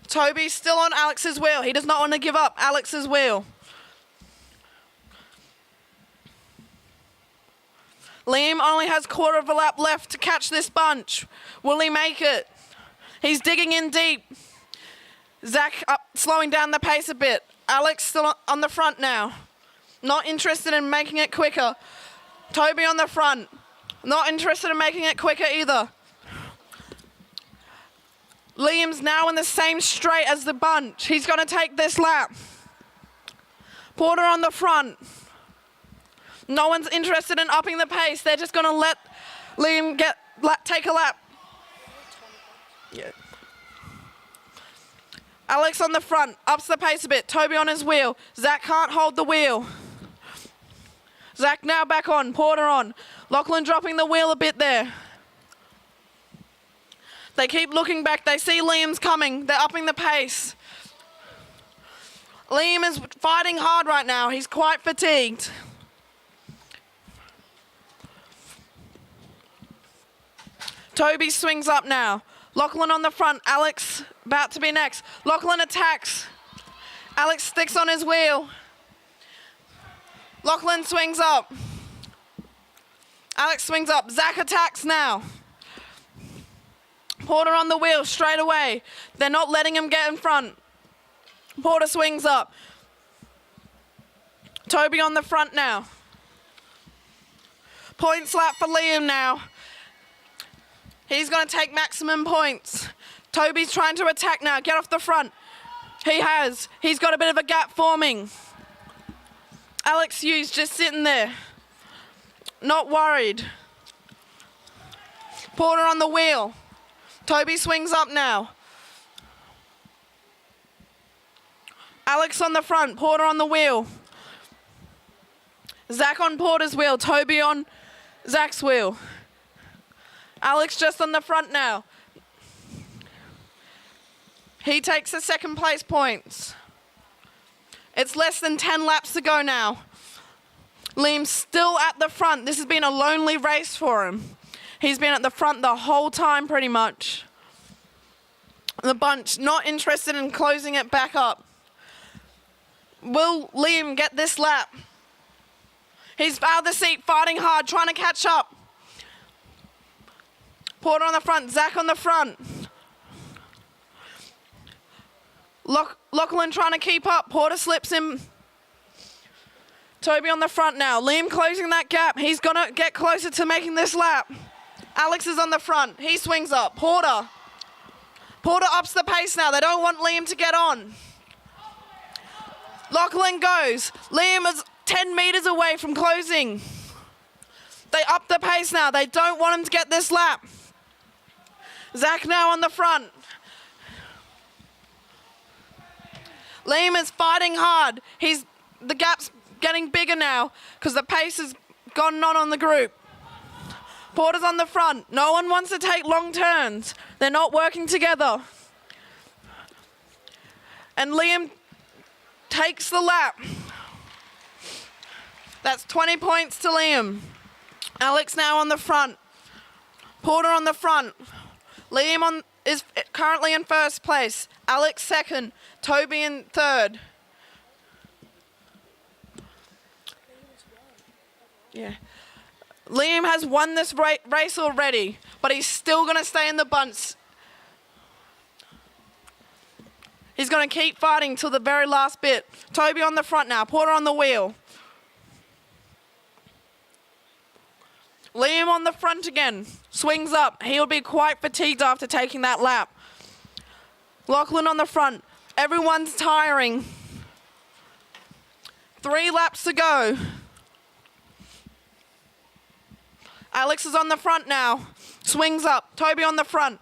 Speaker 3: Toby's still on Alex's wheel. He does not want to give up Alex's wheel. Liam only has quarter of a lap left to catch this bunch. Will he make it? He's digging in deep. Zach slowing down the pace a bit. Alex still on the front now. Not interested in making it quicker. Toby on the front. Not interested in making it quicker either. Liam's now in the same straight as the bunch. He's going to take this lap. Porter on the front. No one's interested in upping the pace. They're just going to let Liam take a lap. Yeah. Alex on the front, ups the pace a bit. Toby on his wheel. Zach can't hold the wheel. Zach now back on, Porter on. Lachlan dropping the wheel a bit there. They keep looking back. They see Liam's coming. They're upping the pace. Liam is fighting hard right now. He's quite fatigued. Toby swings up now. Lachlan on the front. Alex about to be next. Lachlan attacks. Alex sticks on his wheel. Lachlan swings up. Alex swings up. Zach attacks now. Porter on the wheel straight away. They're not letting him get in front. Porter swings up. Toby on the front now. Point slap for Liam now. He's going to take maximum points. Toby's trying to attack now. Get off the front. He has. He's got a bit of a gap forming. Alex Hughes just sitting there. Not worried. Porter on the wheel. Toby swings up now. Alex on the front, Porter on the wheel. Zach on Porter's wheel, Toby on Zach's wheel. Alex just on the front now. He takes the second place points. It's less than 10 laps to go now. Liam's still at the front. This has been a lonely race for him. He's been at the front the whole time pretty much. The bunch not interested in closing it back up. Will Liam get this lap? He's out of the seat, fighting hard, trying to catch up. Porter on the front, Zach on the front. Lachlan trying to keep up. Porter slips him. Toby on the front now. Liam closing that gap. He's going to get closer to making this lap. Alex is on the front. He swings up. Porter ups the pace now. They don't want Liam to get on. Lachlan goes. Liam is 10 metres away from closing. They up the pace now. They don't want him to get this lap. Zach now on the front. Liam is fighting hard. The gap's getting bigger now because the pace has gone on the group. Porter's on the front. No one wants to take long turns. They're not working together. And Liam takes the lap. That's 20 points to Liam. Alex now on the front. Porter on the front. Liam is currently in first place. Alex second. Toby in third. Yeah. Liam has won this race already, but he's still going to stay in the bunch. He's going to keep fighting till the very last bit. Toby on the front now. Porter on the wheel. Liam on the front again. Swings up. He'll be quite fatigued after taking that lap. Lachlan on the front. Everyone's tiring. 3 laps to go. Alex is on the front now. Swings up. Toby on the front.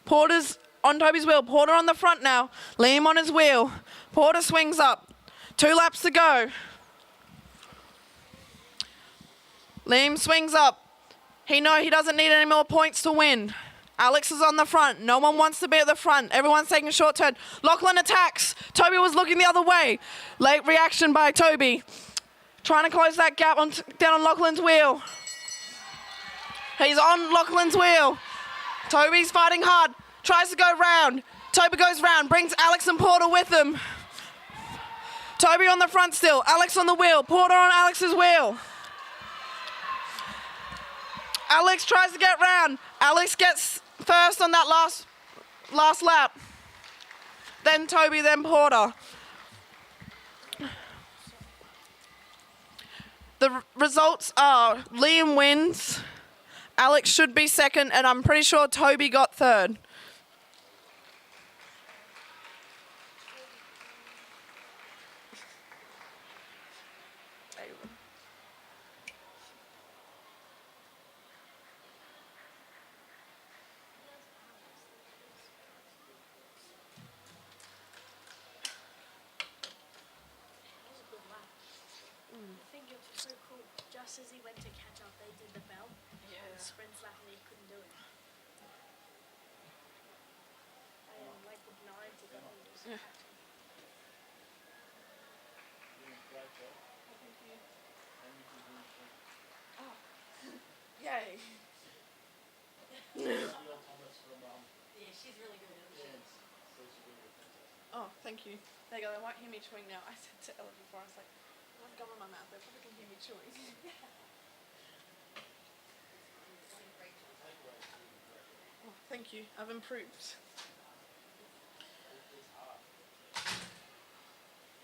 Speaker 3: Porter's on Toby's wheel. Porter on the front now. Liam on his wheel. Porter swings up. 2 laps to go. Liam swings up. He doesn't need any more points to win. Alex is on the front. No one wants to be at the front. Everyone's taking a short turn. Lachlan attacks. Toby was looking the other way. Late reaction by Toby. Trying to close that gap down on Lachlan's wheel. He's on Lachlan's wheel. Toby's fighting hard. Tries to go round. Toby goes round. Brings Alex and Porter with him. Toby on the front still. Alex on the wheel. Porter on Alex's wheel. Alex tries to get round. Alex gets first on that last lap. Then Toby, then Porter. The results are Liam wins, Alex should be second, and I'm pretty sure Toby got third.
Speaker 6: I think it was so cool. Just as he went to catch up, they did the bell. Yeah. And the sprint lap, and he couldn't do it. I like with 9 to go. Yeah.
Speaker 3: Oh. Yay.
Speaker 6: Yeah, she's really good at it.
Speaker 3: Oh, thank you. There you go, they won't hear me chewing now. I said to Ella before, I was like, I've gum in my mouth, they probably can hear me chewing. Oh, thank you, I've improved.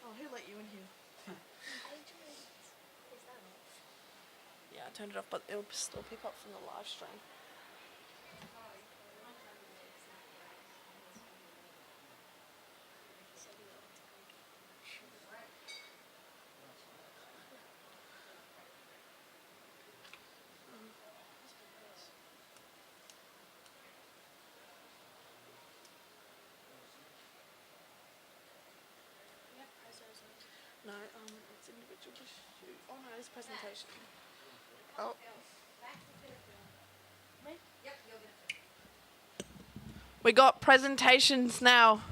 Speaker 3: Oh, who let you in here?
Speaker 6: Is that off?
Speaker 3: Yeah, I turned it off, but it'll still pick up from the live stream. No, it's individual shoot. Oh no, it's presentation. Oh. We got presentations now.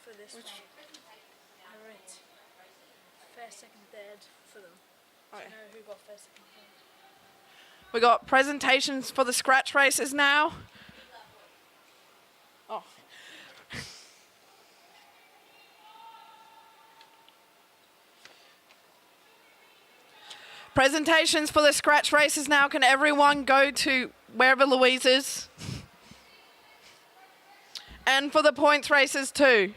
Speaker 6: For this one, I wrote first, second, third for them. Do you know who got first, second, third?
Speaker 3: We got presentations for the scratch races now. Oh. Presentations for the scratch races now. Can everyone go to wherever Louise is? And for the points races too.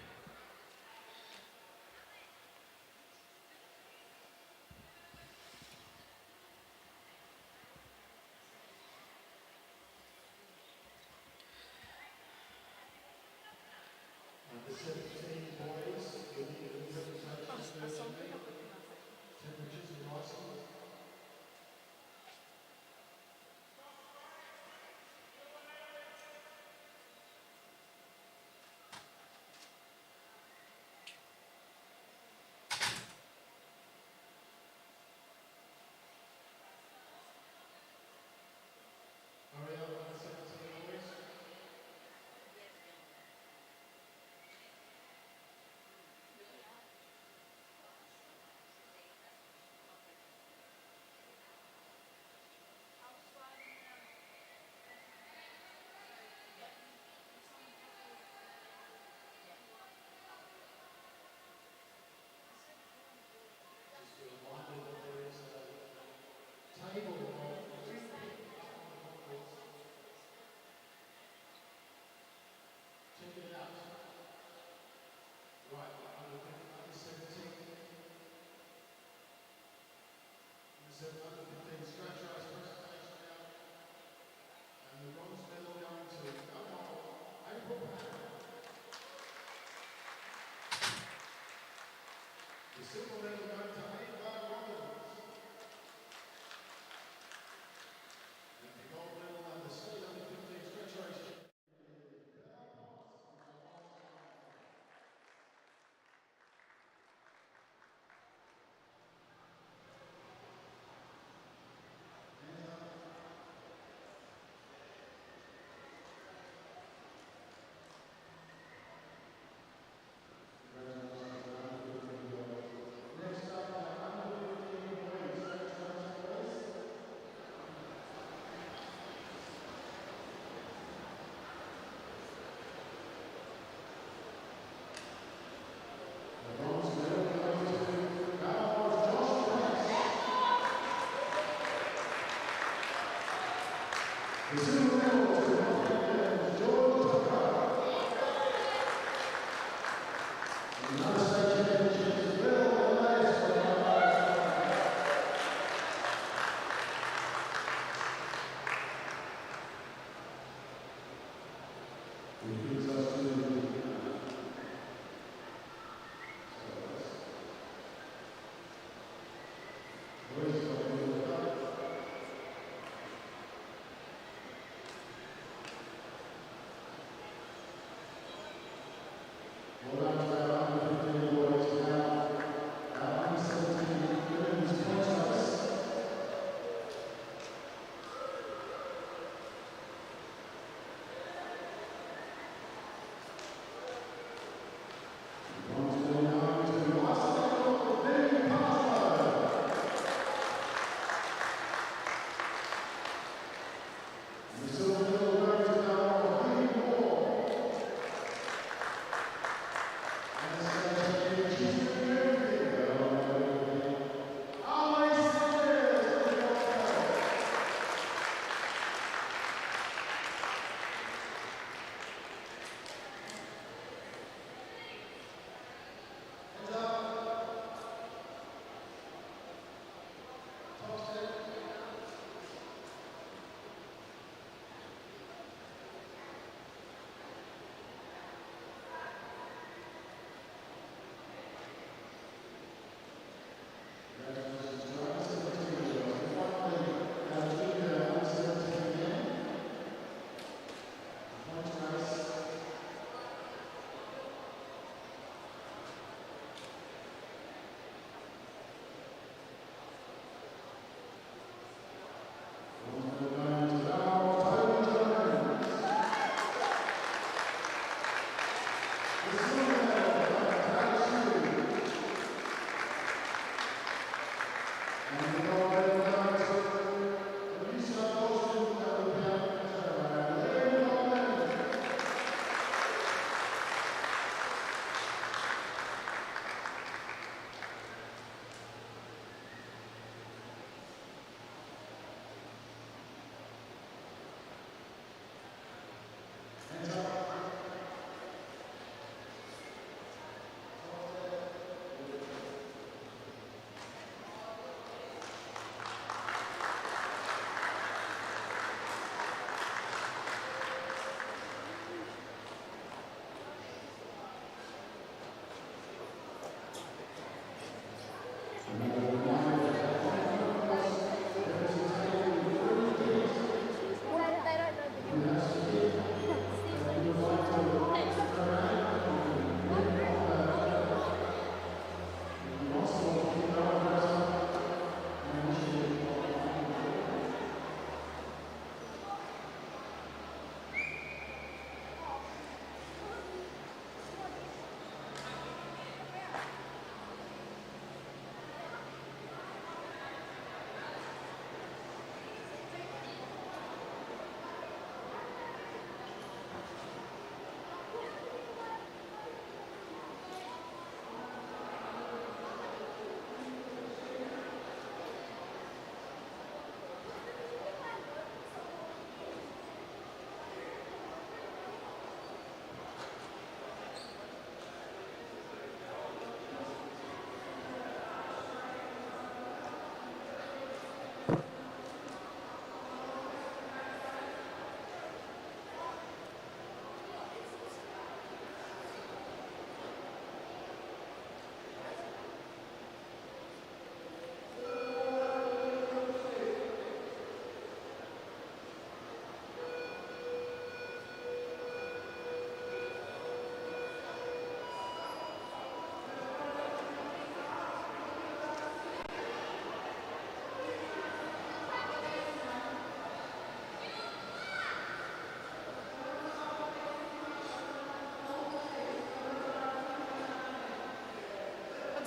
Speaker 7: Well,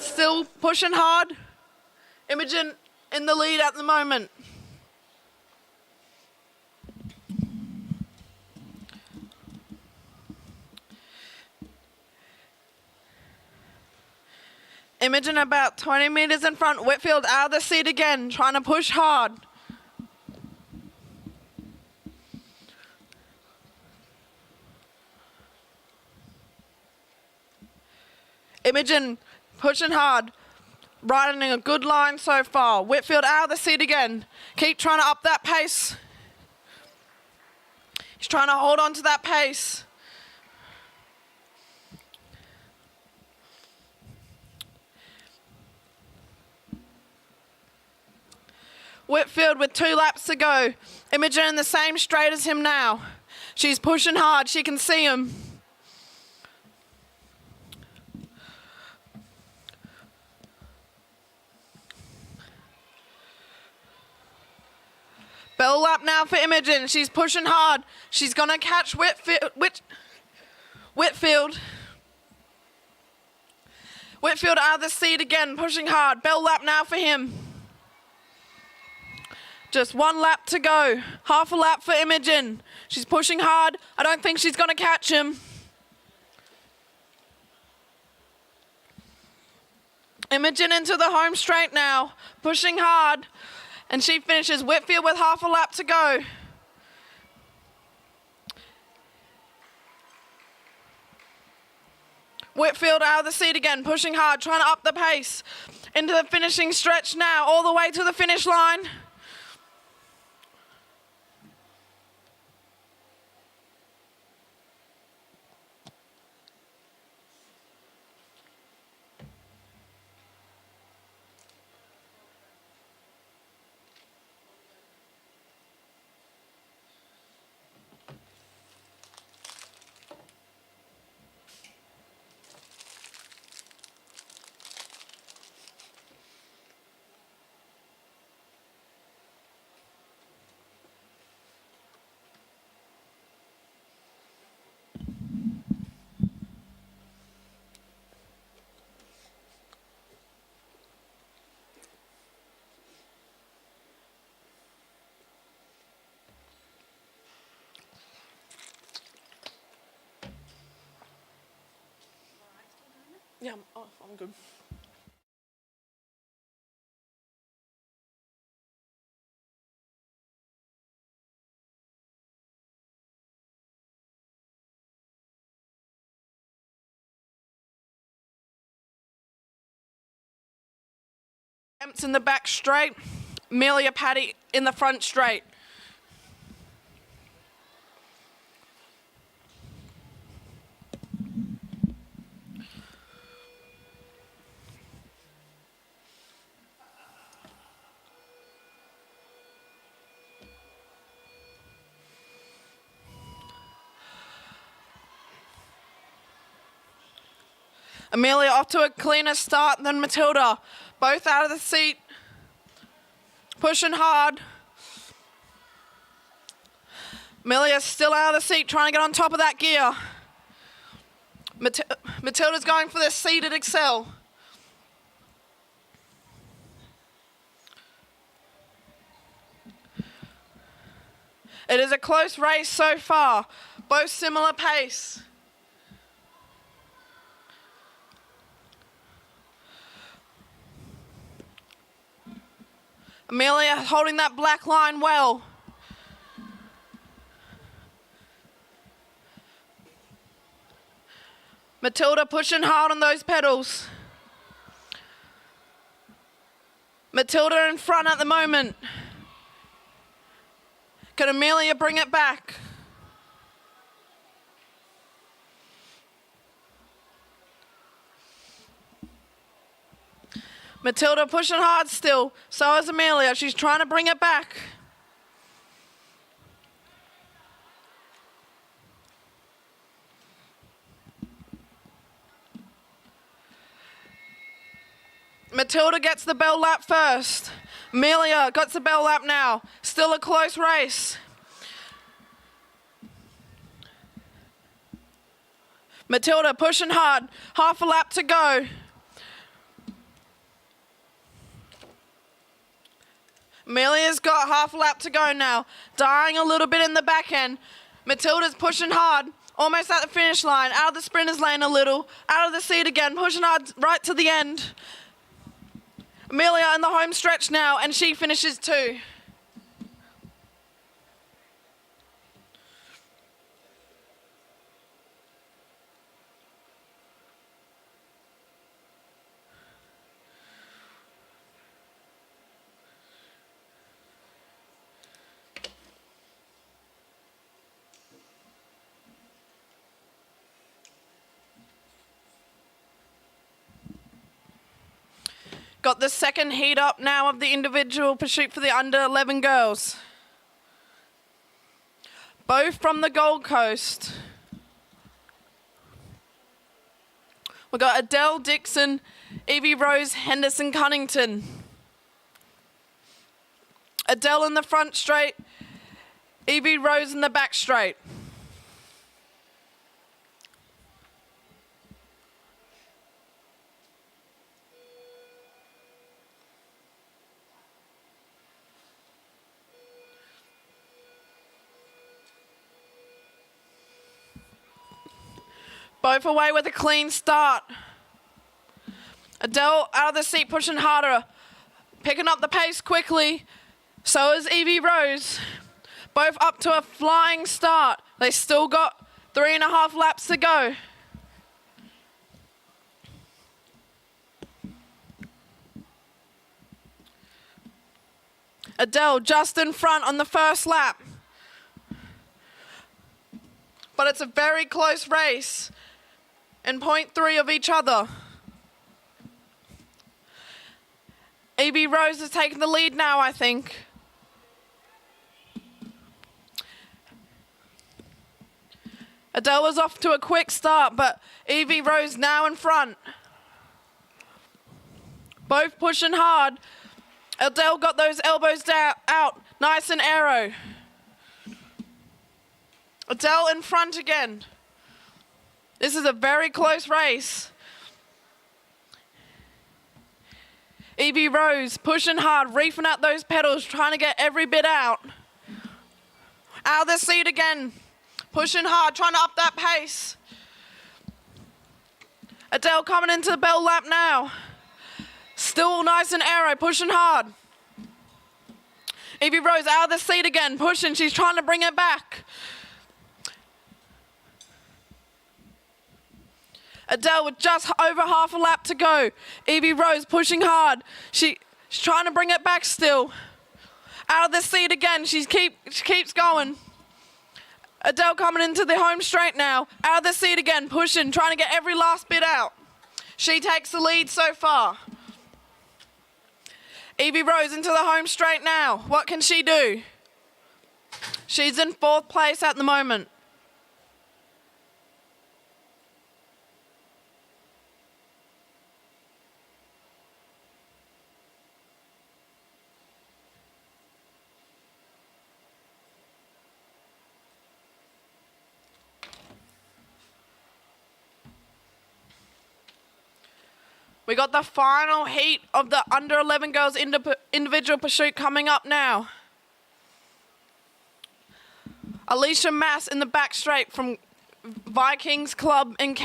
Speaker 3: still pushing hard. Imogen in the lead at the moment. Imogen about 20 meters in front. Whitfield out of the seat again, trying to push hard. Imogen pushing hard, riding a good line so far. Whitfield out of the seat again. Keep trying to up that pace. He's trying to hold on to that pace. Whitfield with 2 laps to go. Imogen in the same straight as him now. She's pushing hard. She can see him. Bell lap now for Imogen. She's pushing hard. She's going to catch Whitfield. Whitfield out of the seat again, pushing hard. Bell lap now for him. Just 1 lap to go. Half a lap for Imogen. She's pushing hard. I don't think she's going to catch him. Imogen into the home straight now, pushing hard. And she finishes. Whitfield with half a lap to go. Whitfield out of the seat again, pushing hard, trying to up the pace. Into the finishing stretch now, all the way to the finish line. Yeah, I'm good. Attempts in the back straight. Amelia Patty in the front straight. Amelia off to a cleaner start than Matilda. Both out of the seat. Pushing hard. Amelia's still out of the seat, trying to get on top of that gear. Matilda's going for the seated Excel. It is a close race so far. Both similar pace. Amelia holding that black line well. Matilda pushing hard on those pedals. Matilda in front at the moment. Can Amelia bring it back? Matilda pushing hard still. So is Amelia. She's trying to bring it back. Matilda gets the bell lap first. Amelia got the bell lap now. Still a close race. Matilda pushing hard. Half a lap to go. Amelia's got half a lap to go now. Dying a little bit in the back end. Matilda's pushing hard. Almost at the finish line. Out of the sprinter's lane a little. Out of the seat again. Pushing hard right to the end. Amelia in the home stretch now, and she finishes too. Got the second heat up now of the individual pursuit for the under 11 girls. Both from the Gold Coast. We've got Adele Dixon, Evie Rose Henderson Cunnington. Adele in the front straight, Evie Rose in the back straight. Both away with a clean start. Adele out of the seat pushing harder. Picking up the pace quickly. So is Evie Rose. Both up to a flying start. They still got 3.5 laps to go. Adele just in front on the first lap. But it's a very close race. In 0.3 of each other. Evie Rose is taking the lead now, I think. Adele was off to a quick start, but Evie Rose now in front. Both pushing hard. Adele got those elbows down, out, nice and aero. Adele in front again. This is a very close race. Evie Rose pushing hard, reefing out those pedals, trying to get every bit out. Out of the seat again. Pushing hard, trying to up that pace. Adele coming into the bell lap now. Still nice and aero, pushing hard. Evie Rose out of the seat again, pushing. She's trying to bring it back. Adele with just over half a lap to go. Evie Rose pushing hard. She's trying to bring it back still. Out of the seat again. She keeps going. Adele coming into the home straight now. Out of the seat again, pushing, trying to get every last bit out. She takes the lead so far. Evie Rose into the home straight now. What can she do? She's in 4th place at the moment. We got the final heat of the under 11 girls individual pursuit coming up now. Alicia Mass in the back straight from Vikings Club in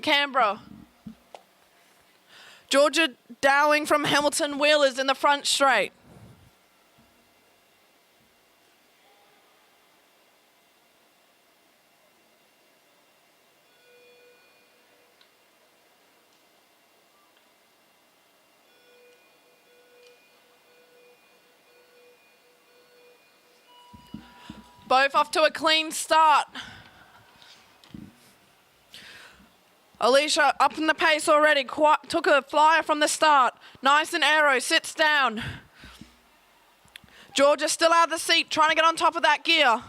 Speaker 3: Canberra. Georgia Dowling from Hamilton Wheelers in the front straight. Both off to a clean start. Alicia up in the pace already, took a flyer from the start. Nice and aero, sits down. Georgia still out of the seat, trying to get on top of that gear.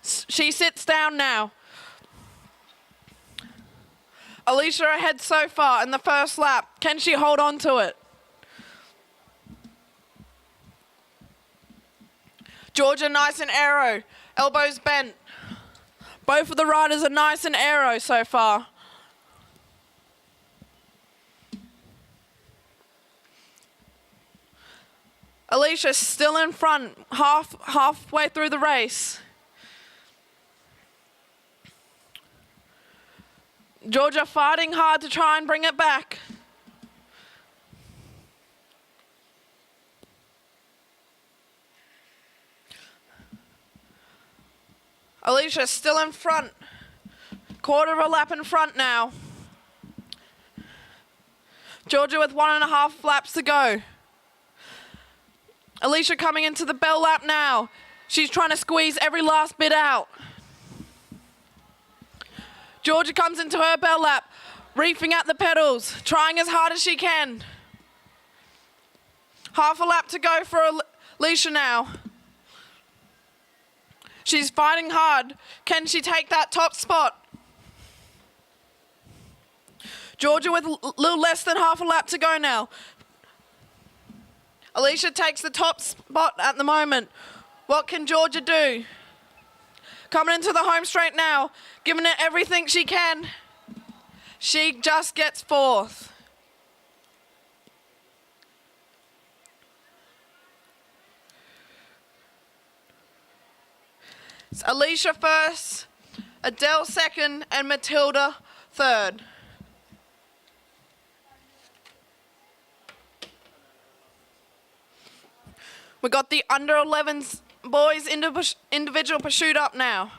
Speaker 3: She sits down now. Alicia ahead so far in the first lap. Can she hold on to it? Georgia nice and aero, elbows bent. Both of the riders are nice and aero so far. Alicia still in front, halfway through the race. Georgia fighting hard to try and bring it back. Alicia still in front. Quarter of a lap in front now. Georgia with 1.5 laps to go. Alicia coming into the bell lap now. She's trying to squeeze every last bit out. Georgia comes into her bell lap, reefing at the pedals, trying as hard as she can. Half a lap to go for Alicia now. She's fighting hard. Can she take that top spot? Georgia with a little less than half a lap to go now. Alicia takes the top spot at the moment. What can Georgia do? Coming into the home straight now, giving it everything she can. She just gets fourth. It's Alicia first, Adele second, and Matilda third. We got the under 11s boys individual pursuit up now.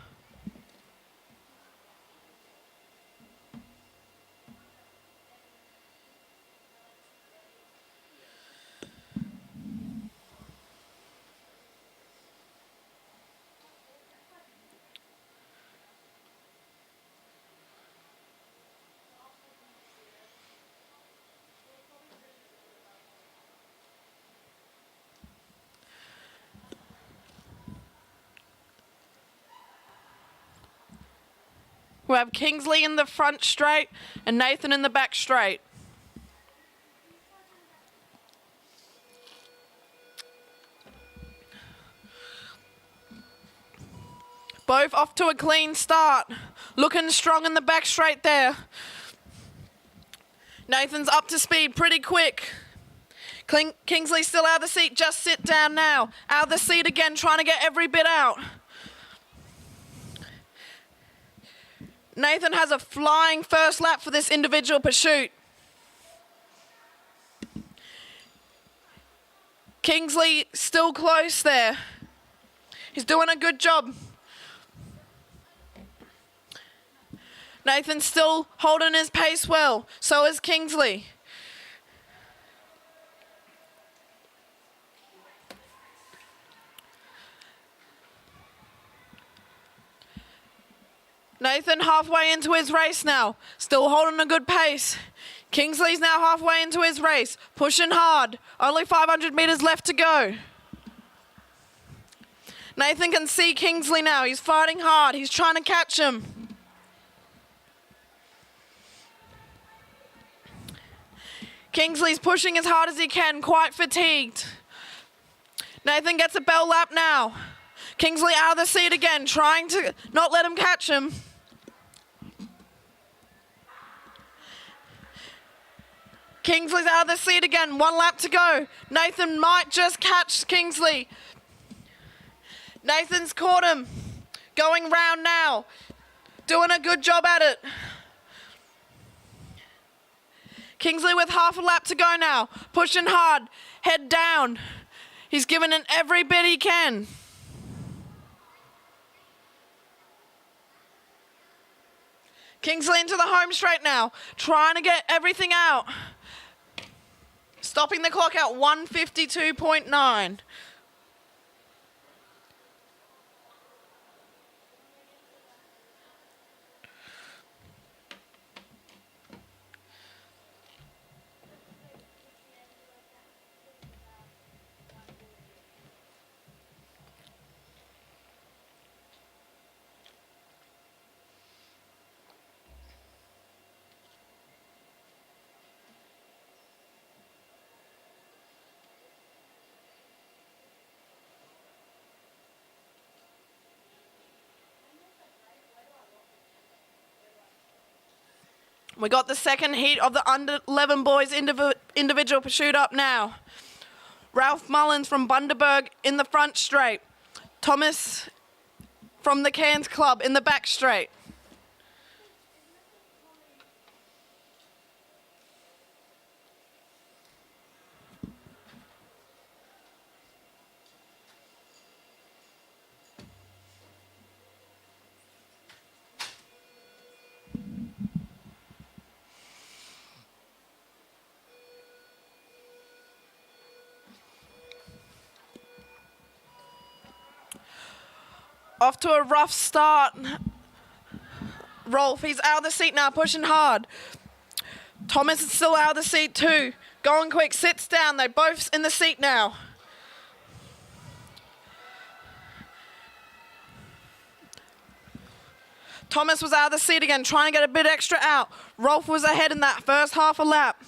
Speaker 3: We have Kingsley in the front straight and Nathan in the back straight. Both off to a clean start. Looking strong in the back straight there. Nathan's up to speed pretty quick. Kingsley still out of the seat, just sit down now. Out of the seat again, trying to get every bit out. Nathan has a flying first lap for this individual pursuit. Kingsley still close there. He's doing a good job. Nathan's still holding his pace well. So is Kingsley. Nathan halfway into his race now, still holding a good pace. Kingsley's now halfway into his race, pushing hard. Only 500 meters left to go. Nathan can see Kingsley now. He's fighting hard. He's trying to catch him. Kingsley's pushing as hard as he can, quite fatigued. Nathan gets a bell lap now. Kingsley out of the seat again, trying to not let him catch him. Kingsley's out of the seat again, 1 lap to go. Nathan might just catch Kingsley. Nathan's caught him. Going round now. Doing a good job at it. Kingsley with half a lap to go now. Pushing hard, head down. He's given it every bit he can. Kingsley into the home straight now, trying to get everything out. Stopping the clock at 1:52.9. We got the second heat of the under 11 boys individual pursuit up now. Ralph Mullins from Bundaberg in the front straight. Thomas from the Cairns Club in the back straight. Off to a rough start. Rolf, he's out of the seat now, pushing hard. Thomas is still out of the seat too. Going quick, sits down. They're both in the seat now. Thomas was out of the seat again, trying to get a bit extra out. Rolf was ahead in that first half a lap.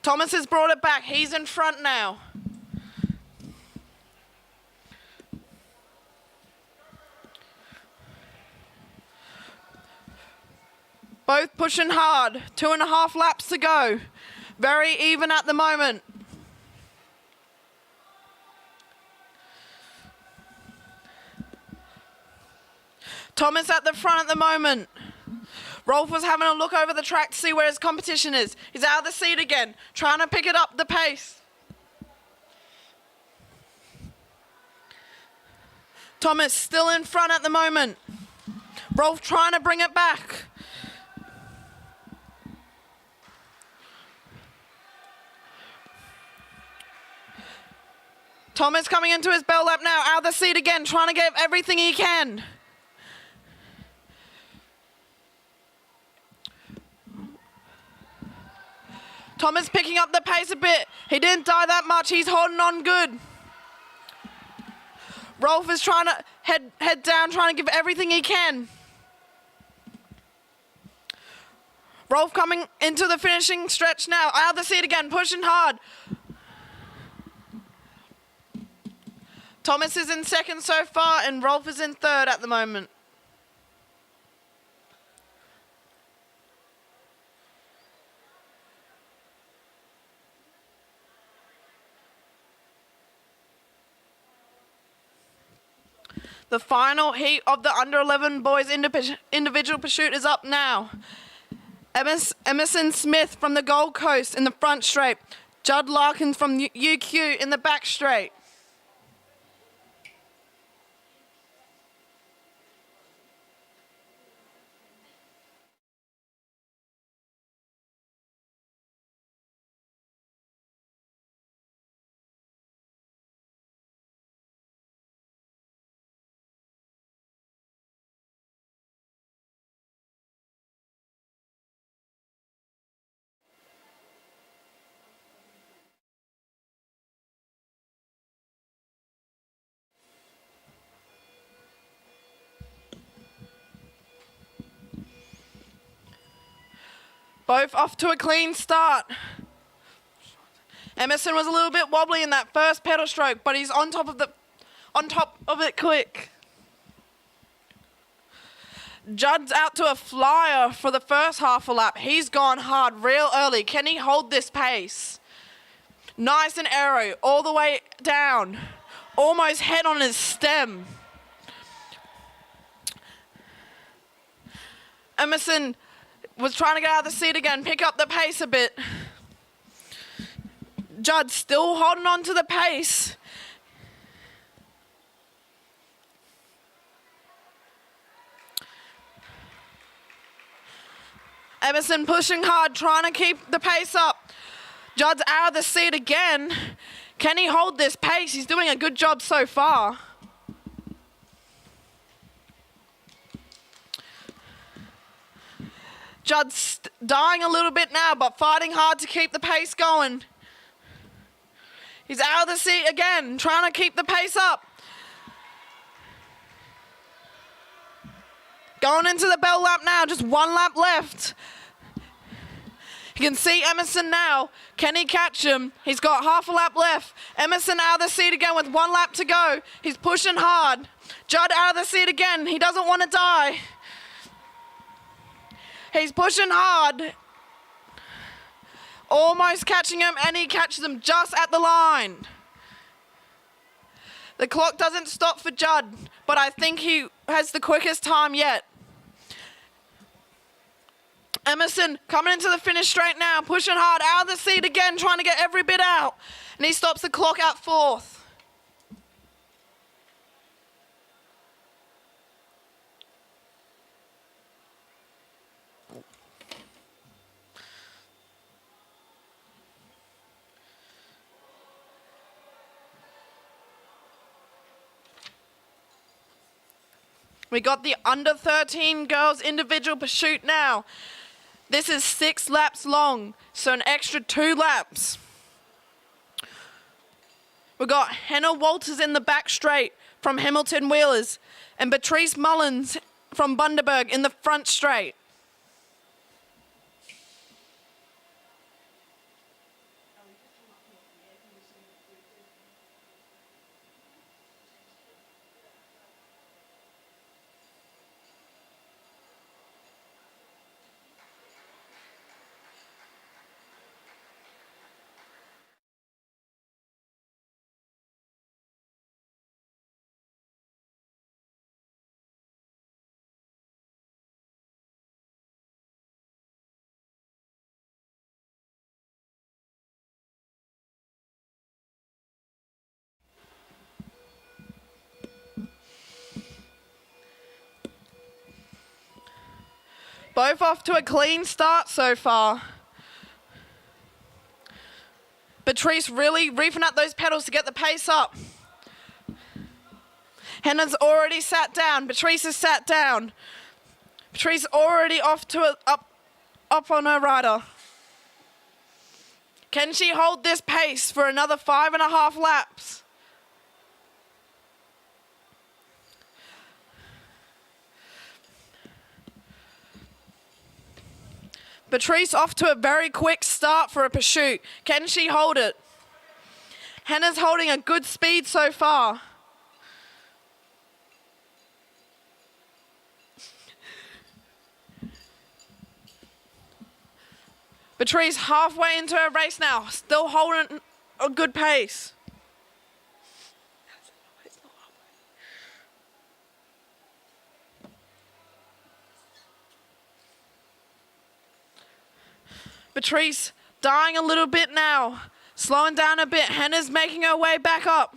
Speaker 3: Thomas has brought it back. He's in front now. Both pushing hard. 2.5 laps to go. Very even at the moment. Thomas at the front at the moment. Rolf was having a look over the track to see where his competition is. He's out of the seat again, trying to pick it up the pace. Thomas still in front at the moment. Rolf trying to bring it back. Thomas coming into his bell lap now, out of the seat again, trying to get everything he can. Thomas picking up the pace a bit. He didn't die that much. He's holding on good. Rolf is trying to head down, trying to give everything he can. Rolf coming into the finishing stretch now. Out of the seat again, pushing hard. Thomas is in second so far, and Rolf is in third at the moment. The final heat of the under-11 boys individual pursuit is up now. Emerson Smith from the Gold Coast in the front straight. Judd Larkins from UQ in the back straight. Both off to a clean start. Emerson was a little bit wobbly in that first pedal stroke, but he's on top of it quick. Judd's out to a flyer for the first half a lap. He's gone hard real early. Can he hold this pace? Nice and aero all the way down. Almost head on his stem. Emerson was trying to get out of the seat again, pick up the pace a bit. Judd still holding on to the pace. Emerson pushing hard, trying to keep the pace up. Judd's out of the seat again. Can he hold this pace? He's doing a good job so far. Judd's dying a little bit now, but fighting hard to keep the pace going. He's out of the seat again, trying to keep the pace up. Going into the bell lap now, just 1 lap left. You can see Emerson now. Can he catch him? He's got half a lap left. Emerson out of the seat again with 1 lap to go. He's pushing hard. Judd out of the seat again. He doesn't want to die. He's pushing hard. Almost catching him, and he catches him just at the line. The clock doesn't stop for Judd, but I think he has the quickest time yet. Emerson coming into the finish straight now, pushing hard, out of the seat again, trying to get every bit out. And he stops the clock at 4th. We got the under 13 girls individual pursuit now. This is 6 laps long, so an extra 2 laps. We got Hannah Walters in the back straight from Hamilton Wheelers and Patrice Mullins from Bundaberg in the front straight. Both off to a clean start so far. Patrice really reefing up those pedals to get the pace up. Hannah's already sat down. Patrice has sat down. Patrice already off to up on her rider. Can she hold this pace for another 5.5 laps? Patrice off to a very quick start for a pursuit. Can she hold it? Hannah's holding a good speed so far. Patrice halfway into her race now, still holding a good pace. Patrice dying a little bit now, slowing down a bit. Hannah's making her way back up.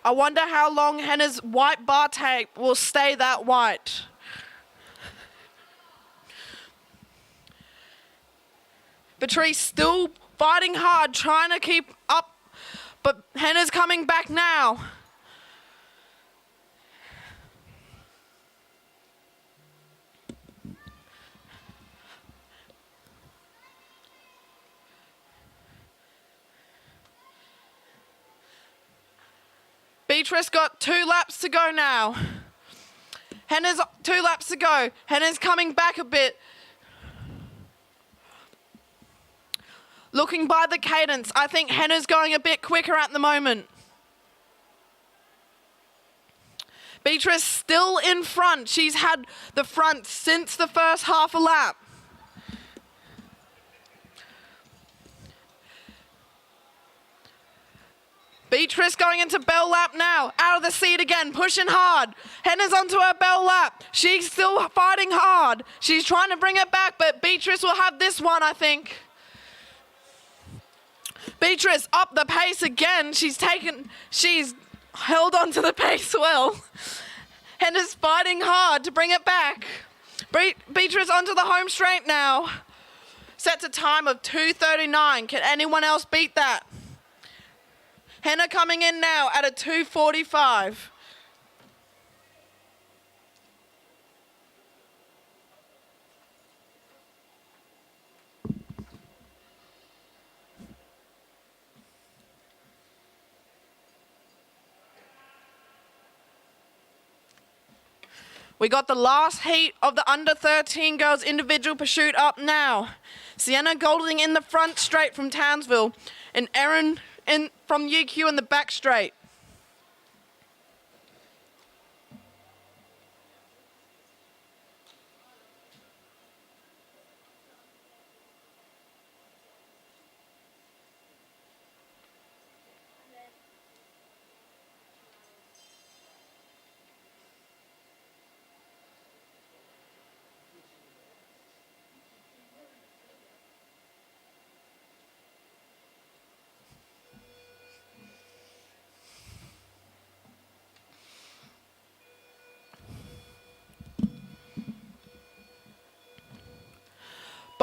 Speaker 3: I wonder how long Hannah's white bar tape will stay that white. Patrice still fighting hard, trying to keep up, but Hannah's coming back now. Beatrice got 2 laps to go now. Hannah's 2 laps to go. Hannah's coming back a bit. Looking by the cadence, I think Hannah's going a bit quicker at the moment. Beatrice still in front. She's had the front since the first half a lap. Beatrice going into bell lap now, out of the seat again, pushing hard. Hannah's onto her bell lap. She's still fighting hard. She's trying to bring it back, but Beatrice will have this one, I think. Beatrice up the pace again. She's held on to the pace well. Hannah's fighting hard to bring it back. Beatrice onto the home straight now. Sets a time of 2:39. Can anyone else beat that? Hannah coming in now at a 2:45. We got the last heat of the under 13 girls individual pursuit up now. Sienna Golding in the front straight from Townsville and Erin from UQ in the back straight.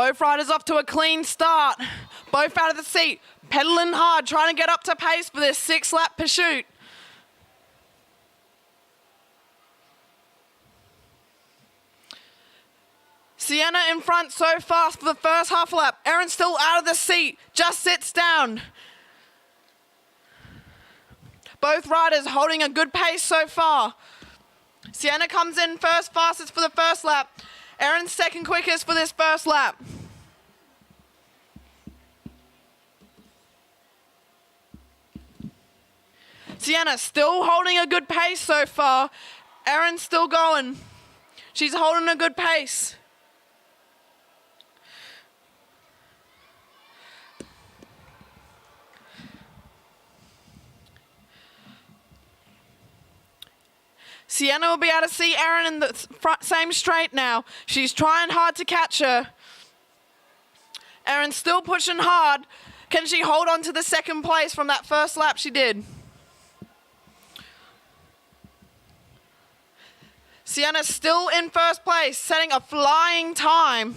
Speaker 3: Both riders off to a clean start. Both out of the seat, pedaling hard, trying to get up to pace for this 6-lap pursuit. Sienna in front so fast for the first half lap. Erin still out of the seat, just sits down. Both riders holding a good pace so far. Sienna comes in first fastest for the first lap. Erin second quickest for this first lap. Sienna still holding a good pace so far. Erin still going. She's holding a good pace. Sienna will be able to see Erin in the same straight now. She's trying hard to catch her. Erin's still pushing hard. Can she hold on to the second place from that first lap she did? Sienna's still in first place, setting a flying time.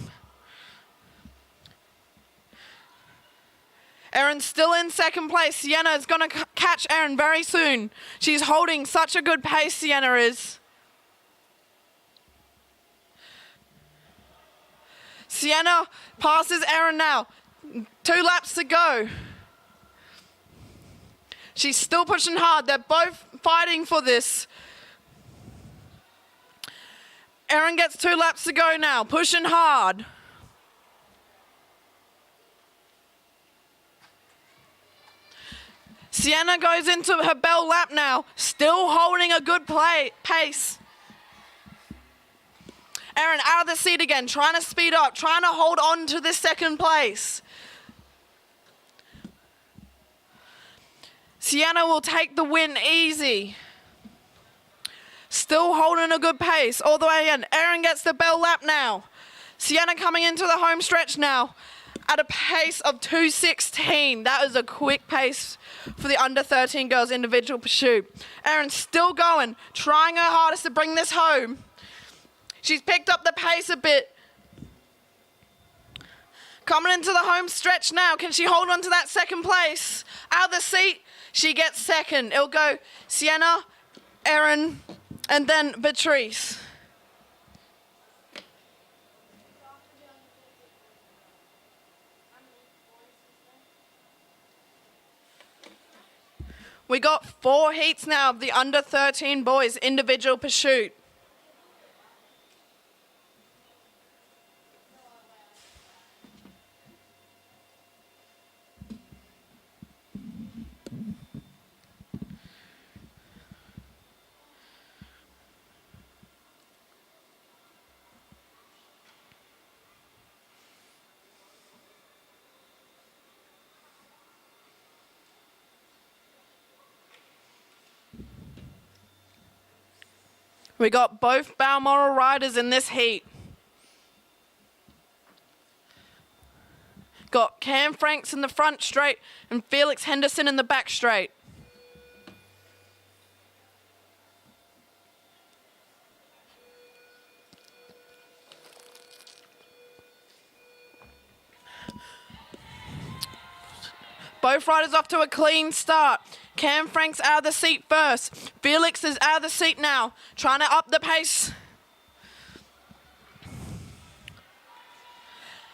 Speaker 3: Erin's still in second place. Sienna is going to catch Erin very soon. She's holding such a good pace, Sienna is. Sienna passes Erin now. 2 laps to go. She's still pushing hard. They're both fighting for this. Erin gets 2 laps to go now, pushing hard. Sienna goes into her bell lap now, still holding a good pace. Erin out of the seat again, trying to speed up, trying to hold on to this second place. Sienna will take the win easy. Still holding a good pace all the way in. Erin gets the bell lap now. Sienna coming into the home stretch now at a pace of 2:16. That is a quick pace for the under 13 girls individual pursuit. Erin's still going, trying her hardest to bring this home. She's picked up the pace a bit. Coming into the home stretch now. Can she hold on to that second place? Out of the seat, she gets second. It'll go Sienna, Erin, and then Patrice. We got 4 heats now of the under 13 boys individual pursuit. We got both Balmoral riders in this heat. Got Cam Franks in the front straight and Felix Henderson in the back straight. Both riders off to a clean start. Cam Franks out of the seat first. Felix is out of the seat now, trying to up the pace.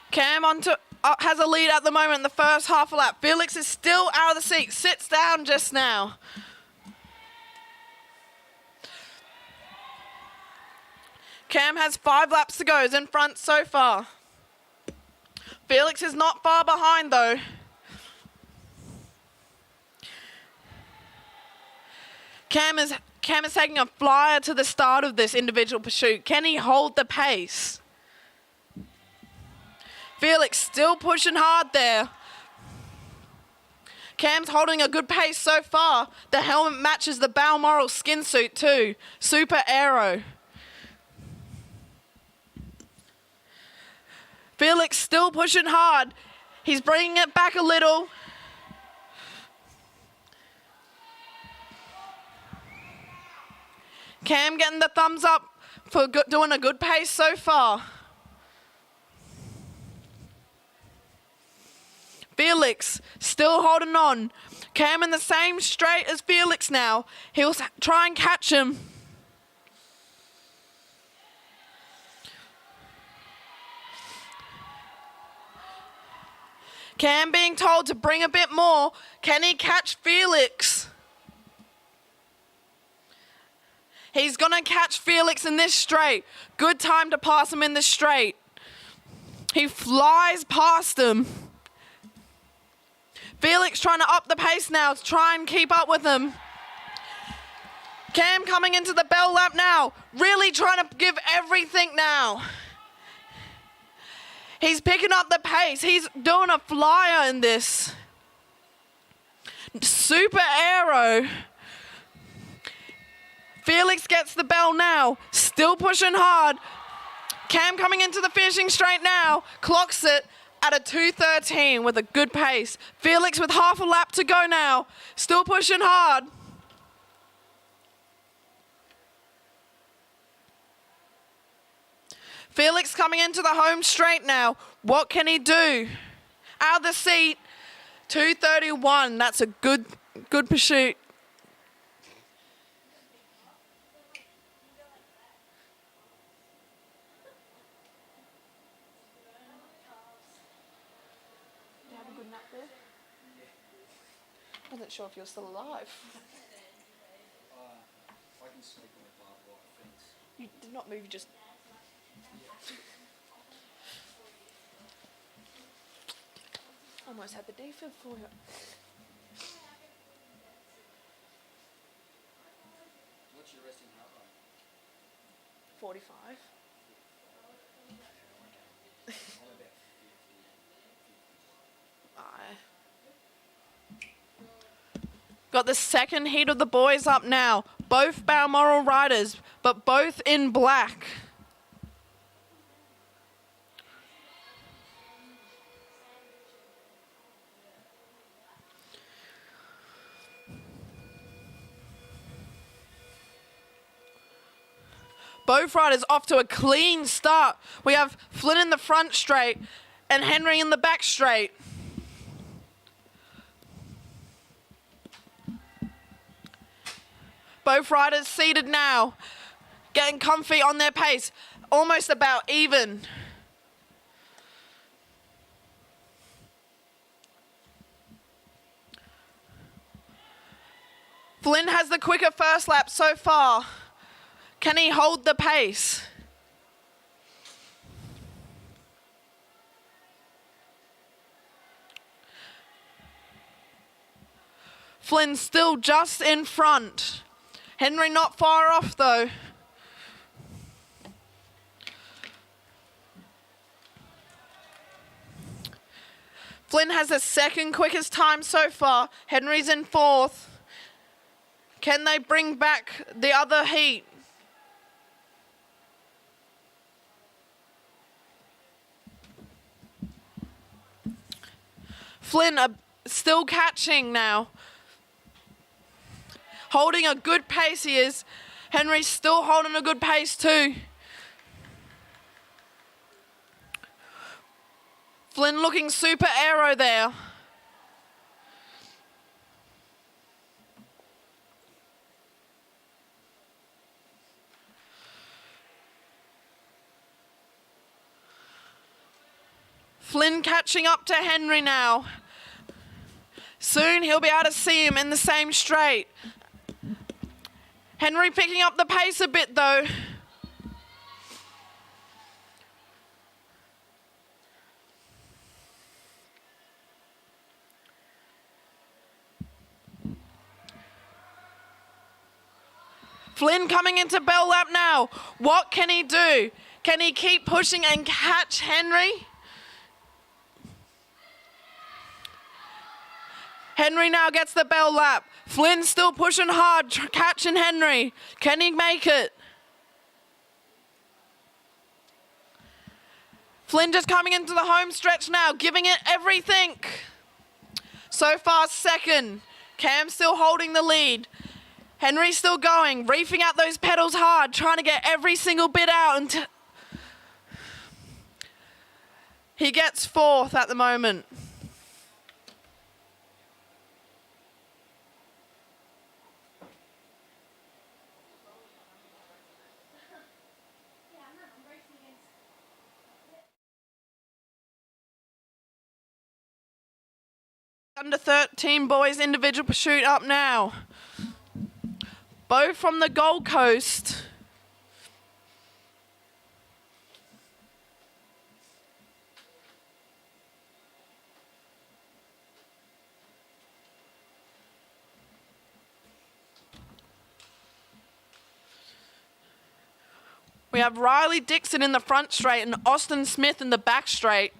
Speaker 3: Cam has a lead at the moment in the first half a lap. Felix is still out of the seat, sits down just now. Cam has 5 laps to go, is in front so far. Felix is not far behind though. Cam is taking a flyer to the start of this individual pursuit. Can he hold the pace? Felix still pushing hard there. Cam's holding a good pace so far. The helmet matches the Balmoral skin suit too. Super aero. Felix still pushing hard. He's bringing it back a little. Cam getting the thumbs up for doing a good pace so far. Felix still holding on. Cam in the same straight as Felix now. He'll try and catch him. Cam being told to bring a bit more. Can he catch Felix? He's going to catch Felix in this straight. Good time to pass him in this straight. He flies past him. Felix trying to up the pace now to try and keep up with him. Cam coming into the bell lap now. Really trying to give everything now. He's picking up the pace. He's doing a flyer in this. Super aero. Felix gets the bell now. Still pushing hard. Cam coming into the finishing straight now. Clocks it at a 2:13 with a good pace. Felix with half a lap to go now. Still pushing hard. Felix coming into the home straight now. What can he do? Out of the seat, 2:31. That's a good pursuit. Did you have a good nap there? I wasn't sure if you're still alive.
Speaker 7: I can sleep on a barbed wire fence.
Speaker 3: You did not move, you just... Almost had the defib for you.
Speaker 7: What's your resting heart rate?
Speaker 3: 45.
Speaker 7: I'm about 50.
Speaker 3: Got the second heat of the boys up now. Both Balmoral riders, but both in black. Both riders off to a clean start. We have Flynn in the front straight and Henry in the back straight. Both riders seated now, getting comfy on their pace, almost about even. Flynn has the quicker first lap so far. Can he hold the pace? Flynn still just in front. Henry not far off though. Flynn has the second quickest time so far. Henry's in fourth. Can they bring back the other heat? Flynn still catching now. Holding a good pace he is. Henry's still holding a good pace too. Flynn looking super aero there. Flynn catching up to Henry now. Soon he'll be able to see him in the same straight. Henry picking up the pace a bit though. Flynn coming into bell lap now. What can he do? Can he keep pushing and catch Henry? Henry now gets the bell lap. Flynn still pushing hard, catching Henry. Can he make it? Flynn just coming into the home stretch now, giving it everything. So far second. Cam still holding the lead. Henry still going, reefing out those pedals hard, trying to get every single bit out. He gets fourth at the moment. Under 13 boys individual pursuit up now. Both from the Gold Coast. We have Riley Dixon in the front straight and Austin Smith in the back straight.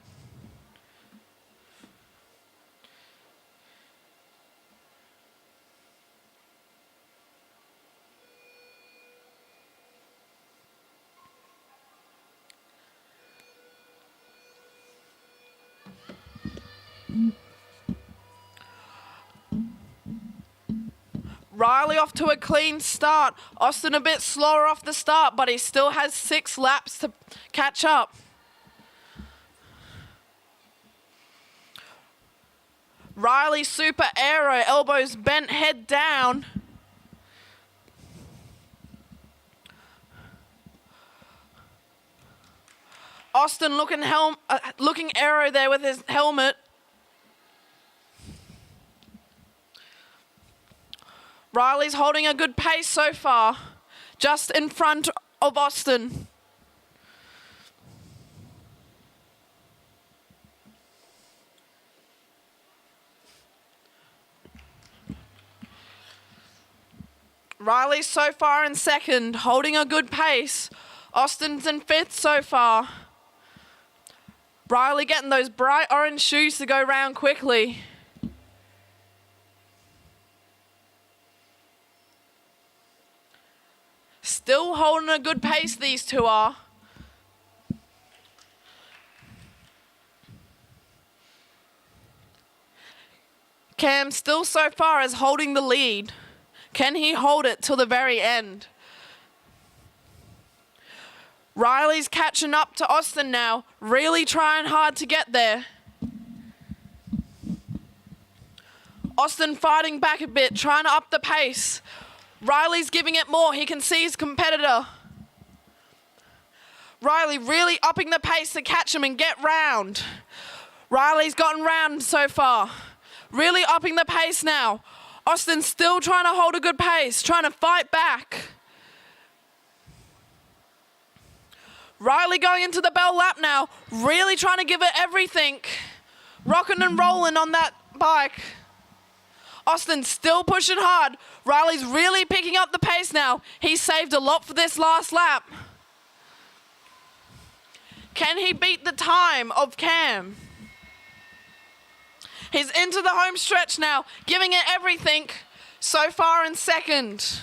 Speaker 3: Riley off to a clean start. Austin a bit slower off the start, but he still has 6 laps to catch up. Riley super aero, elbows bent, head down. Austin looking aero there with his helmet. Riley's holding a good pace so far, just in front of Austin. Riley's so far in second, holding a good pace. Austin's in 5th so far. Riley getting those bright orange shoes to go round quickly. Still holding a good pace, these two are. Cam still so far is holding the lead. Can he hold it till the very end? Riley's catching up to Austin now, really trying hard to get there. Austin fighting back a bit, trying to up the pace. Riley's giving it more, he can see his competitor. Riley really upping the pace to catch him and get round. Riley's gotten round so far. Really upping the pace now. Austin's still trying to hold a good pace, trying to fight back. Riley going into the bell lap now, really trying to give it everything. Rocking and rolling on that bike. Austin still pushing hard. Riley's really picking up the pace now. He saved a lot for this last lap. Can he beat the time of Cam? He's into the home stretch now, giving it everything. So far in second.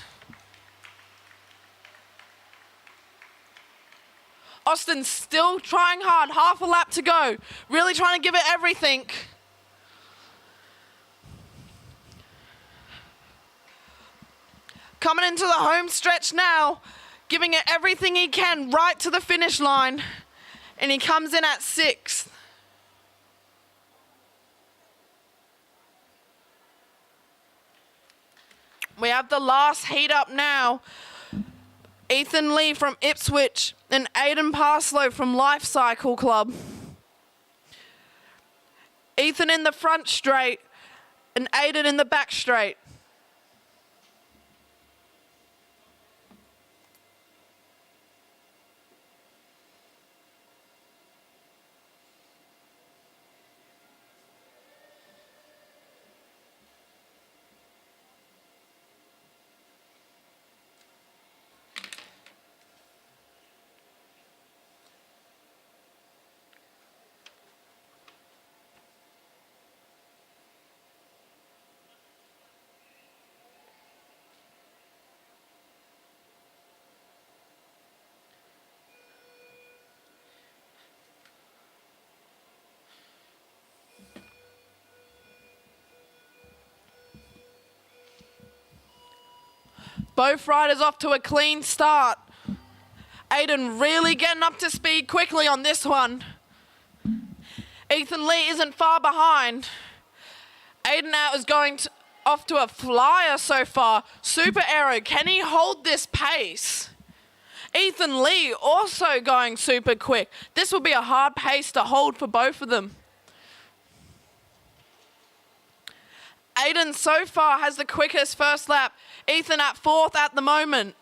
Speaker 3: Austin still trying hard, half a lap to go. Really trying to give it everything. Coming into the home stretch now, giving it everything he can right to the finish line. And he comes in at 6th. We have the last heat up now. Ethan Lee from Ipswich and Aidan Parslow from AusCycling Club. Ethan in the front straight and Aidan in the back straight. Both riders off to a clean start. Aidan really getting up to speed quickly on this one. Ethan Lee isn't far behind. Aidan now is going off to a flyer so far. Super aero, can he hold this pace? Ethan Lee also going super quick. This will be a hard pace to hold for both of them. Aiden so far has the quickest first lap. Ethan at 4th at the moment.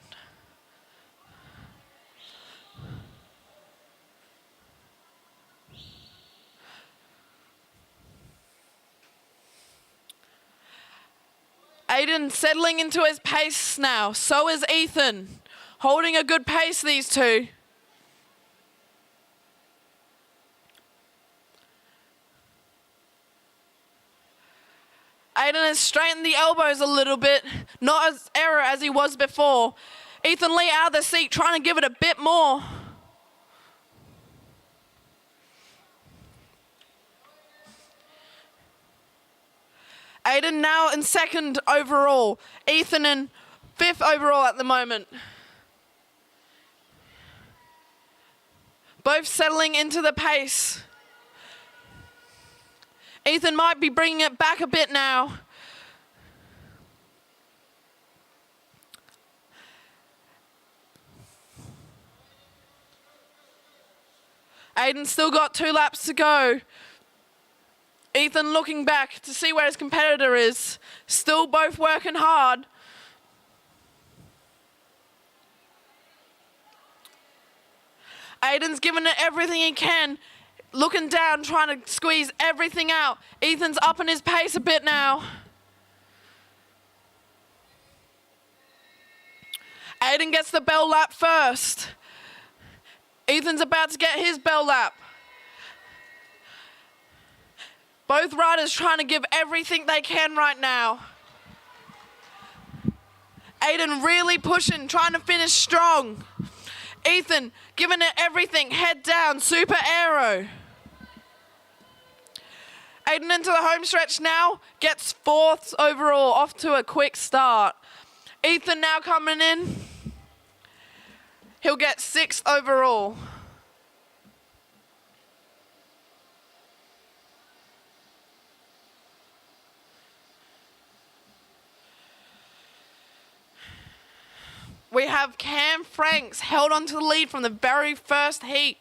Speaker 3: Aiden settling into his pace now. So is Ethan. Holding a good pace, these two. Aiden has straightened the elbows a little bit. Not as error as he was before. Ethan Lee out of the seat, trying to give it a bit more. Aiden now in 2nd overall. Ethan in 5th overall at the moment. Both settling into the pace. Ethan might be bringing it back a bit now. Aiden still got 2 laps to go. Ethan looking back to see where his competitor is. Still both working hard. Aiden's giving it everything he can. Looking down, trying to squeeze everything out. Ethan's upping his pace a bit now. Aiden gets the bell lap first. Ethan's about to get his bell lap. Both riders trying to give everything they can right now. Aiden really pushing, trying to finish strong. Ethan giving it everything, head down, super aero. Aiden into the home stretch now, gets 4th overall, off to a quick start. Ethan now coming in, he'll get 6th overall. We have Cam Franks held onto the lead from the very first heat.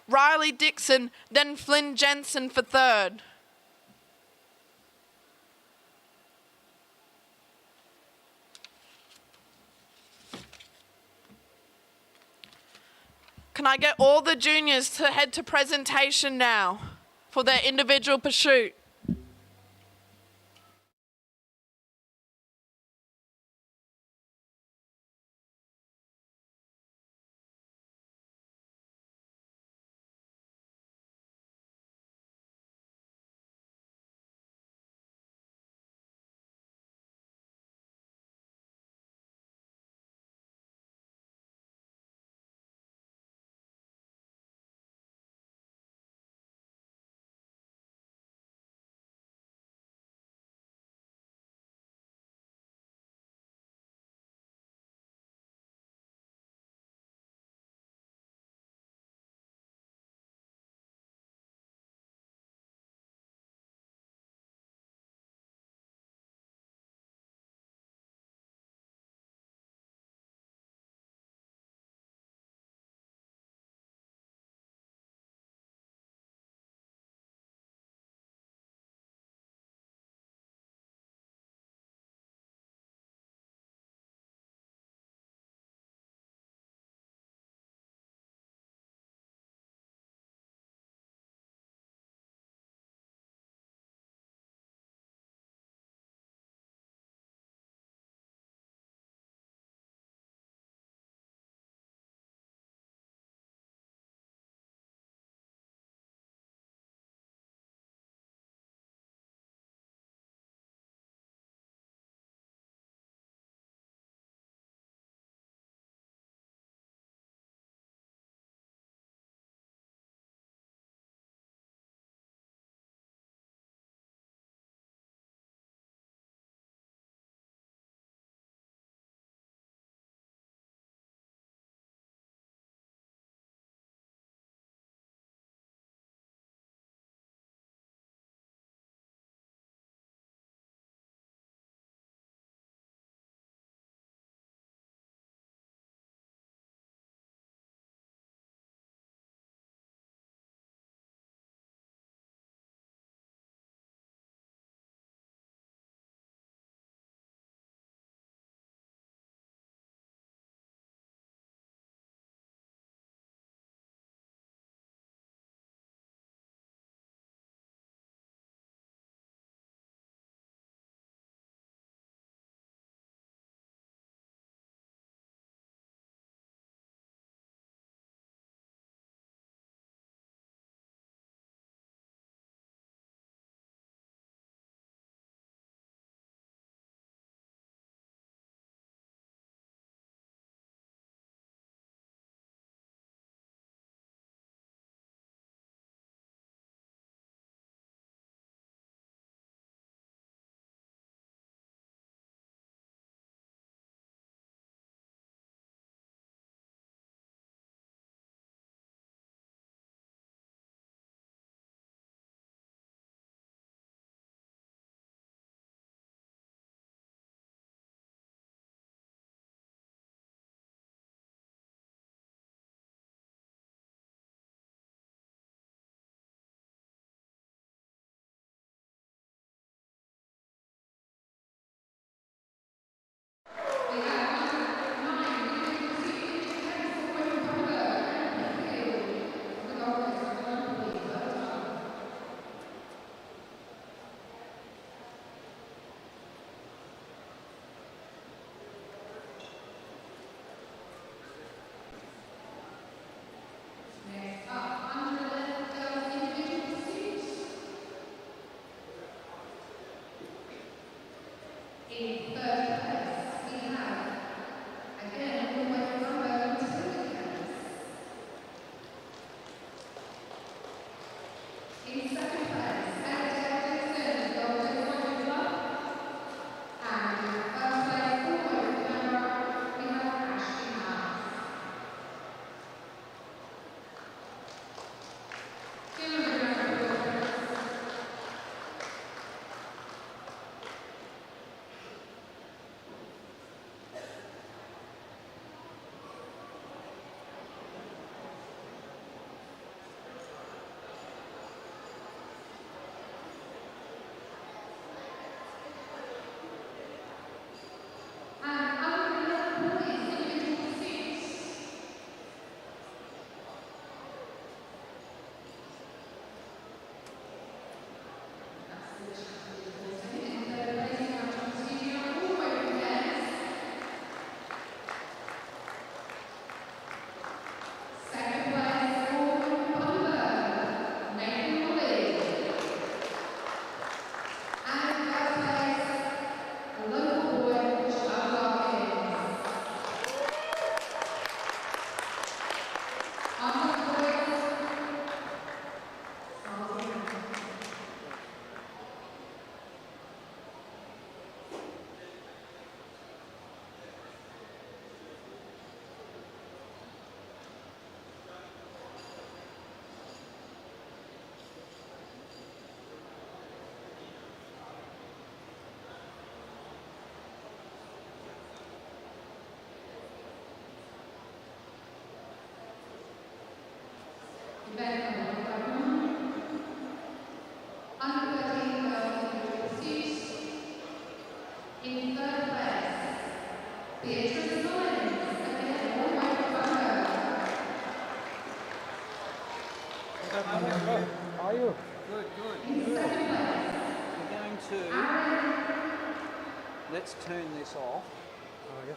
Speaker 3: Riley Dixon, then Flynn Jensen for 3rd. Can I get all the juniors to head to presentation now for their individual pursuit?
Speaker 7: Are you? Good, good. We're going to... Let's turn this off. Oh, yeah.